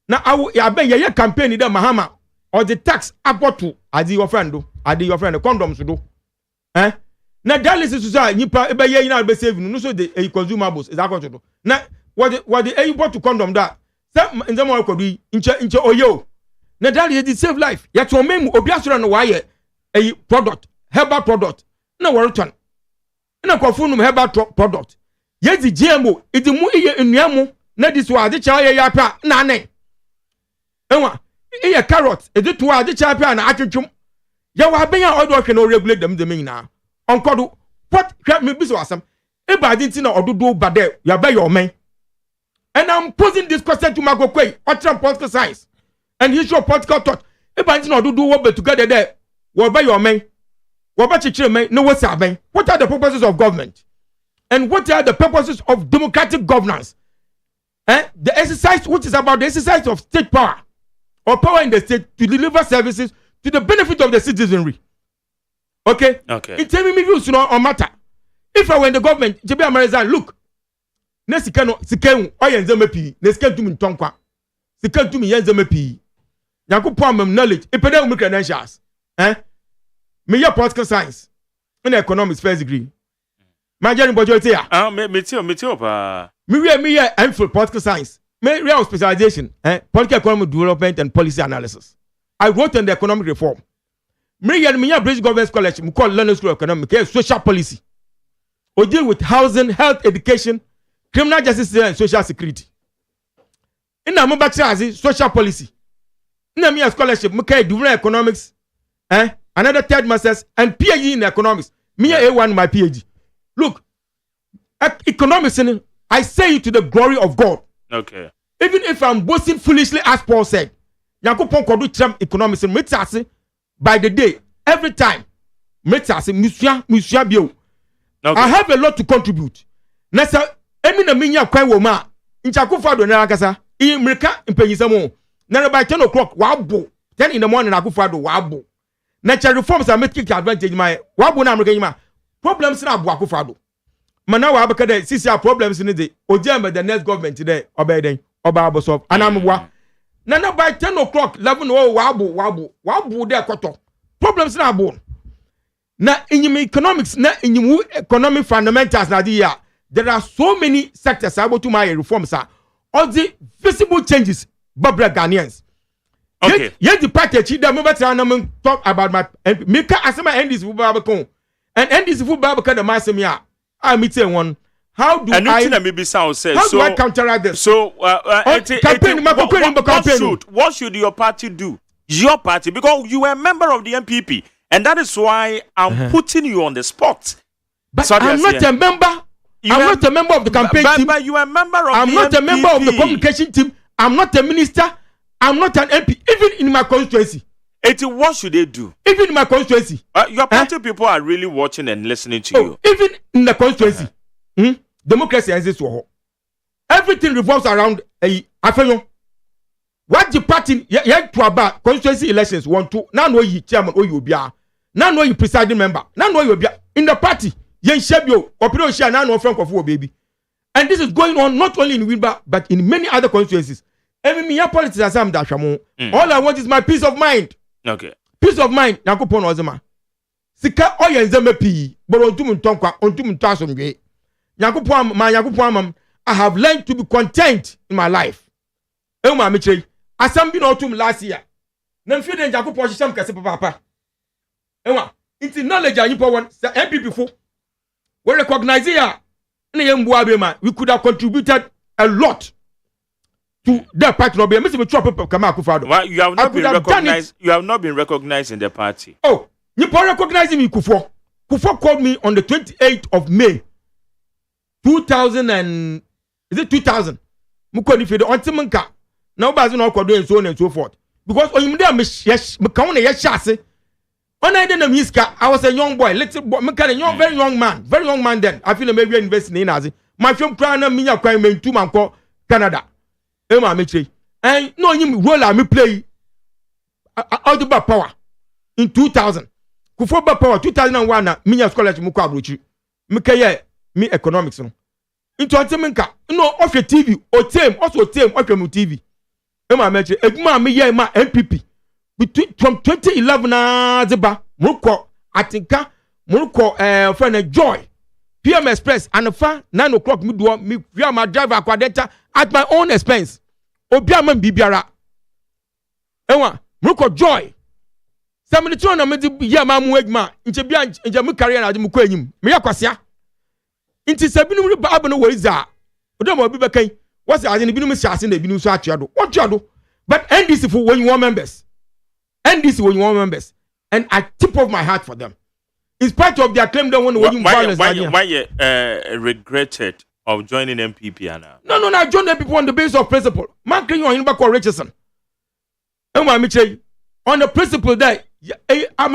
Now, I bet your campaign in the Mahama or the tax about to as the offender, as the offender condoms to do. Now, dialysis is a nipa, a year in our saving, no so the consumer bus is that to do. Now, what the able to condom that some in the more could be incha oyo na that is save life yet to mem obiasura no why a product herbal product na worton na kofunu herbal product yes the GMO it mu iye enuamu na this wa de cha ya pa na nan enwa iye carrot it to wa de cha pa na atwetwum ya wa ben ya odo hwe no regulate them nyina onkodo what me bi so asam e ba dinti na ododo ba there ya ba your man. And I'm posing this question to Marco Quay, Ocean political science, and history of political thought. If I didn't do what together there, what by your men? What about your children? No, what's happening? What are the purposes of government? And what are the purposes of democratic governance? The exercise, which is about the exercise of state power or power in the state to deliver services to the benefit of the citizenry. Okay? It tell me views on matter. If I were in the government, JB American, look. Nesikano sikenu oyenze pi nesikentu mi ntonkwa sikentu mi yenze pi Yakupon am knowledge ipede umi credentials me your political science and economics first degree my journey bojo te ya me tio pa me MPhil political science me real specialization political economic development and policy analysis. I wrote on the economic reform me British government scholarship we call London School of Economics social policy we deal with housing, health, education, criminal justice and social security. In a mobile social policy. In a scholarship, I do economics, another third master's and PhD in economics. Me A1 my PhD. Look, economics, I say it to the glory of God. Okay. Even if I'm boasting foolishly, as Paul said, Yakupon could do Trump economics and by the day, every time. Monsieur Bio. I have a lot to contribute. Nessa. Emi na minya kwan wo ma Akufo-Addo na akasa I America mpenyisamo na by 10 o'clock wabo 10 in the morning Akufo-Addo wabo natural reforms are making advantage my wabo na America nyima problems na abo Akufo-Addo mana wa abaka dey sisi problems ni dey ojema the next government dey obeden oba aboso anamwa na by 10 o'clock 11 wabo dey koto problems na abo na inyim economics na inyim economic fundamentals na dey there are so many sectors able to my reforms all the visible changes Babra Ghanaians. Okay. Yet the package that me talk about my make asema NDC football and NDC football because the masemia I meet one how do I do I counteract this? So what should your party do? Your party, because you were a member of the MPP And that is why I'm putting you on the spot. But I'm not a member. I'm not a member of the campaign team. But you are a member of I'm not a member of the communication team. I'm not a minister. I'm not an MP. Even in my constituency. What should they do? Even in my constituency. Your party people are really watching and listening to you. Even in the constituency. Democracy exists. Everything revolves around a affair. What the party to about constituency elections want to now know you chairman or you be now know you presiding member now know you be in the party yen shebio opinion share now know frank of baby. And this is going on not only in Wilba but in many other constituencies. Me politics as I'm dashamo. All I want is my peace of mind. Okay. Peace of mind. Nakupon ozema. Sika oya nzeme pi. But ontum ntonkwa ontum ntasomwe. Yakupon I have learned to be content in my life. Ema michei. Asam bi na otum last year. Na mfi den Yakupon hisham kase papa. Ema into knowledge anyipa won MPP fo. We recognize ya na yembu abema. We could have contributed a lot to their party. No, you have not been recognized. You have not been recognized in the party. Oh, you recognize me, Kufo. Kufo called me on the 28th of May, 2000 and is it 2000? Mukoni fedo ontimenka. Now, bazi no kodo and so on and so forth. Because when you there, me count a yashase. On I didn't miska. I was a young boy, little boy, very young man then. I feel maybe investing in Nazi. My film crown and me a crime in 2 months Canada. Ema meche and no him role I me play out about power in 2000 Kufo ba power 2001 na me scholarship mu kwa abrochi me kaye me economics no into antemenka no off your TV o tem also tem off your TV ema meche eduma me ye ma MPP between from 2011 na zeba muko atinka muko friend Joy PM Express and fa 9 o'clock me do me via my driver akwadenta at my own expense. Obiama bibiara. Ewa, muko Joy. 72 na medi ya mamu egma. Nche bia nche mu career na de muko enyim. Me yakwasia. Nti sabinu ri ba abno woriza. Odo mo bi bekan. What's the agent binu siase na binu so atuado. What you do? But NDC for when you want members. NDC when you want members. And I tip off my heart for them. In spite of their claim don't want to win violence. Why you regretted of joining MPP now? No, I joined MPP on the basis of principle. Man, can you on back or Richardson? On the principle that I'm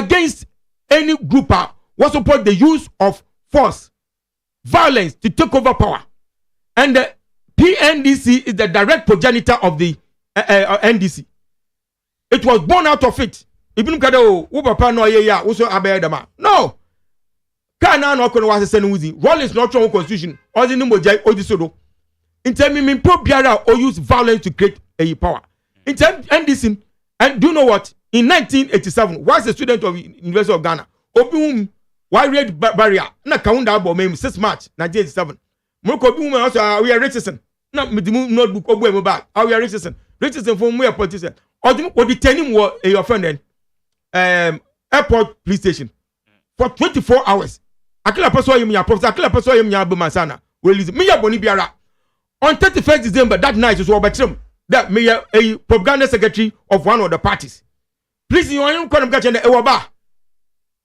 against any group who support the use of force, violence to take over power. And the PNDC is the direct progenitor of the NDC. It was born out of it. Even kado wo papa no ye ya wo so abeyedama. No. Kana no kono wase sene wuzi. Rollins not wrong constitution. Ozi ni mojai odi sodo. Intemi min pro biara or use violence to create a power. Intemi NDC. And do you know what? In 1987, was a student of University of Ghana. Obi why red barrier na kaunda abo mem 6 March 1987. Moko obi also we are Richardson. Na medimu notebook obo emo back. We are Richardson. Richardson from where politician. Odi tenim wo your friend then. Airport police station for 24 hours. Akila person yim ya professor, akila person yim ya Abumasana. Release me ya boni biara. On 31st December that night is Obatrim. That me a propaganda secretary of one of the parties. Please you want to catch the Ewaba.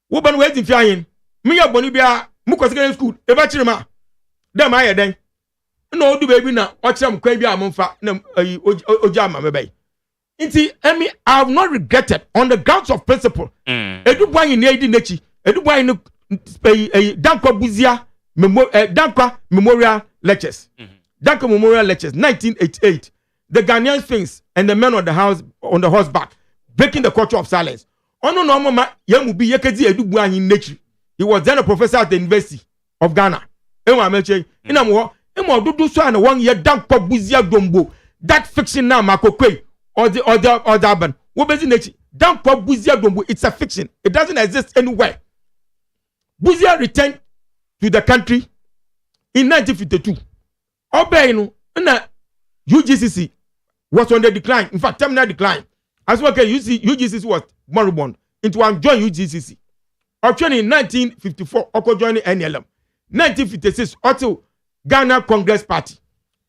Wo ban we tin fiahin. Me ya boni biara mu ko secondary school e ba chirima. Dem aye den. No do baby na o chirem kwan bi amfa na ojama me bai. I have not regretted on the grounds of principle. Edubwa yin edi nechi. Edubwa yin Dankwa Buzia Dankwa Memorial Lectures. Dankwa Memorial Lectures 1988. The Ghanaian Sphinx and the men on the horseback breaking the culture of silence. Ono no mama yamubi yekezi edubwa yin nechi. He was then a professor at the University of Ghana. Enwa meche ina mo emo dudu so na 1 year Dankwa Buzia Dombo. That fiction now makokwe. Or the urban. What is it? Dankwa Buzia Dombo. It's a fiction. It doesn't exist anywhere. Buzia returned to the country in 1952. Obeying UGCC was on the decline. In fact, terminal decline. As well as UGCC was moribund. Into one join UGCC. Option in 1954. Oko joining NLM. 1956. Also Ghana Congress Party.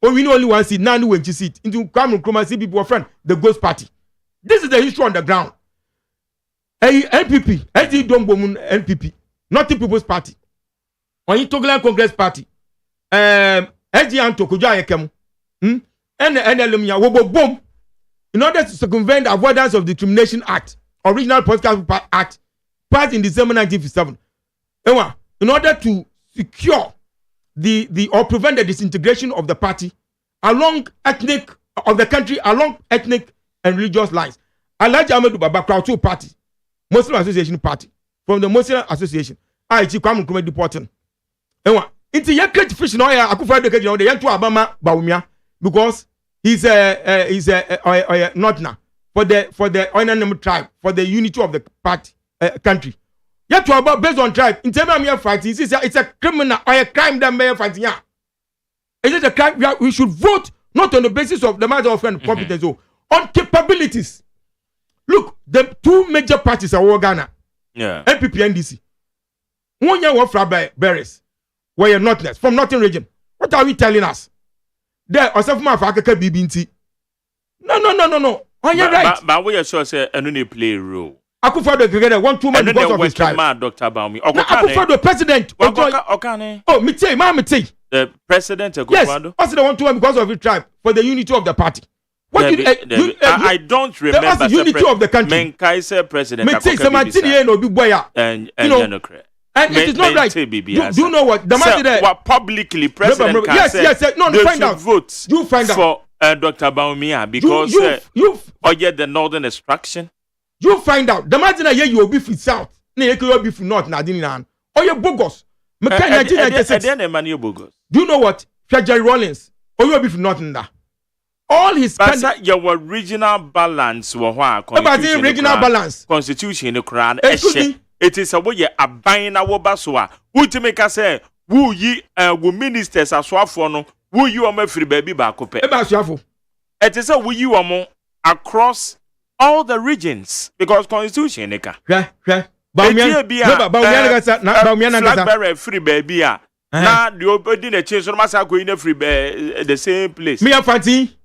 We know only one seat, now when you see it. Into Kwame Nkrumah see people friend, the Ghost Party. This is the history on the ground. NPP, SG Dombomun NPP, not the People's Party. On Togolese Congress Party. SG Anto Kuja Ekemu. And Lumia Wobo Boom. In order to circumvent the Avoidance of Discrimination Act, Original Political Act, passed in December 1957. In order to secure or prevent the disintegration of the party along ethnic of the country along ethnic and religious lines. Alhaji Ahmadu Baba Crowd Party, Muslim Association Party, from the Muslim Association. I see Kwame Nkrumah deporting. Into your great fish no ya akufa de keji on the yantu Abama Bawumia because he's not now for the Oinanem tribe for the unity of the party country. Yet to about based on tribe in terms of mere fighting, it's a criminal or a crime that may fighting. Yeah, is it a crime? We should vote not on the basis of the matter of competence, on capabilities. Look, the two major parties are all Ghana, NPP and DC. 1 year of Rabbi Beres, where you're notness from Northern region. What are we telling us? There, or some of Africa BBNT. No. On your right. But we are sure say and play a role. Akufo-Addo together 1-2 months because of his tribe. Dr. Baumi. Akufo-Addo president. Okay. Oh, me tell. The president Akufo-Addo. Yes. Also the 1-2 because of his tribe for the unity of the party. What I don't remember the unity of the country. Menkaise president. Me tell. And it is not right. Do you know what the matter there? What publicly president yes. No, find out. Vote. You find out for Dr. Baumia because the northern extraction. You find out the matter that you will be from south. You will be from north. Or you bogus. Do you know what? Jerry Rawlings. Or you will be from north. All his your regional balance regional balance constitution it is a way a buying our baswa who to make us say who ye who ministers as no who you are free baby back up it is a who you are across all the regions because constitution free baby now the opening a change so much go in free the same place me and Fanti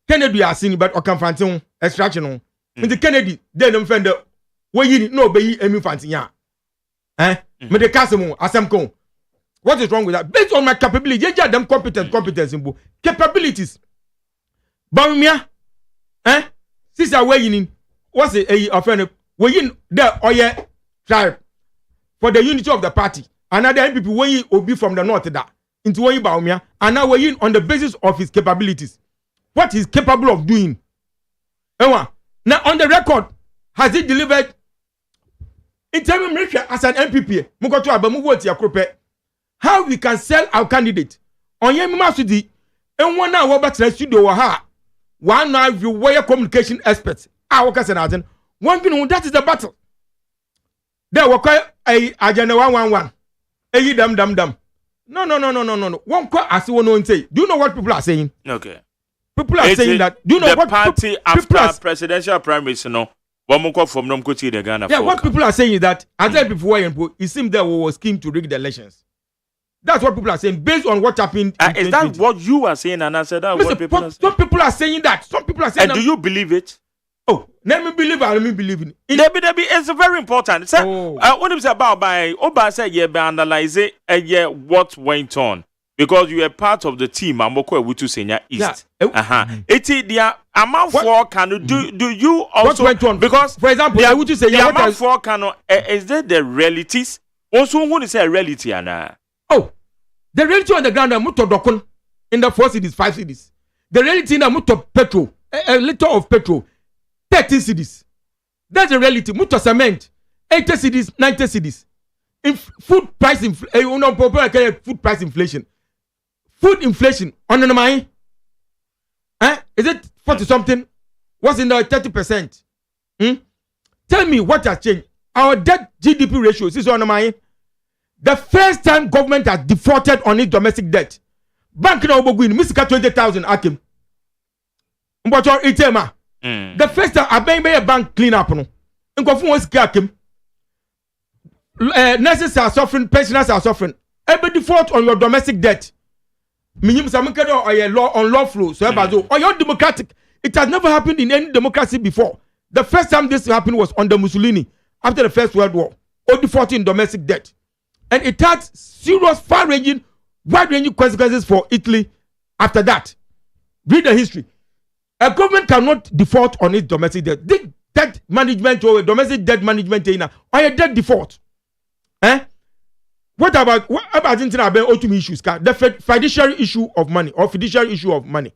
Kennedy are seen but Okamfanti extraction the Kennedy then them friend where you no be emi Fanti ya me the Kasemo Asemko. What is wrong with that? Based on my capability, you them competence in capabilities. Bawumia sister where you what's a offend where you there oye tribe for the unity of the party. Another people when you will be from the north that into where you Bawumia and now we're on the basis of his capabilities. What he's capable of doing. Now on the record, has he delivered in terms of as an MPP? How we can sell our candidate on your masudi and 1 hour back to the studio ha 1 hour you wire communication experts. Our cousin one thing that is the battle. There were a agenda 111. Dum. No. One quite as you know say. Do you know what people are saying? Okay. People are saying that. Do you know what party after presidential primaries? No. From the Ghana. Yeah, what people are saying is that as before it seemed there was scheme to rig the elections. That's what people are saying based on what happened. Is that what you are saying? And I said that. Listen, some people are saying that. Some people are saying. And do you believe it? Oh, let me believe it. Let me believe in it. It's very important. So, what is about by Oba said, yeah, by analyze it, what went on because you are part of the team. I'm okay with you saying East. It's the amount for can do you also what went on? Because for example, the, I would say the amount for can is there the realities? Also, who is a reality and oh, the reality on the ground. Muto dokun in the 4 cities, 5 cities. The reality in the muto petrol, a liter of petrol. 30 cities. That's the reality. Muto cement, 80 cities, 90 cities. Food price inflation. Food inflation on the mind. Is it 40 something? What's in the 30%? Tell me what has changed. Our debt GDP ratio is on the mind. The first time government has defaulted on its domestic debt. Bank na oboguin, misika 20,000 akim. Mbocho itema. The first time a bank clean up no. Nkofu won sika akim. Nurses are suffering, pensioners are suffering. Every default on your domestic debt. Minim samunkedo or law on law flow. So or your democratic. It has never happened in any democracy before The first time this happened was under Mussolini after the First World War. All default in domestic debt. And it had serious, far-ranging, wide-ranging consequences for Italy after that. Read the history. A government cannot default on its domestic debt. This debt management or domestic debt management or a debt default. What about ultimate issues? The fiduciary issue of money or fiduciary issue of money.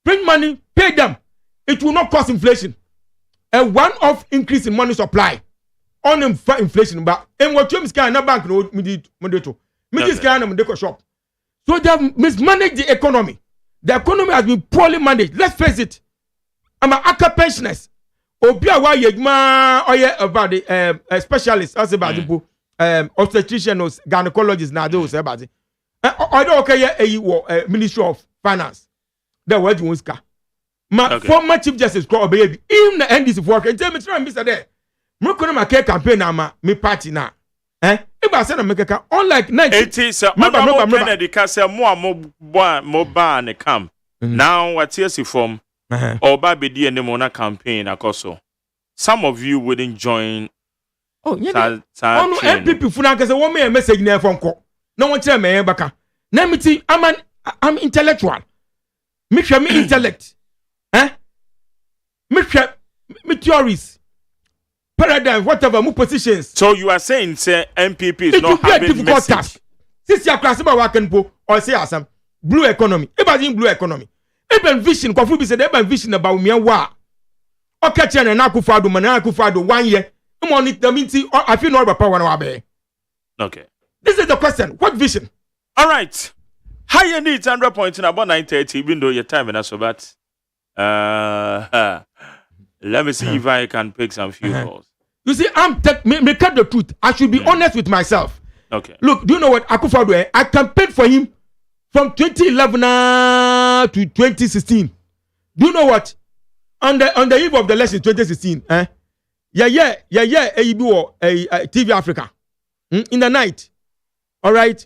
Print money, pay them. It will not cause inflation. A one-off increase in money supply on inflation. But in what you can bank no shop. So they have mismanaged the economy. The economy has been poorly managed. Let's face it. I'm an ACA pensioners. Obia wa yegma oye about the specialists as about the obstetricians, gynecologists now those about it. I don't okay Ministry of Finance. The word you want my former Chief Justice called baby. Even the NDC work and tell me try Mr. There. Mokona my campaign na me party na. If I say na make unlike 80 Honorable Kennedy kase mo ba ne camp. Now what years from Oba Bedi and the Mona campaign akoso. Some of you wouldn't join. Oh, yeah. Oh, MPP funa kase one me message na phone call. No one tell me baka. Na me I'm intellectual. Me hwe me intellect. Me theories. Paradigm, whatever, more positions. So you are saying, say, MPP is not having a difficult task. Since you are classing by work and po, or say some blue economy. Even blue economy. Even vision, Kofu be said, even vision about me and wa. Okay, Chen and Akufado, Manakufado, 1 year. I'm on it, the means I feel not about power no abe. Okay. This is the question. What vision? All right. Higher needs 100 points in about 9:30, even though your time is so bad. Let me see if I can pick some few calls. You see, me cut the truth. I should be honest with myself. Okay. Look, do you know what Akufo-Addo? I campaigned for him from 2011 to 2016. Do you know what? On the eve of the election 2016, TV Africa in the night. All right.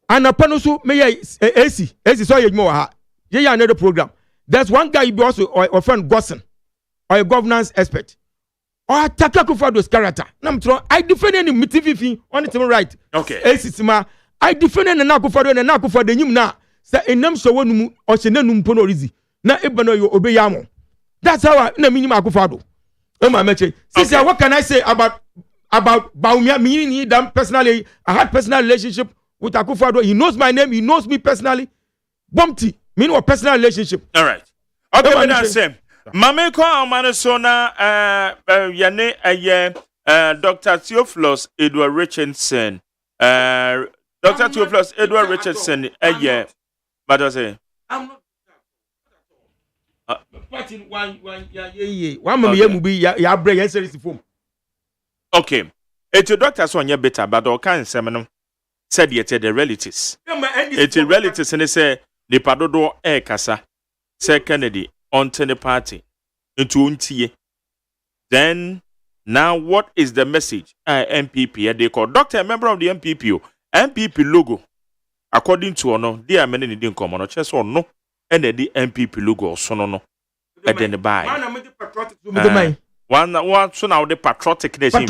And upon also me AC so you more another program. There's one guy be also or friend Gosson or a governance expert. Or attack Akufo-Addo's character. I defend any TV on it right. Okay. I defend any Akufo-Addo and Akufo-Addo nyum na say enam so wonu or se nanum pono rizi. Na ebano yo obeyamo. That's how I na minimum Akufo-Addo. What can I say about Baumia? Me them personally, I had personal relationship with Akufo-Addo. He knows my name, he knows me personally. Bumpty, me no personal relationship. All right. Okay, but that's same. Mame ko amanesona yane Dr. Theophilus Edward Richardson. Dr. Theophilus Edward Richardson but I say I'm not okay. It's your doctor so on better, but all kinds seminum said yet the relatives. It's the relatives and they say the padodo kasa say Kennedy onto the party into untie. Then now what is the message? MPP they call doctor a member of the MPP. MPP logo according to no they are many didn't come on chess or no and the MPP logo so no and then the buy one so now the patriotic nation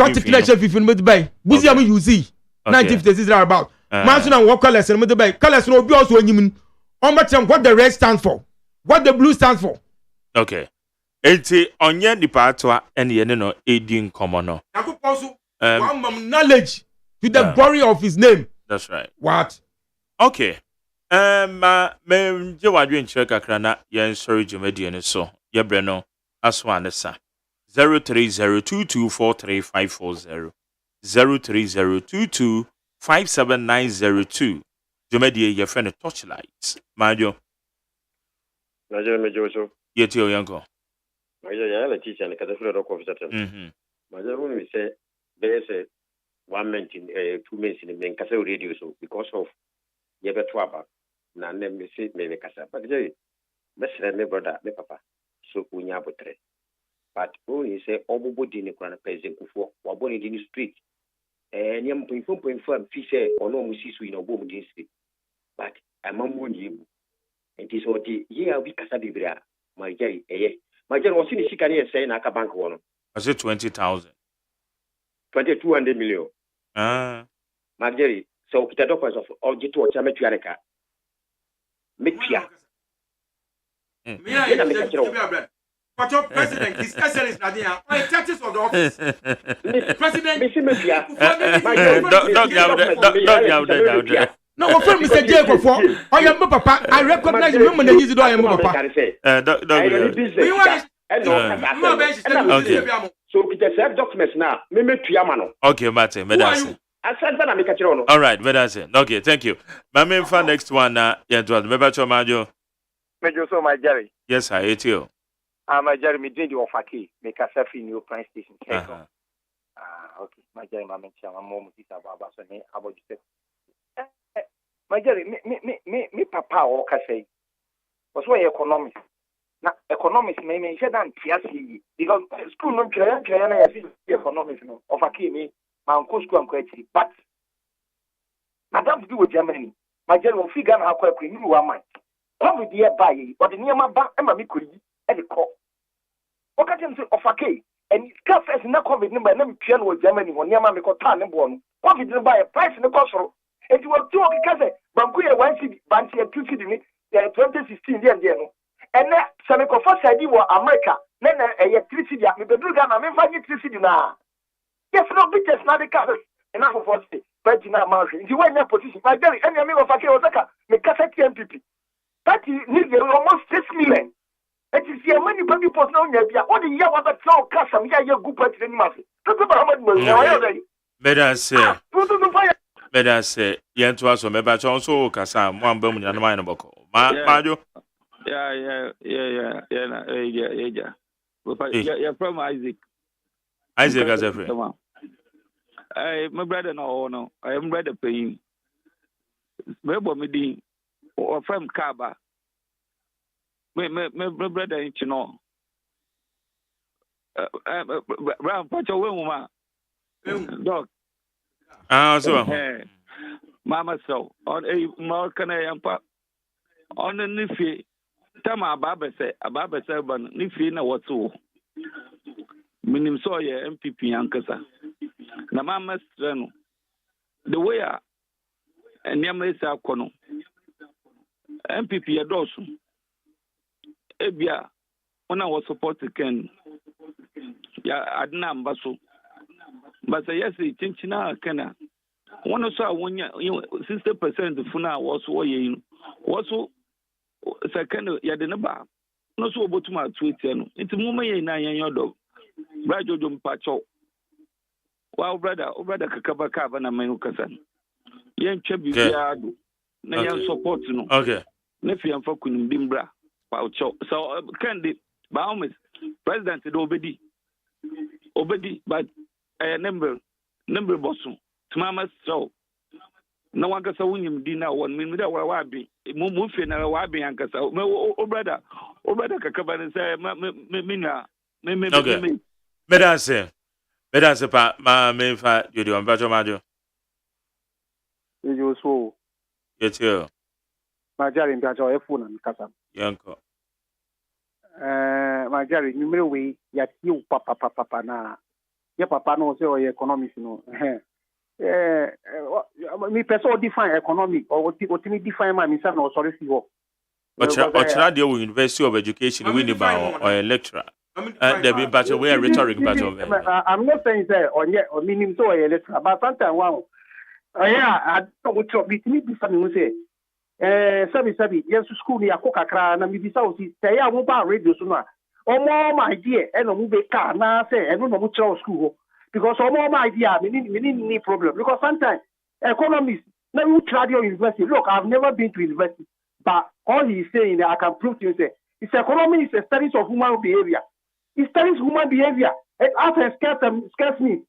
with buy buzi am you see 90 is about man so now what colors and with buy colors no be also anyim on what the red stands for, what the blue stands for. Okay. Enti onye di patwa ene ye no edin komono. Knowledge to the glory of his name. That's right. What? Okay. Me je wadwe nche kakra na ye sorry jumadi ene so. Ye bre no aswa ne sa. 0302243540. 0302257902. Jumadi ye friend Torchlight. Majo. Majo mejo. Yeti oyanko. Majo ya la teacher ne kada fura rock officer. Majo when we say there's a 1 month in 2 months in the kasa radio so because of yebeto aba na nem me say me kasa but je mesre me brother me papa so unya abotre but when you say omubodi ne kwana president kufo waboni di street nyam point am fi say ono musisu ina obo mu di street but amambo nyibu. And this what the year we kasa bibria my jai My Jerry was in the Shikani saying Aka Bank one. I said 20,000. 200 million. Ah. My Jerry, so the doctors of G2 or Chametuareka. Mikia. But your president, his essence is not there. I touch of the office. President, no, my friend, Mr. Jacob, I am my papa. I recognize him when he's doing my papa. So we just have documents now. Okay, Mate, Medasi. All right, Medasi. Okay, thank you. My main fan next one, yeah, remember to Majo. Major, so my Jerry. Yes, I hate you. My Jerry, me doing the offer make a selfie in your prime station. Okay, my Jerry, my mention, my mom is about you. My Jerry, me papa or say was why economics. Now, economics may mean said and TSC because school no economics of a key, my uncle school and quality. But Madame to do with Germany, my Jerry will figure out how quickly you are mine. Probably dear by or the near my back and my could at the call. What can you say of a key? And it's got first in a COVID number and piano with Germany when near my time and born. What did you buy a price in the cost? And you were 2 because Bankuya 1 city, Banty and 2 city, 2016 years. And that Seneca first idea was America. Then a 3 city, I mean, the Dugan, I mean, 3 city now. Yes, no, because now the cars enough of us. But in our mountain, if you were in that position, my very enemy of Aki Osaka, make cassette MPP. That needs almost 6 million. It is your money, but you post no idea. What the year was a slow cash, and we are your good person in Massy. Better say, yen to us, or maybe also Cassam, one bum in a mind of Boko. Mario? Yeah. You're from Isaac. Isaac as a friend. My brother, no, I am brother paying. Maybe me or from Kaba. My brother ain't you know. Round patch of woman. Dog. Ah, so. Mama, so on a more can I am pop on the Nifi. Tama Baba said, but Nifi na what's all. Minim saw your MPP Yankasa. Na Mama Strano. The way and Yamasa Kono. MPP Adosu. Ebia, when I was supported Ken. Ya Adnam Basu. But yes, Chinchina Kena. One of saw 60% of Funa was also second Yadenaba. No so about my tweet. It's a moment in your dog. Brajo Jum Pacho. Wow, brother, Kakabaka and Mayukasan. Yan Chebi Yadu. Nayan support no. Okay. Nephew and Fokun Bimbra. Paucho. So, Candy, Baumes, President Obedi, but a number bossum. Mama so no one can say dinner 1 minute without wabi. Mufin and wabi and cassa. Oh, brother, Kakaban and say, Mina, okay. Better say, my main fat, you do on Bajo Majo. You so, Get you. my Jerry in Bajo, phone and Cassam. Yanko. My Jerry, you way, yet you papa na. Your papa knows your economics, no. Me person define economic or what me define my son or sorry for. But you're University of Education, Winneba or a lecturer. There be battle where rhetoric battle. I'm not saying that or yet or meaning so a lecturer, but sometimes wow. Yeah, I don't want to be something who say. Sabi, yes, school near Coca Cran and maybe South say, I won't buy radio sooner. Or more my dear, and a movie car now say, and no much school. Because all my idea, we need problem. Because sometimes economists, let me try your university. Look, I've never been to university, but all he's saying, I can prove to you, say, it's economy is a study of human behavior. It studies human behavior. And after scarce me,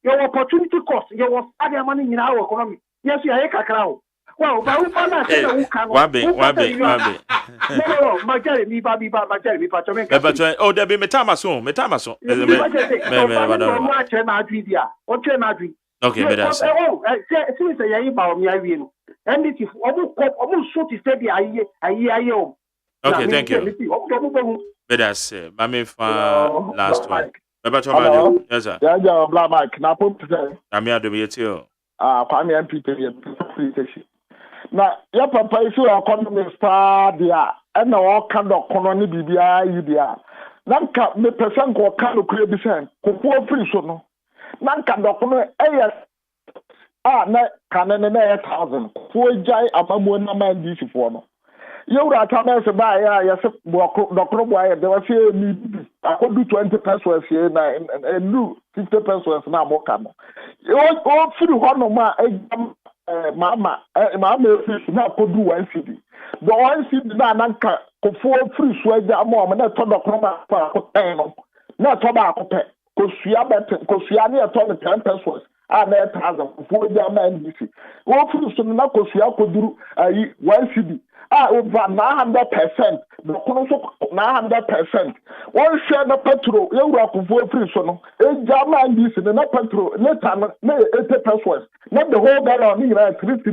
your opportunity cost, your other money in our economy. Yes, you are a crowd. Well, but who found out who can? Wabi. No, my Jerry, me, oh, there be metamason. Okay, better say. Since I about me, I win. And it is almost so to say, okay, thank you. that's Mami fa last one. Hello. Yes, sir. Yeah, yeah, Black Mike. Now, put today. I'm here to meet you. Kwame MP. Now, your papa is your economist star, dear, and all kind of colony BBI, dear. Nanka, me person go kind of create the Kupo free so. Nanka, document, na canon 1,000. Kuo jai amamu na man this for no. You were at a buy, yes, Dr. Boy, there was here, I could do 20 pesos here and do 50 pesos now more come. You all through one of my mamma, fish now could do one city. The one city now could fall free sweat that mom and I told the not tobacco pet, because she are better, because she are near 10 pesos. And 1,000 for the man. All through some knuckles, she could do 1 city. Over 900%. The also 900%. One share the petrol, you work for free so. A German this in the petrol, later 80 pesos. Not the whole gallon in 60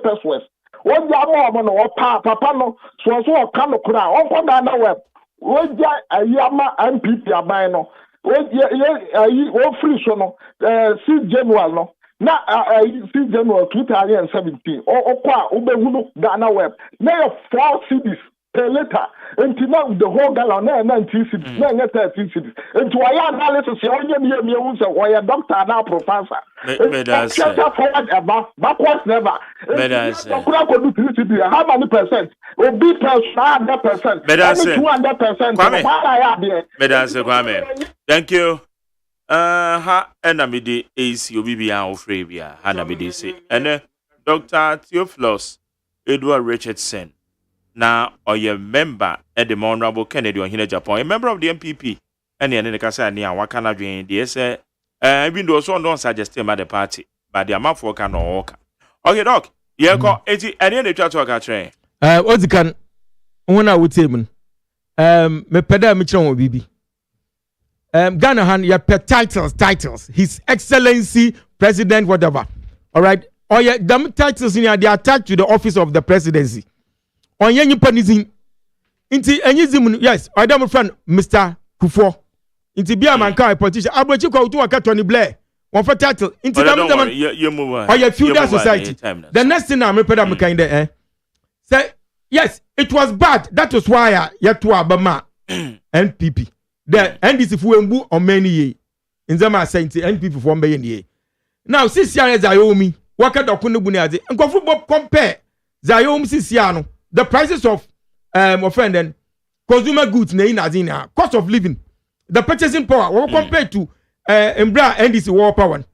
pesos. One German or papa no, so a kind of crown. On the web. One Yama and people are buying. One free so no, see general no. Na see January 2017 kwa ubehunu Ghana web na 4 cities per letter until now the whole gallon na 19 cities na 13 cities into why analysis onye me hu say why doctor na professor forward ever backwards never kura ko do 3 cities how many percent obi percent 100% 200% Kwame. Thank you. Ha enamide AC obibia ofrebia hanamide say and Dr. Theophilus Edward Richardson na oye member at the Honorable Kennedy on Japan, a member of the MPP and the Kasa near Wakana Drain, the say even though so don't suggest him at the party, but the amount for can or walk. Okay, doc, yeah, call 80 and then the chat to a train. What you can one I would say, me peda Mitchell Bibi. Ghana han your titles, His Excellency President, whatever. All right. Or yeah, them titles in here, they are attached to the office of the presidency. On your panizin. Inti enyizim, yes, I am friend Mr. Kufo. Inti bia manka a politician. Abrochi ko to aka Tony Blair. One for title. Inti them you move on. Or your feudal society. The next thing I'm repairing kind of say yes, it was bad. That was why yet to Abama NPP. The NDC Fuembu or many ye. In the mass saying NPP for many. Now, 6 years Zayomi, Waka Dokunubunazi, and go football compare Zayom Sisiano, the prices of offending consumer goods, Nazina, cost of living, the purchasing power, or compared to Embra NDC war power.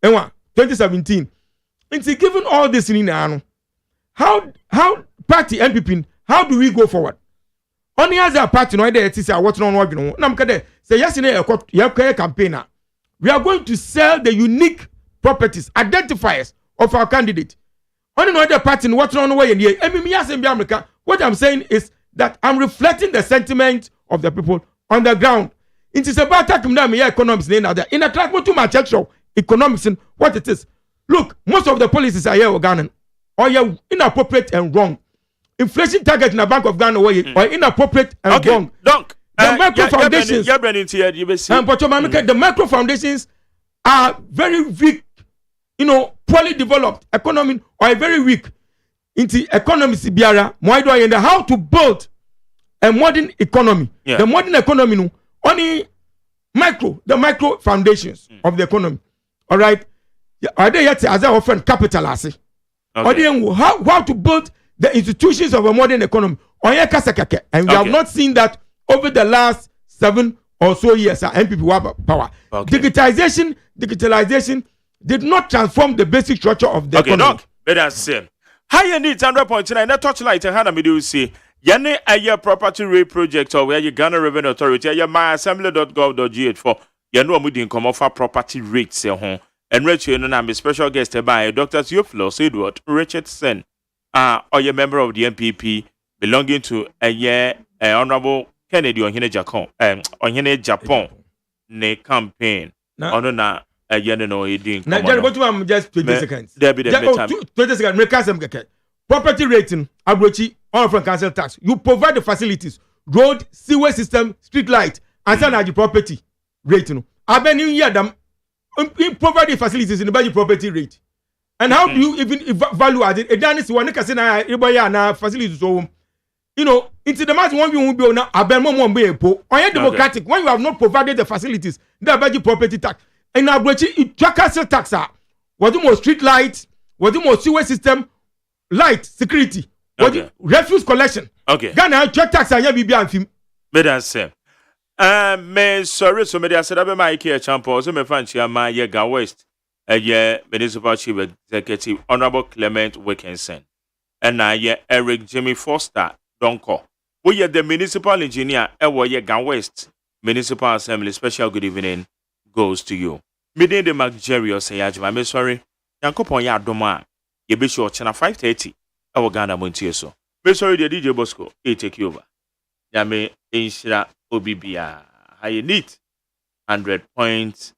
2017. It's given all this in how party NPP, how do we go forward? Only as a party, no idea. It's what's on working. Namkade say yes in a campaigner. We are going to sell the unique properties, identifiers of our candidate. Only no other party, what's on way in here. What I'm saying is that I'm reflecting the sentiment of the people on the ground. It is about economics. In a track to my actual economics and what it is. Look, most of the policies are here Ghana or you're inappropriate and wrong. Inflation target in the Bank of Ghana or inappropriate and wrong. The micro foundations, the micro foundations are very weak, poorly developed economy or very weak into economy biara. And how to build a modern economy. Yeah. The modern economy only the micro foundations of the economy. All right. Are they yet as I often capital as how to build the institutions of a modern economy. And we have not seen that over the last 7 or so years. NPP have power. Digitalization did not transform the basic structure of the economy. Better say. Higher needs 100.9. That Torchlight and Hannah Midu say. Yane a property rate project or where you Ghana Revenue Authority. Ya myassembly.gov.gh for Yanu Amudin come offer property rates. And Rachel and I'm a special guest by Dr. Theophilus Edward Richardson. Or you're a member of the MPP belonging to Honorable Kennedy on Japan, ne campaign. On na just 20 seconds. 20 seconds. Property rating, Abrochi, all from council tax. You provide the facilities. road, sewer system, street light, and sanity property rate. No, I been in here them provide the facilities in the budget property rate. And how do you even value added? A dance one can say na facilities so. You know, into the mass one will be on a Belmont be a po. Or democratic when you have not provided the facilities, the budget property tax. And now tracker sale tax what the more street lights, what the more sewer system, light, security, what the refuse collection. Okay. Ghana check tax and be and film. Better say. Me sorry, so me said about my care champion, so me fancy my Yega West, a year municipal chief executive, Honorable Clement Wilkinson, and I Eric Jimmy Foster. Donko. We are the municipal engineer at Yega West Municipal Assembly. Special good evening goes to you. Midday the McJerry or say I'm sorry. Yankopon ya doma. You be sure channel 5:30. Our Ghana Montieso. Me sorry the DJ Bosco. He take you over. Yame Inshira Obibia. High neat 100.9.